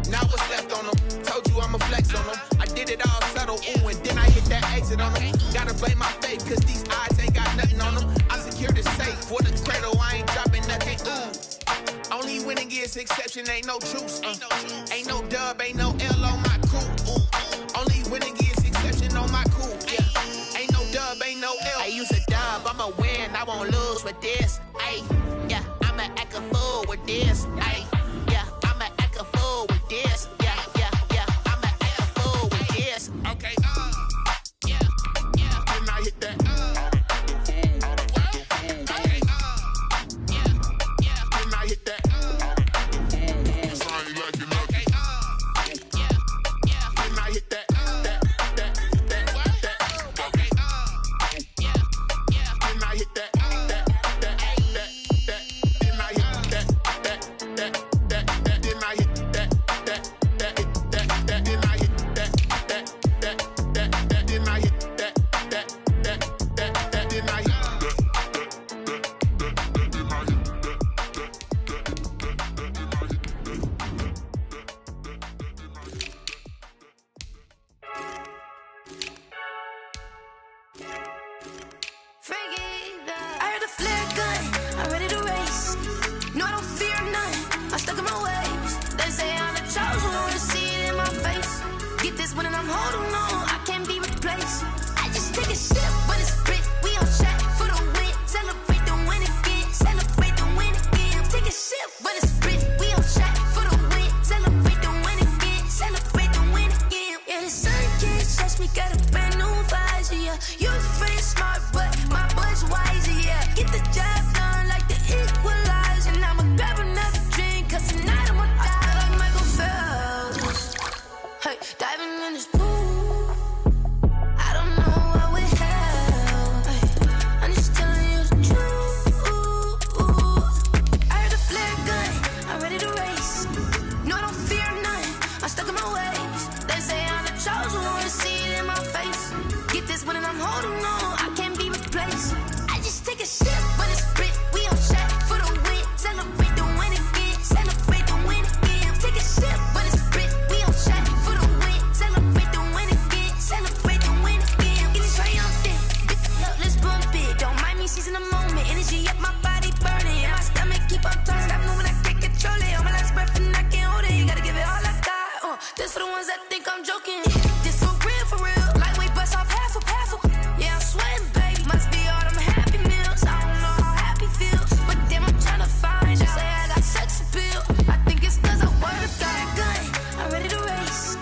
now what's left on them? Told you I'ma flex on them. I did it all subtle, ooh, and then I hit that exit on them. Gotta blame my faith, cause these eyes ain't got nothing on them. I secure the safe for the cradle, I ain't dropping nothing, ooh. Only winning is exception, ain't no truce. Ain't no dub, ain't no L on my crew. Ooh. Only winning is exception on my crew. Yeah, ain't no dub, ain't no L. I use a dub, I'ma win, I won't lose with this. Yeah, I'ma act a fool with this. Yeah, I'ma act a fool with this. Yeah, I'ma act a fool with this. Okay, yeah, and I hit that. Okay, yeah, and I hit that. Sorry, like you know. Okay, yeah, and I hit that. Okay, yeah, and I hit that. I heard the flare gun, I'm ready to race. No, I don't fear none, I'm stuck in my ways. They say I'm the chosen one, to see it in my face. Get this one and I'm holding on, I can't be replaced. I just take a sip when it's split, we on track for the win. Celebrate the win again, celebrate the win again. Take a sip when it's split, we on track for the win. Celebrate the win again, celebrate the win again. Yeah, the sun can't touch me, got a brand new visor, yeah. You friend smart, but my boy's wiser, yeah. Get the job done like the equalizer. And I'ma grab another drink, cause tonight I'ma die like Michael Phelps. Hey, diving in this pool, I don't know what we have. Hey, I'm just telling you the truth. I heard the flare gun, I'm ready to race. No, I don't fear none, I'm stuck in my ways. They say I'm the chosen one, to see it in my face. Get this one and I'm holding on, I can't be replaced. I just take a sip when it's split, we on track for the win. Celebrate the win again, celebrate the win again. Take a sip when it's split, we on track for the win. Celebrate the win again, celebrate the win again. Getting triumphant, let's bump it. Don't mind me seizing the moment, energy up my body burning. And my stomach keep on turning, stop moving, I can't control it. On my last breath and I can't hold it, you gotta give it all I got. This for the ones that think I'm joking. This for real, lightweight bust off half a. Yeah, I'm sweating, baby. Must be all them happy meals. I don't know how happy feels, but damn, I'm trying to find out. Say I got sex appeal. I think it's cause I wear the gun. I'm ready to race.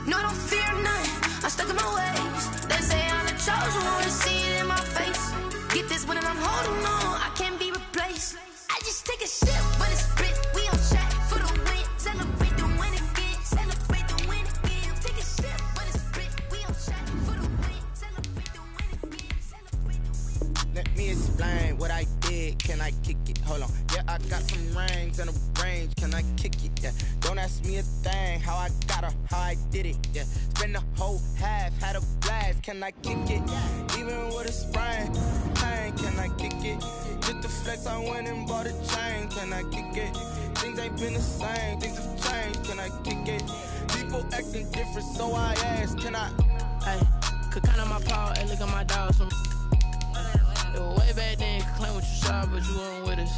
No, I don't fear none, I'm stuck in my ways. They say I'm the chosen one, to see it in my face. Get this one and I'm holding on, I can't be replaced. I just take a sip when it's split, we on track for the win. Celebrate the win again, celebrate the win again. Take a sip when it's split, we on track for the win. Celebrate the win again, celebrate the win again. me explain what I did. Can I kick it? Hold on. Yeah, I got some rings and a range. Can I kick it? Yeah. Don't ask me a thing. How I got her, how I did it. Yeah. Spend the whole half, had a blast. Can I kick it? Even with a sprain, pain. Can I kick it? Just the flex, I went and bought a chain. Can I kick it? Things ain't been the same. Things have changed. Can I kick it? People acting different, so I asked. Can I? Hey, could count on my paw and look at my dogs from. It was way back then, could claim what you saw, but you weren't with us.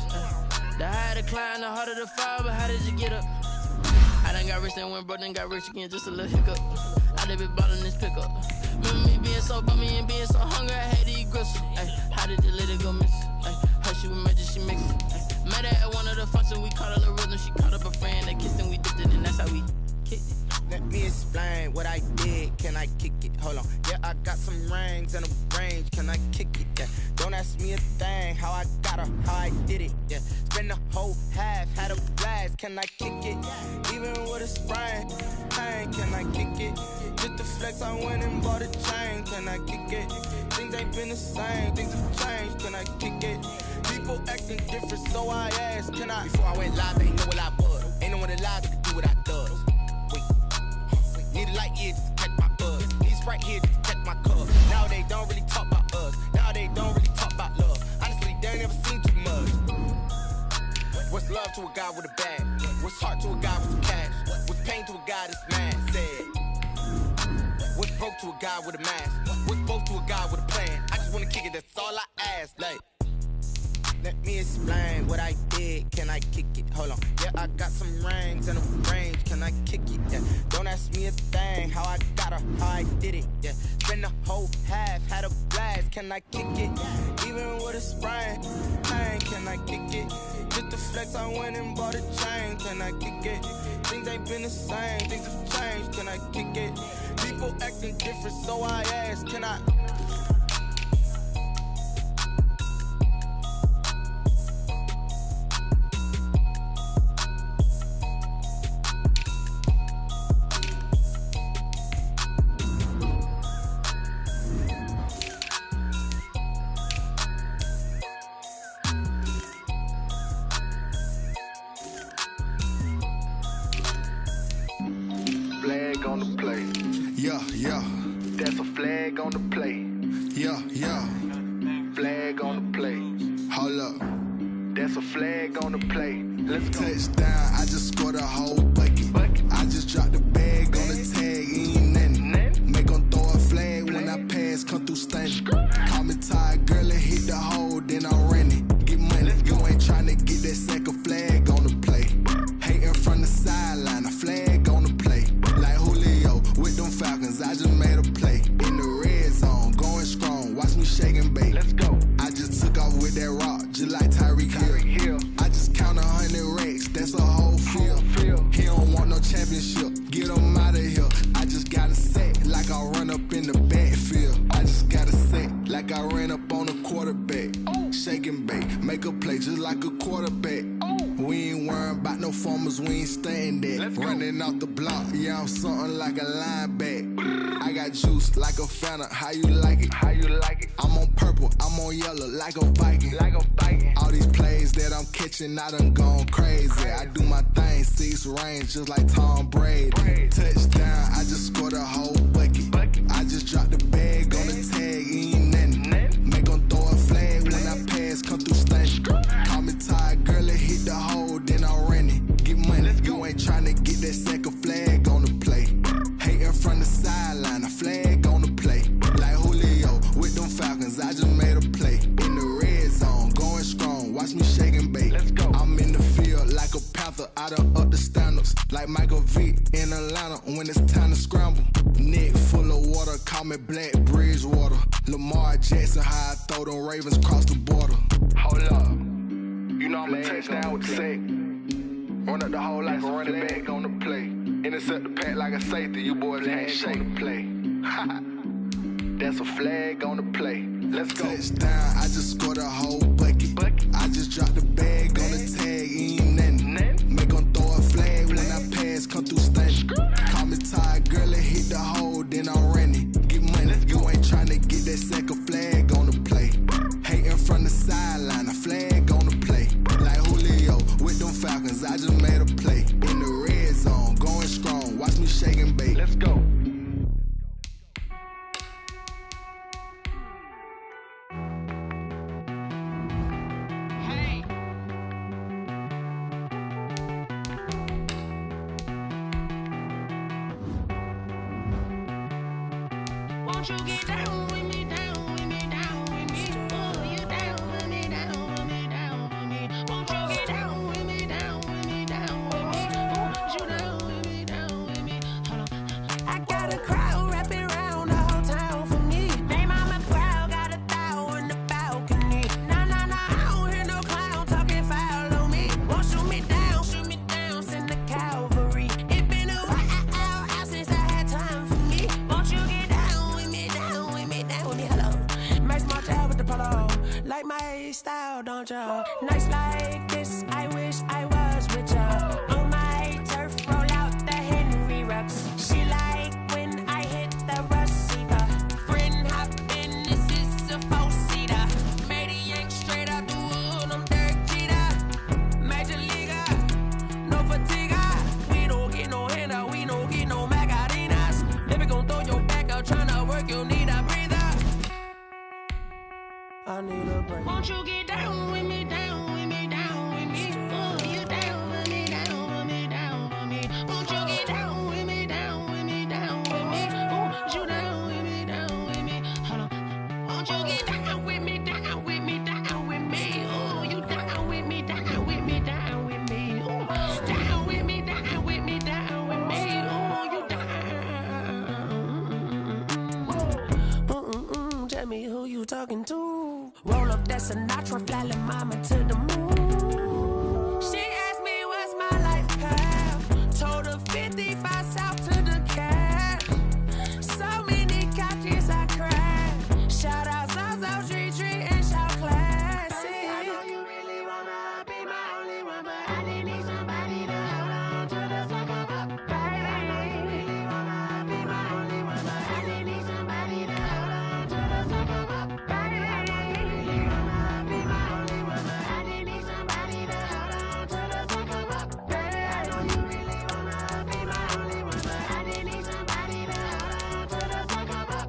The higher the climb, the harder the fall, but how did you get up? I done got rich and went broke, then got rich again, just a little hiccup. I done been ballin' this pickup. Remember me being so bummy and being so hungry, I had to eat gristle. Ay, how did you let it go miss? Ay, her she was magic, she mixed it. Ay, met her at one of the functions, we caught a little rhythm, she caught up a friend, they kissed and we dipped it, and that's how we kicked it. Let me explain what I did. Can I kick it? Hold on. Yeah, I got some rings and a range. Can I kick it? Yeah. Don't ask me a thing. How I got her, how I did it. Yeah. Spend the whole half, had a blast. Can I kick it? Even with a sprain, pain. Can I kick it? Just the flex, I went and bought a chain. Can I kick it? Things ain't been the same. Things have changed. Can I kick it? People acting different, so I asked. Can I? Before I went live, they ain't know what I was. Ain't no one alive that could do what I does. Need a light here just to catch my buzz. Need Sprite here just to catch my cup. Now they don't really talk about us. Now they don't really talk about love. Honestly, they ain't never seen too much. What's love to a guy with a bag? What's heart to a guy with some cash? What's pain to a guy that's mad? Said. What's broke to a guy with a mask? What's both to a guy with a plan? I just wanna kick it, that's all I ask. Like, let me explain what I did. Can I kick it? Hold on. Yeah, I got some rings and a range. Can I kick it? Yeah. Don't ask me a thing. How I got her, how I did it. Yeah. Spend the whole half, had a blast. Can I kick it? Even with a sprain, pain. Can I kick it? Just the flex, I went and bought a chain. Can I kick it? Things ain't been the same. Things have changed. Can I kick it? People acting different, so I asked. Can I? Flag on the play. Yeah, yeah. That's a flag on the play. Yeah, yeah. Flag on the play. Hold up. That's a flag on the play. Let's go. Touchdown, I just scored a whole bucket. I just dropped the bag on the tag, ain't nothing. Make 'em throw a flag when I pass, come through stunning. Call me tired, girl, and hit the hole, then I'm running. Get money, you ain't tryna get that second flag on the play. Hating from the sideline, a flag on the play. Like Julio with them Falcons, I just made a play. In the red zone, going strong, watch me shake and bake. Let's go. I just took off with that rock, just like Tyreek Hill. I just count 100 racks, that's a whole field. He don't want no championship, get him out of here. I just got a set, like I run up in the backfield. I just got a set, like I ran up on a quarterback. Shake and bake, make a play just like a quarterback. We ain't worrying about no formers, we ain't staying there. Running off the block, yeah, I'm something like a linebacker. I got juice like a Fanta, how you like it? How you like it? I'm on purple, I'm on yellow, like a Viking. Like a Viking. All these plays that I'm catching, I done gone crazy. I do my thing, 6 range, just like Tom Brady. Touchdown, I just scored a whole bucket. I just dropped the bag on the tag, ain't nothing. Make 'em throw a flag when I pass, come through stunning. Call me tired, girl, and hit the hole, then I'm running. Get money, you ain't tryna get that second flag on the play. Hating from the sideline, a flag on the play. Like Julio with them Falcons, I just made a play. In the red zone, going strong, watch me shake and bake. Let's go. I'm in the field like a Panther, I done up the standards. Like Michael Vick in Atlanta when it's time to scramble. Neck full of water, call me Black Bridgewater. Lamar Jackson, how I throw them Ravens across the border. Hold up. You know I'm a touchdown with the sack. Run up the whole like a running back on the play. Intercept the pack like a safety. You boys ain't shake the play. That's a flag on the play. Let's go. Touchdown, I just scored a whole bucket. I just dropped the bag on the tag, ain't nothing. Make 'em throw a flag when I pass, come through stunning. Call me tired, girl, and hit the hole, then I'm running. Get money, you ain't tryna get that second flag on the play. Hating from you get down with me, down with me, down with me? Oh, you down with me, down with me, down with me? Won't you get down with me, down with me, down with me? Oh, you down with me, down with me? Hold on. I got a crowd wrapping around the whole town for me. They mama proud, got a thou in the balcony. Nah, nah, nah, I don't hear no clown talking foul on me. Won't shoot me down, send the cavalry. It been a while since I had time for me. Won't you get down with me, down with me, down with me? Hello. Max my job with the polo. Like my style, don't ya? Nights like this, I wish I was with ya. On my turf, roll out the Henry Rux. She like when I hit the receiver. Friend hop in, this is a four-seater. Made a yank straight out the wood, I'm Derek Jeter. Major leaguer, no fatigue. We don't get no handout, we don't get no Macarinas. Never gon' throw your back out, tryna work, you need a breather. I need a break. Won't you get down with me, down with me, down with me? Oh, you down with me, down with me, down with me? Won't you get down with me, down with me, down with me? Oh, you down with me, down with me? Hold on. Won't you get down with me, down with me, down with me? Oh, you down with me, down with me, down with me? Oh, down with me, down with me, down with me? Oh, you down. Tell me who you talking to. Roll up that Sinatra, fly la mama to the moon. She asked me what's my life path. Told her 55 south to the cab. So many couches I cried. Shout out Zazo, Tree, and shout classic. I know you really wanna be my only one, but I didn't need somebody to hold on to the sucker up. Baby, I know you really wanna be my only one, but I didn't need somebody to hold on to the sucker up. Baby, I know you really wanna be my only one, but I didn't need somebody to hold on to the sucker up. Baby, I know you really wanna be my only one, but I didn't need somebody to hold on to the sucker up.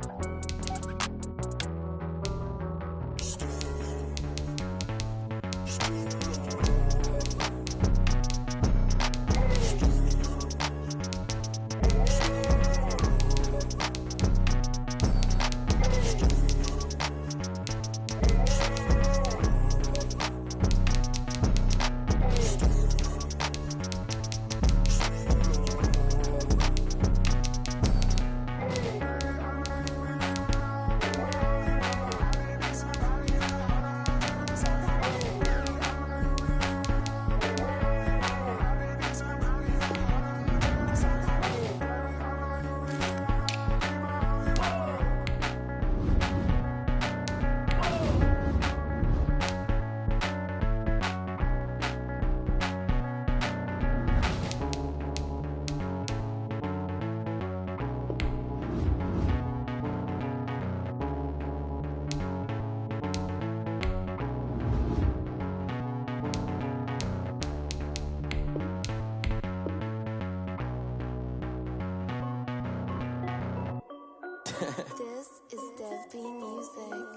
This is Dev B Music.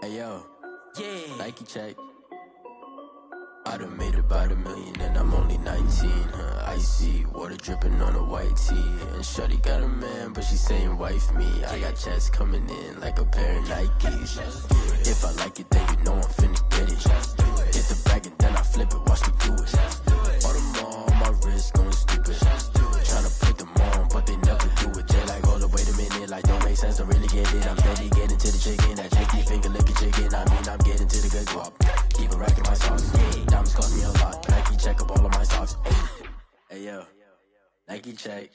Hey yo, yeah. Nike check. I done made about $1 million and I'm only 19. Icy water dripping on a white tee. And shawty got a man, but she saying wife me. I got checks coming in like a pair of Nikes. If I like it, then you know I'm finna get it. Hit the bag and then I flip it, watch me do it. All them on my wrist going stupid. Tryna put them on, but they never do it. They like, hold up, wait a minute, like don't make sense, don't really get it. I'm steady getting to the chicken, that cheeky finger licking chicken. I mean, I'm getting to the good guap. Keep it racking my sauce. Diamonds cost me a lot. Nike check up all of my socks. Hey yo, Nike check.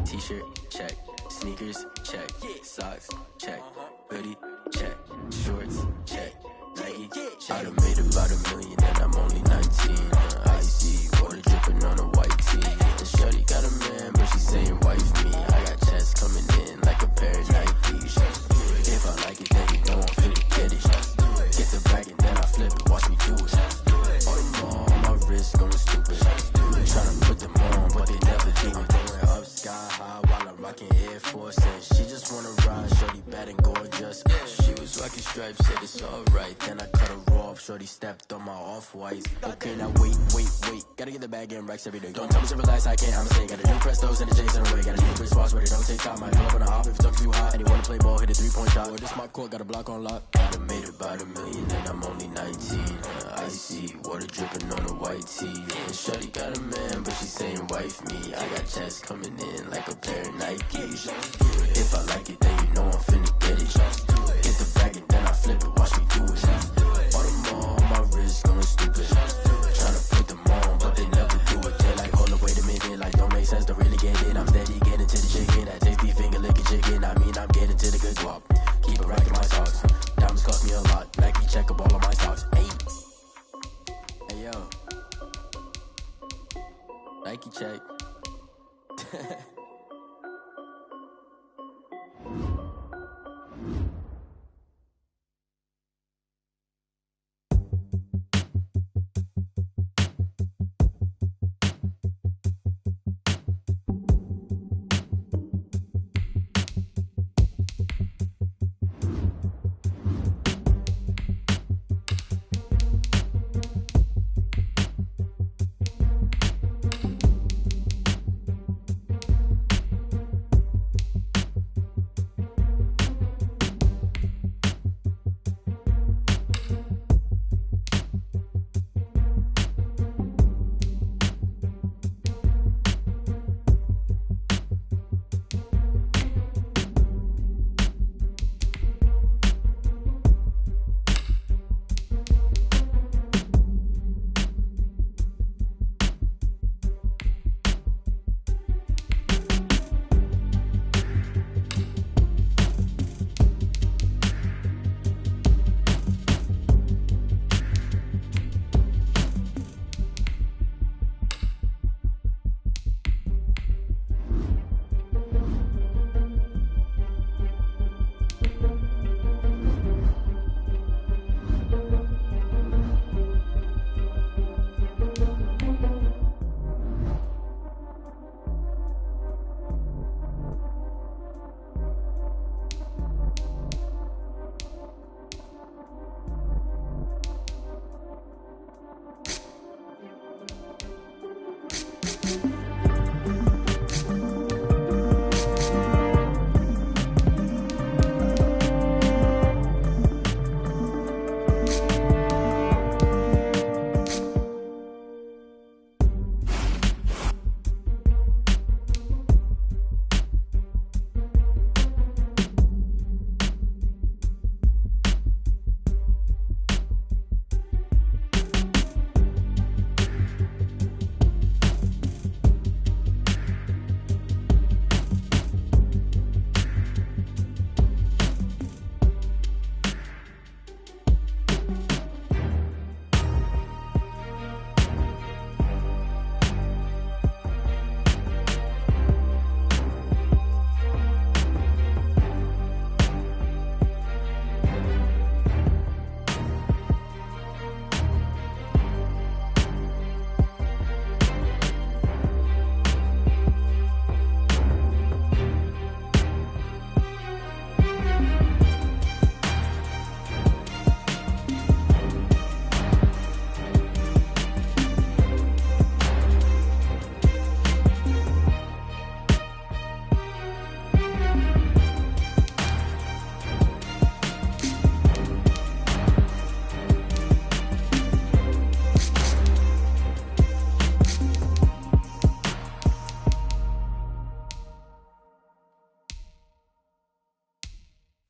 T-shirt check. Sneakers check. Socks check. Hoodie check. Shorts check. Nike check. I done made about $1 million and I'm only 19. Icy water dripping on a white tee. And shorty got a man, but she saying wife me. I got checks coming in like a pair of Nikes. If I like it, then you know I'm finna get it. Get the bag and then I flip it, watch me do it. All them on my wrist going stupid. Tryna put them on, but they never do it. Going up sky high while I'm rocking Air Force. And she just wanna ride, shorty bad and gorgeous. Lucky Stripe said it's alright. Then I cut her off. Shorty stepped on my off-whites. Okay, now wait. Gotta get the bag and racks every day. Don't tell me to relax, I can't, I'ma say. Got a new Prestos and a J's in the way. Got a new Chris Foss, but it don't take time. I pull up on a hop if it's too hot. And he wanna play ball, hit a 3-point shot. Well, this my court, got a block on lock. I done made about $1 million and I'm only 19. Icy, water dripping on a white tee. And Shorty got a man, but she saying wife me. I got checks coming in like a pair of Nikes. If I like it, then you know I'm finna get it. Get the bag and then I flip it, watch me do it. All them on my wrist going stupid. Tryna put them on, but they never do it. They're like, hold up, wait a minute, like don't make sense to really get it. I'm steady getting to the chicken, that tasty finger licking chicken. I mean, I'm getting to the good guap. Keep it racking my socks. Diamonds cost me a lot. Nike check up all of my socks. Hey yo, Nike check.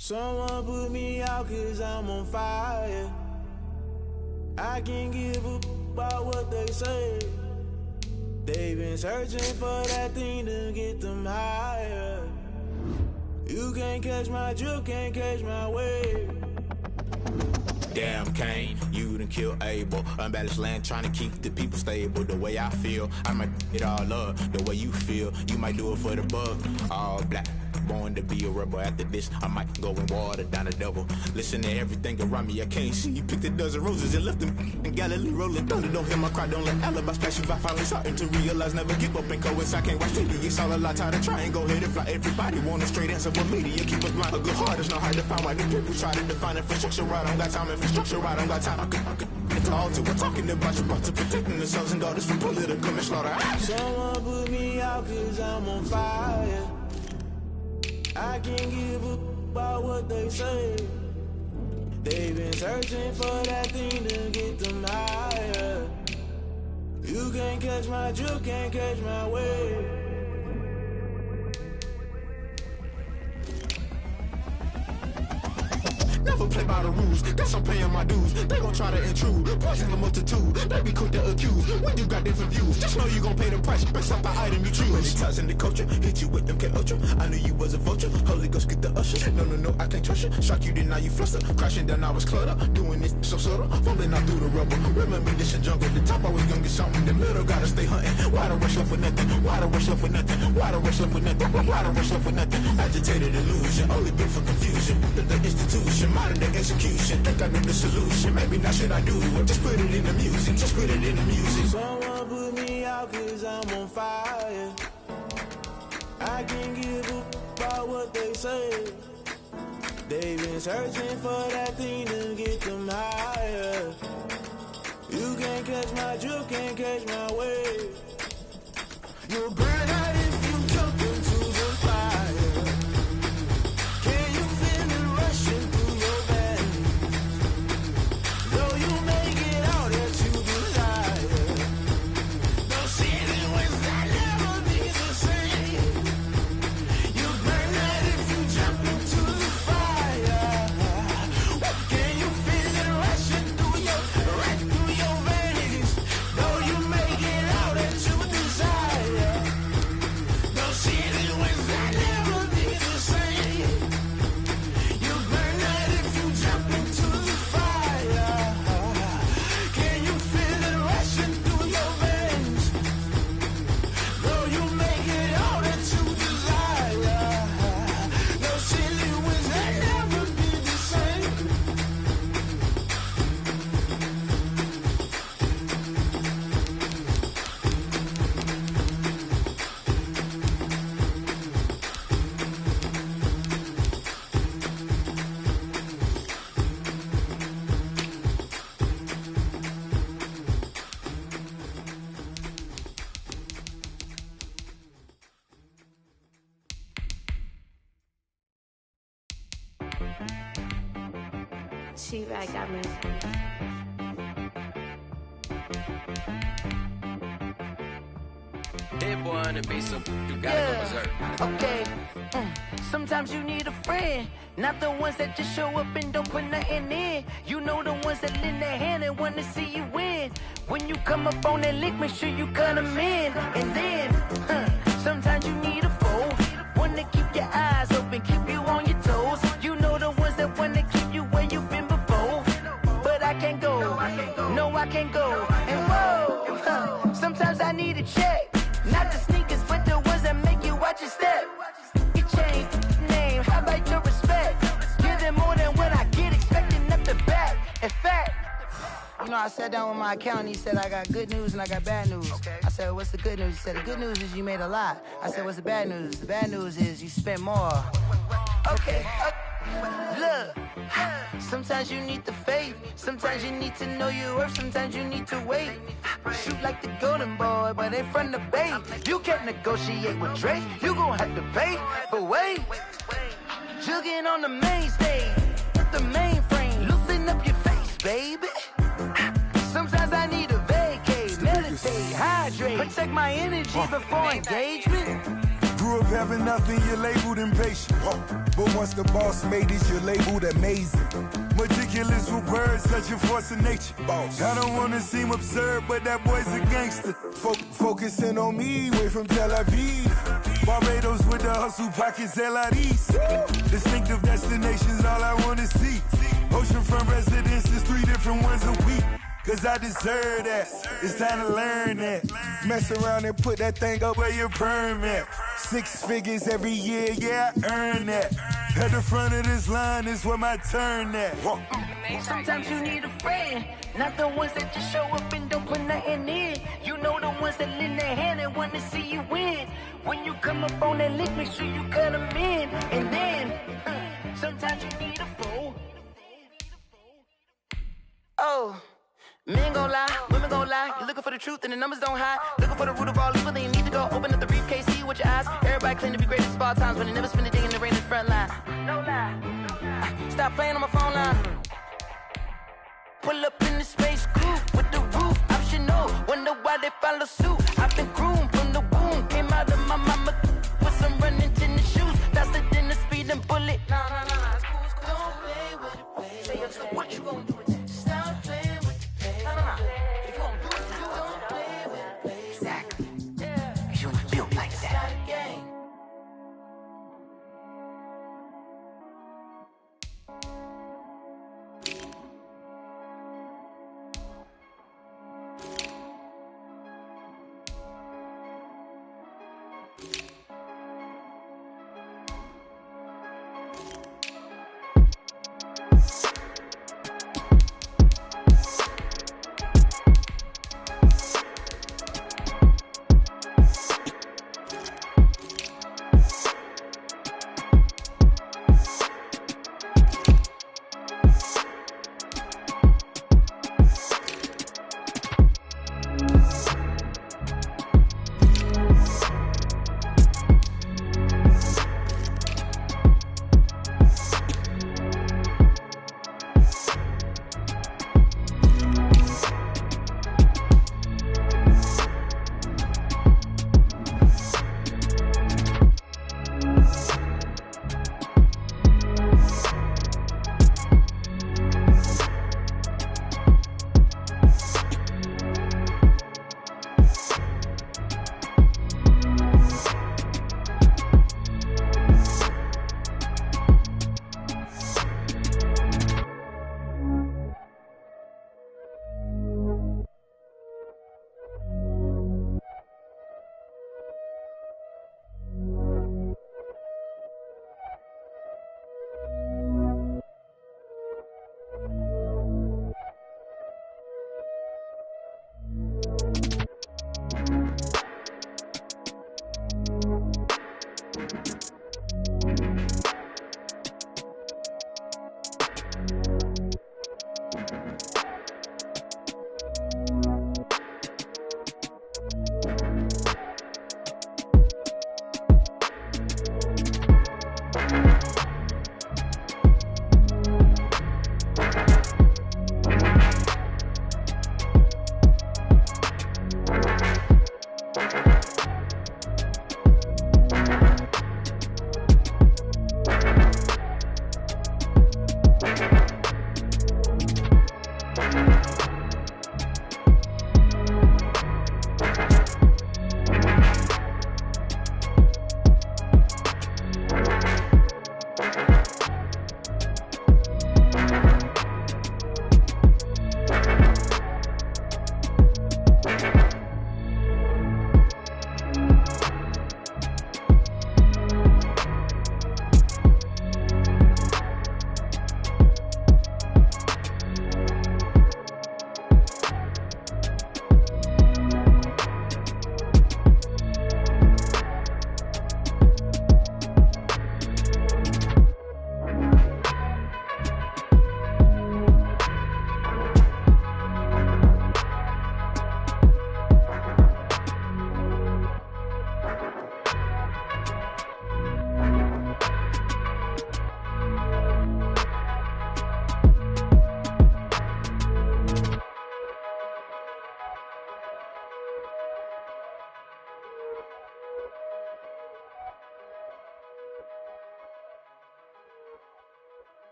Someone put me out cause I'm on fire. I can't give up about what they say. They've been searching for that thing to get them higher. You can't catch my drift, can't catch my wave. Damn, Kane, you done killed Abel. Unbalanced land, trying to keep the people stable. The way I feel, I might it all up. The way you feel, you might do it for the buck. All black, born to be a rebel. After this, I might go and water down the devil. Listen to everything around me, I can't see. You picked a dozen roses and left them in Galilee rolling thunder. Don't hear my cry, don't let alibis pass you. I finally starting to realize, never give up and coincide. Can't watch TV, it's all a lot. Tired of trying, go ahead and fly. Everybody want a straight answer for media. Keep us blind, a good heart is not hard to find. Why the people try to define infrastructure right? I don't got time, infrastructure right, I don't got time. I could it's all to we're talking about you, about to protecting the sons and daughters from political and slaughter. Someone put me out cause I'm on fire. I can't give up about what they say. They've been searching for that thing to get them higher. You can't catch my drift, can't catch my wave. Never play by the rules, guess I'm paying my dues. They gon' try to intrude, poison the multitude. They be quick to accuse, when you got different views. Just know you gon' pay the price, based off the item you choose. Many times in the culture, hit you with them K-Ultra. I knew you was a vulture, Holy Ghost get the usher. No, I can't trust you. Shock you, then now you fluster. Crashing down, I was cluttered. Doing this so subtle, falling out through the rubble. Remember this in jungle, the top I was young and something. The middle gotta stay hunting. Why the rush left for nothing? Why the rush left for nothing? Why the rush left for nothing? Why the rush left for nothing? Agitated illusion, only built for confusion. The institution, modern day execution. Think I know the solution. Maybe not should I do it? Just put it in the music. Just put it in the music. Someone put me out cause I'm on fire. I can't give up about what they say. They've been searching for that thing to get them higher. You can't catch my drift, can't catch my wave. You'll burn out if you jump into the fire. Can you feel it rushing through your veins? Though you may get all that you desire, no ceiling was that never be the same. You burn out if you jump into the fire. Can you feel it rushing through your veins? Though you may get all that you desire, no ceiling was that never be the same. You burn out if you jump into the fire. Can you feel it rushing through your veins? Though you may get all that you desire, no ceiling was that never be the same. She-Rag got me. Dead boy on the beat, so you gotta go berserk. Okay. Sometimes you need a friend, not the ones that just show up and don't put nothing in. You know the ones that lend their hand and want to see you win. When you come up on that lick, make sure you cut them in. And then, sometimes you need a foe, one to keep your eyes open, keep you on your toes. You know the ones that want to keep you where you've been before. But I can't go, no I can't go. And whoa, sometimes I need a check, not the sneakers, but the ones that make you watch your step. You change name, how about your respect? Give them more than what I get, expecting up the back. In fact, you know, I sat down with my accountant, he said, I got good news and I got bad news. I said, what's the good news? He said, the good news is you made a lot. I said, what's the bad news? The bad news is you spent more. Okay, look, sometimes you need the faith, sometimes you need to know your worth, sometimes you need to wait. Shoot like the golden boy, but ain't from the bay. You can't negotiate with Drake, you gon' have to pay. But wait, jugging on the main stage, the mainframe, loosen up your face, baby. Sometimes I need a vacate, meditate, hydrate, protect my energy before engagement. Grew up having nothing, you're labeled impatient. But once the boss made it, you're labeled amazing. Meticulous with words, such a force of nature. I don't wanna seem absurd, but that boy's a gangster. Focusing on me, way from Tel Aviv. Barbados with the hustle pockets, LIDs. Distinctive destinations, all I wanna see. Oceanfront residences, 3 different ones a week. Cause I deserve that, it's time to learn that. Mess around and put that thing up where your perm at. 6 figures every year, yeah, I earn that. At the front of this line is where my turn at. Sometimes you need a friend, not the ones that just show up and don't put nothing in. You know the ones that lend their hand and want to see you win. When you come up on that lick, make sure you cut them in. And then, sometimes you need a foe. Oh. Men gon' lie, women gon' lie. You're looking for the truth and the numbers don't hide. Looking for the root of all evil, then you need to go open up the briefcase, see with your eyes. Everybody claim to be greatest of all times, but they never spend a day in the rain in the front line. No lie. Stop playing on my phone line. Pull up in the space coupe with the roof optional. Wonder why they follow suit. I've been groomed from the womb. Came out of my mama with some running tennis shoes. Faster than the speeding bullet. Nah. It's cool. Don't play with it, baby. Say so what you gon' do with it? Stop playing with it. If you gon' do it, don't play with it, baby. Exactly. Cause you ain't built like that.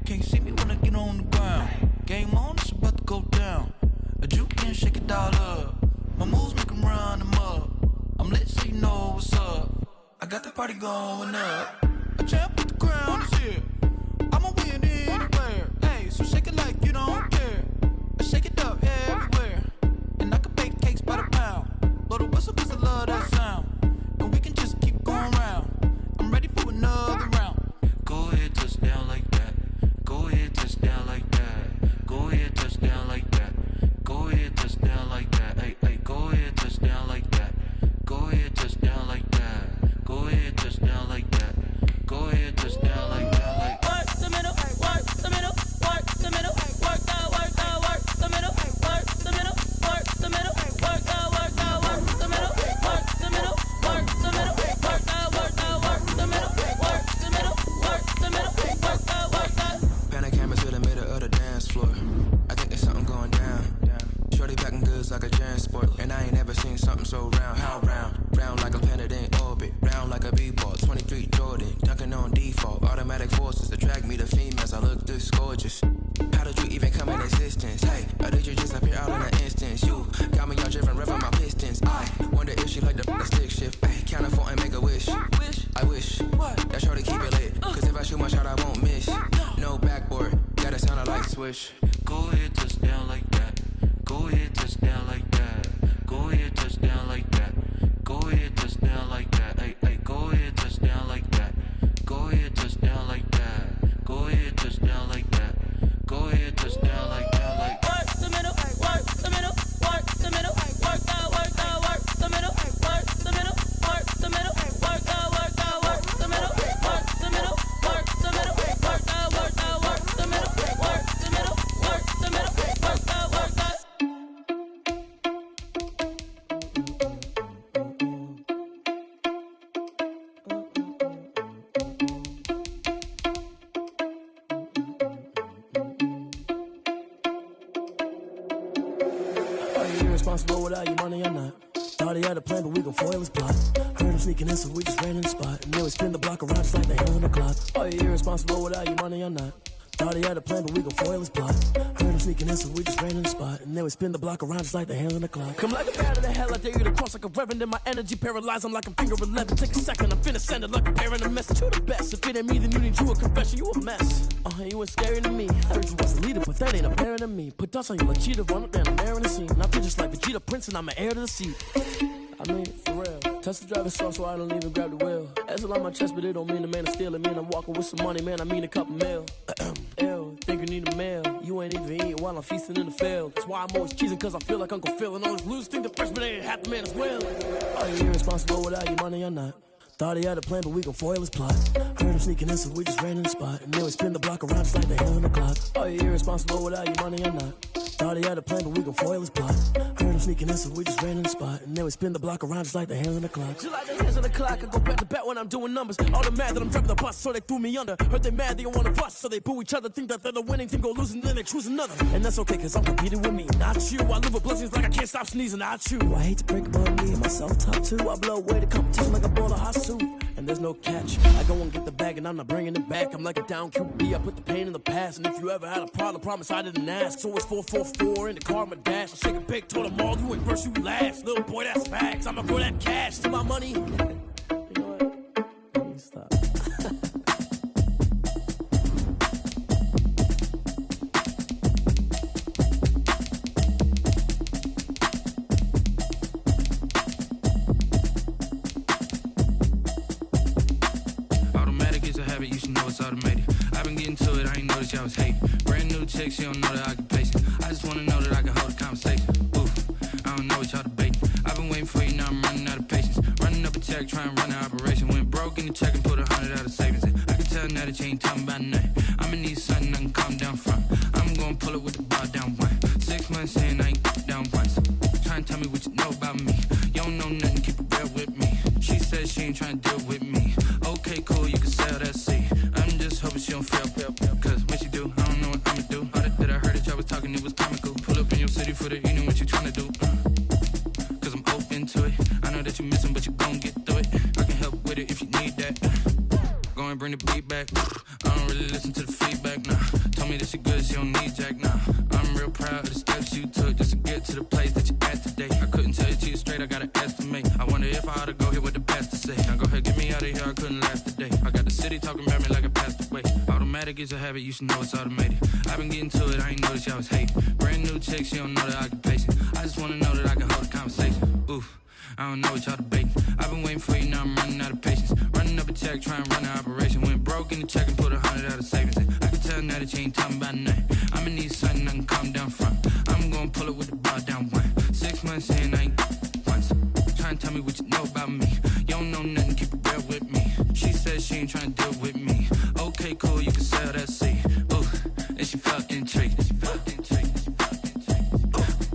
can't see me when I get on the ground. Game on, it's about to go down. A juke and shake it all up. My moves make them run them up. I'm lit so you know what's up. I got the party going up. A champ with the crown is here. I'ma win anywhere. Hey, so shake it like you don't care. I shake it up everywhere. And I can bake cakes by the pound. Blow the whistle cause I love that sound. And we can just keep going round. I'm ready for another round. Go ahead, touch down like that. Go ahead, touch down like that. Go ahead, touch down like that. Go ahead, touch down like that. Hey, hey, go ahead, touch down like that. Go ahead, touch down like that. Go ahead, touch down like that. Go ahead, touch down like that. Like work the middle, work the middle, work the middle, work that, work the middle, work the middle, work the middle, work that, work the middle, work the middle, work the middle, work that, work the middle, work the middle, work the middle, work that, work that. Panic cameras to the middle of the dance floor. I think there's something going down. Shorty packing goods like a transport, and I ain't never seen something so round. How round? Round like a planet in orbit, round like a b-ball. 23 Jordan, dunking on default. Automatic forces attract me to females. I look this gorgeous. How did you even come in existence? Hey, or did you just appear out in an instance? You got me all driven, revving my pistons. I wonder if she like the stick shift. Hey, count a 4 and make a wish. I wish that shorty keep it lit. Cause if I shoot my shot, I won't miss. No backboard, gotta sound like swish. go ahead, touch down like that. Go ahead, touch down like that. Go ahead, touch down like that. Go ahead, touch down like that. Hey, hey, go ahead, touch down like that. Go ahead, touch down like that. Go ahead, touch down like that. Go ahead, touch down like that. Like work the middle, work the middle, work the middle, work that, work the middle, work the middle, work the middle, work that, work the middle, work the middle, work the middle, work that, work the middle, work the middle, work the middle, work that, work that. Irresponsible without your money or not. Thought he had a plan, but we gon' foil his plot. Heard him sneaking in, so we just ran in the spot. And then we spin the block around just like the hell on the clock. Are you irresponsible without your money or not? Thought he had a plan, but we gon' foil his plot. Heard him sneaking in, so we just ran in the spot. And then we spin the block around just like the hands on the clock. Come like a bat of the hell, I dare you to cross like a reverend. And my energy paralyzed, I'm like a finger 11. Take a second, I'm finna send it like a parent a message. You the best, if it ain't me, then you need you a confession. You a mess, you ain't scary to me. I heard you was a leader, but that ain't apparent to me. Put dust on you like cheetah, run up there, I'm airing the scene. And I feel just like Vegeta Prince, and I'm an heir to the seat. I mean, for real. Touch the driver's soft, so I don't even grab the wheel. Ezel on my chest, but it don't mean the man is stealing. It mean I'm walking with some money, man, I mean a couple mil. Ew, think you need a meal. You ain't even eating while I'm feasting in the field. That's why I'm always cheesing, cause I feel like Uncle Phil. And all these losers think the freshman ain't half the man as well. Are you irresponsible without your money or not? Thought he had a plan, but we gon' foil his plot. Heard him sneaking in, so we just ran in the spot. And then we spin the block around just like the hell on the clock. Are you irresponsible without your money or not? Thought he had a plan, but we gon' foil his plot. Heard him sneaking in, so we just ran in the spot. And then we spin the block around just like the hands on the clock. Just like the hands on the clock, I go back to back when I'm doing numbers. All the mad that I'm driving the bus, so they threw me under. Heard they mad, they don't wanna bust, so they boo each other. Think that they're the winning team, go losing, then they choose another. And that's okay, cause I'm competing with me, not you. I live with blessings like I can't stop sneezing, not you. I hate to break above me and myself top two. I blow away the competition like a ball of hot soup. And there's no catch. I go and get the bag and I'm not bringing it back. I'm like a down QB, I put the pain in the past. And if you ever had a problem, promise I didn't ask. So it's 444 in the car, my dash. I shake a big, told them all, you ain't first, you last. Little boy, that's facts. I'ma grow that cash to my money. You know what? Let me stop. You should know it's automated. I've been getting to it, I ain't noticed y'all was hating. Brand new chick, she don't know the occupation. I just wanna know that I can hold a conversation. Oof, I don't know what y'all debating. I've been waiting for you, now I'm running out of patience. Running up a check, trying to run an operation. Went broke in the check and put 100 out of savings in. I can tell now that you ain't talking about nothing. I'ma need something I can calm down from. I'm gonna pull it with the bar down one. 6 months in, I ain't down once. Trying to tell me what you know about me. You don't know nothing, keep it real with me. She said she ain't trying to deal with me. Okay, cool, you can sell that seat. I'm just hoping she don't fail. Cause when she do, I don't know what I'ma do. All that I heard that y'all was talking, it was comical. Pull up in your city for the evening, what you tryna do? Cause I'm open to it. I know that you missing, but you gon' get through it. I can help with it if you need that. Go and bring the beat back. I don't really listen to the feedback, nah. Told me that she good, she don't need Jack now. I'm real proud of the steps you took just to get to the place that you at today. I couldn't tell you to you straight, I gotta estimate. I wonder if I ought to go here with the pastor say. Now go ahead, get me out of here, I couldn't last a day. I got the city talking about me like I passed away. Automatic is a habit, you should know it's automated. I've been getting to it, I ain't noticed y'all was hating. Brand new chick, she don't know the occupation. I just wanna know that I can hold a conversation. Oof, I don't know what y'all debating. I've been waiting for you, now I'm running out of patience. Running up a check, trying to run an operation. Went broke in the check and put 100 out of savings in. I can tell now that you ain't talking about nothing. I'ma need something I can calm down from. I'm gonna pull it with the bar down one. 6 months in, I ain't once. Trying to tell me what you know about me. You don't know nothing, keep it real with me. She said she ain't trying to deal with me. Okay, cool, you can sell that seed. Ooh, and she felt intrigued.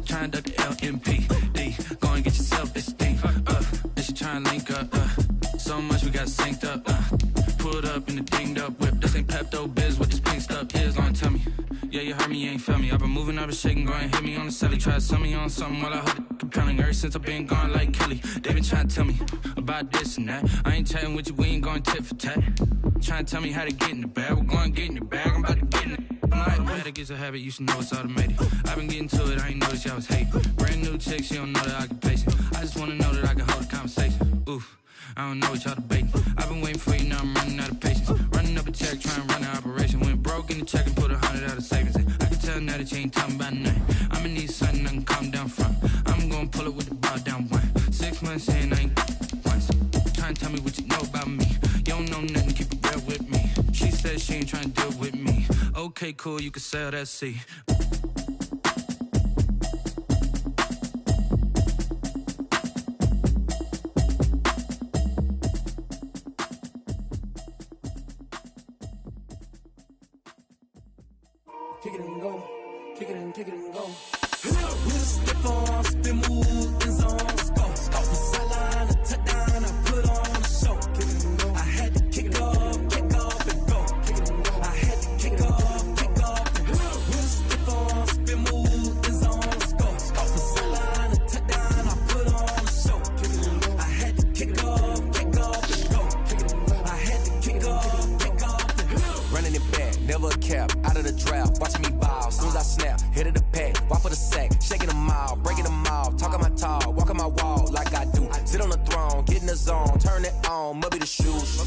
Trying to duck the LMPD. Go and get yourself this thing. And she trying to link up. So much we got synced up. Pulled up in the dinged up whip. This ain't Pepto Biz with this pink stuff. Here's gonna tell me. Yeah, you heard me, you ain't felt me. I've been moving up and shaking, go and hit me on the celly. Try to sell me on something while I hold it compelling. Ever since I've been gone like Kelly, they been trying to tell me about this and that. I ain't chatting with you, we ain't going tit for tat. Trying to tell me how to get in the bag. We're going to get in the bag, I'm about to get in it. Automatic is a habit, you should know it's automated. I've been getting to it, I ain't noticed y'all was hating. Brand new chick, she don't know the occupation. I just wanna know that I can hold a conversation. Oof, I don't know what y'all debating. I've been waiting for you, now I'm running out of patience. Running up a check, trying to run an operation. Went broke in the check and put 100 out of savings in. I can tell now that you ain't talking about nothing. I'ma need something I can calm down from. I'm gonna pull it with the bar down one. 6 months in, I ain't once. Trying to tell me what you know about me. You don't know nothing, keep it real with me. She said she ain't trying to deal with me. Okay, cool, you can sell that seed. Kick it and go, kick it and go. With a stiff on, spin move, in zone, go. Off the sideline, a touchdown, I put on a show. Kick it and go. I had to kick off and go. Kick it and go. I had to kick off and go. With a stiff on, spin move, in zone, go. Off the sideline, a touchdown, I put on a show. Kick it and go. I had to kick off and go. Kick it and go. I had to kick off and go. Running it back, never a cap, out of the draft. Watching me ball, soon as I snap, hit of the pack, walk for the sack, shaking them all, breaking them off, talking my talk, walking my wall like I do. Sit on the throne, get in the zone, turn it on, must be the shoes,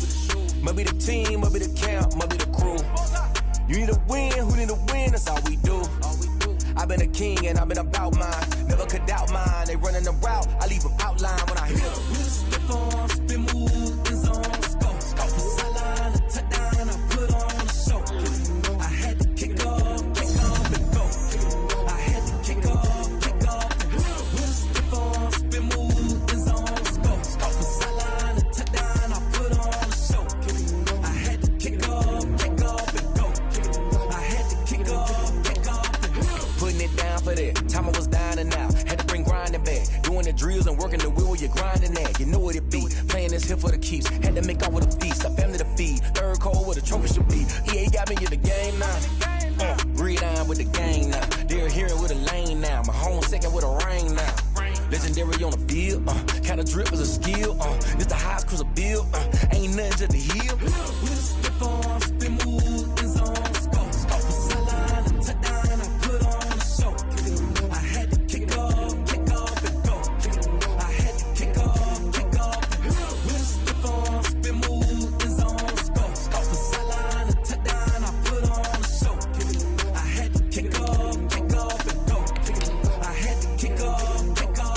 must be the team, must be the camp, must be the crew. You need a win, who need a win, that's all we do. I've been a king and I've been about mine, never could doubt mine. They running the route, I leave them outline when I hit them. Step on, spin move, in zone, go. Off the sideline, a touchdown, I put on a show. I had to kick off and go. I had to kick off and go. Step on, spin move, in zone, go. Off the sideline, a touchdown, I put on a show. I had to kick off and go. I had to kick off and go. Putting it down for that, time I was down and out, had to bring grinding back, doing the drills and working the wheel where you're grinding at, you know what it be, playing this here for the keeps, had to make out with a feast, a family to feed, third cold where the trophy should be, EA got me in the game now, breathe on with the gang now, they're hearing with a lane now, my home second with a rain now, legendary on the field, kind of drip is a skill, this the highest cruiser bill, ain't nothing just to heal. With a step on, spin move, in zone, go. Off the sideline, a touchdown, I put on a show. I had to kick off and go. I had to kick off and go. With a step on, spin move, in zone, go. Off the sideline, a touchdown, I put on a show. I had to kick off and go. I had to kick off and go.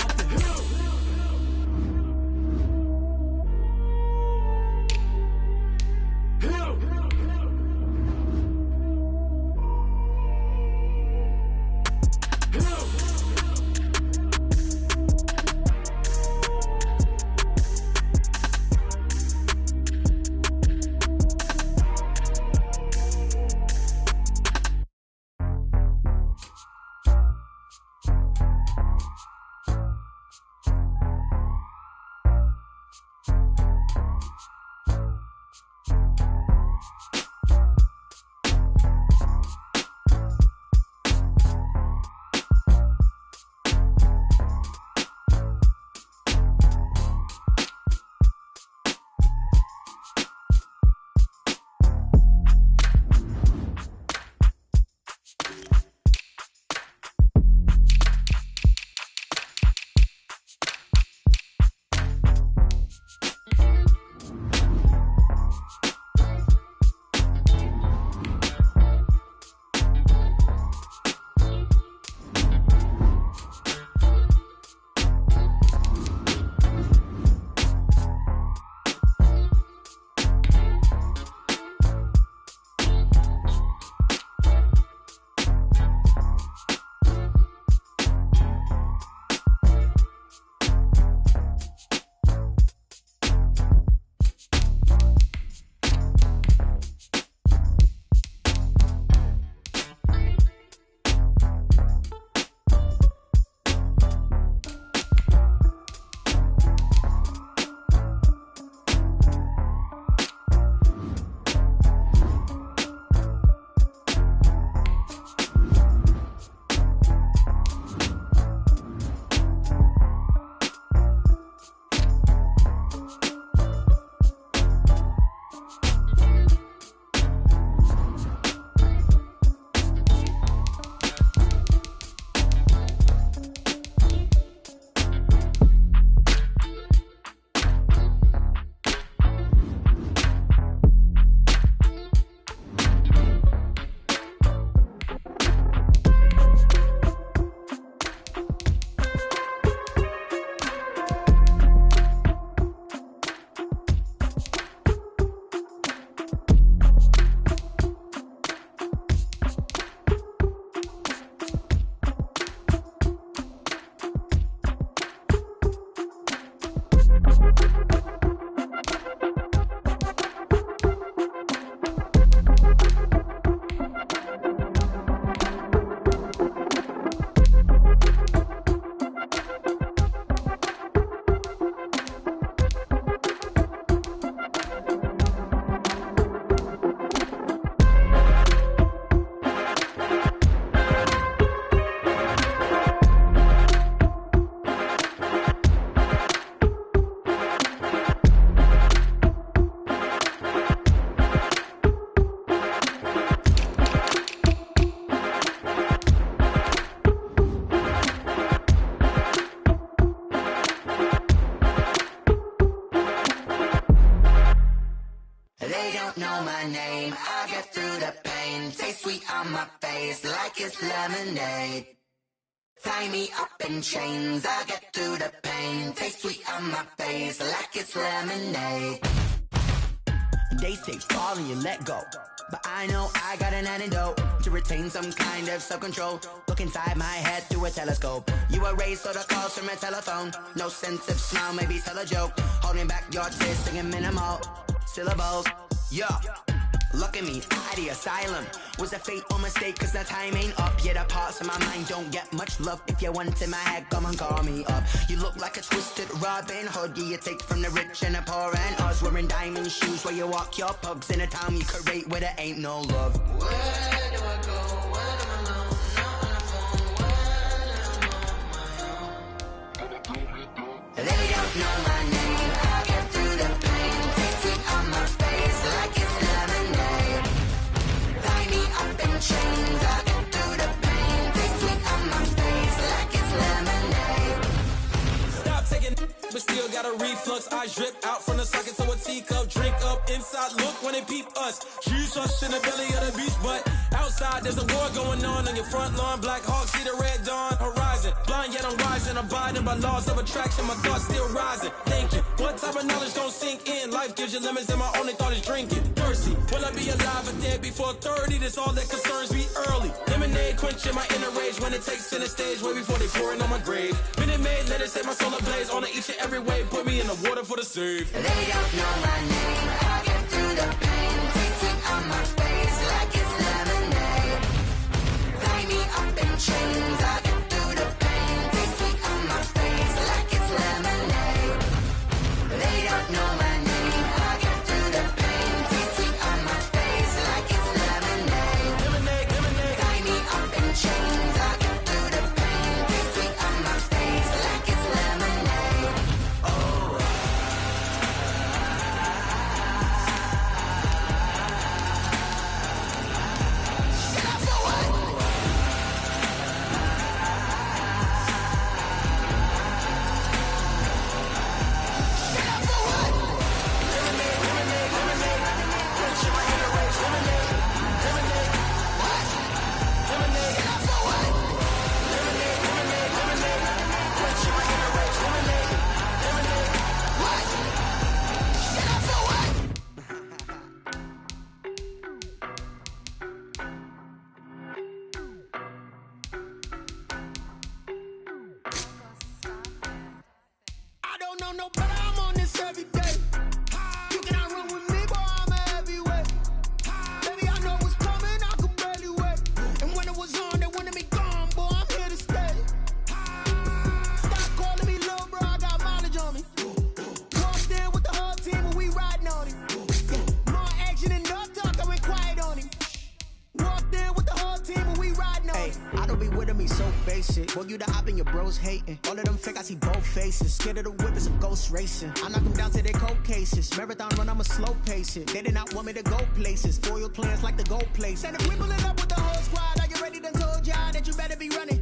They don't know my name. I get through the pain. Taste sweet on my face like it's lemonade. Tie me up in chains. I get through the pain. Taste sweet on my face like it's lemonade. They say fall and you let go, but I know I got an antidote to retain some kind of self-control. Look inside my head through a telescope. You erase all the calls from a telephone. No sense of smile, maybe tell a joke. Holding back your tears, singing minimal syllables. Yeah, look at me, at the asylum. Was a fate or mistake, cause the time ain't up. Yeah, the parts of my mind don't get much love. If you want in my head, come and call me up. You look like a twisted Robin Hood. Yeah, you take from the rich and the poor and us. Wearing diamond shoes where you walk your pugs in a town you create where there ain't no love. Where do I go? When I'm alone? Not on the phone. When I'm on my own. They don't know my name. I get through the pain. Taste sweet on my face like it's lemonade. Tie me up in chains. I get through the pain. Taste sweet on my face like it's lemonade. Stop taking, but still got a reflux. I drip out from the socket to a teacup. Drink up inside, look when they peep us. Shoes us in the belly of the beach, but outside there's a war going on your front lawn. Black Hawk, see the red dawn horizon. Blind yet I'm rising, abiding by laws of attraction. My thoughts still rising, thinking. What type of knowledge don't sink in? Life gives you lemons and my only thought is drinking. Thirsty, will I be alive or dead before 30? That's all that concerns me early. Lemonade quenching my inner rage when it takes center stage way before they pour it on my grave. Minute Maid, let it set my soul ablaze on each and every way. Put me in the water for the save. They don't know my name. I get through the pain. Taste sweet on my face like it's lemonade. Tie me up in chains. I get through the pain. Taste sweet on my face like it's lemonade. They don't know my name. I get through the pain. Taste sweet on my face like it's lemonade. Lemonade, lemonade. Tie me up in chains. I get through the pain. Taste sweet on my face like it's lemonade. Oh. I don't know no better, I'm on this every day. You cannot run with me, boy, I'm a heavyweight. Baby, I know what's coming, I could barely wait. And when it was on, they wanted me gone, boy, I'm here to stay. Stop calling me little bro, I got mileage on me. Walked in with the whole team and we riding on him. More action and no talk, I went quiet on him. Walked in with the whole team and we riding on him. I don't be with me so basic. Boy, you the op and your bros hating. All of them fake, I see both faces. Scared of the whip, it's a ghost racing. I knock them down to their cold cases. Marathon run, I'ma slow pace it. They did not want me to go places. Foil plans like the gold place. And if we pulling up with the whole squad, are you ready? Done told y'all that you better be running.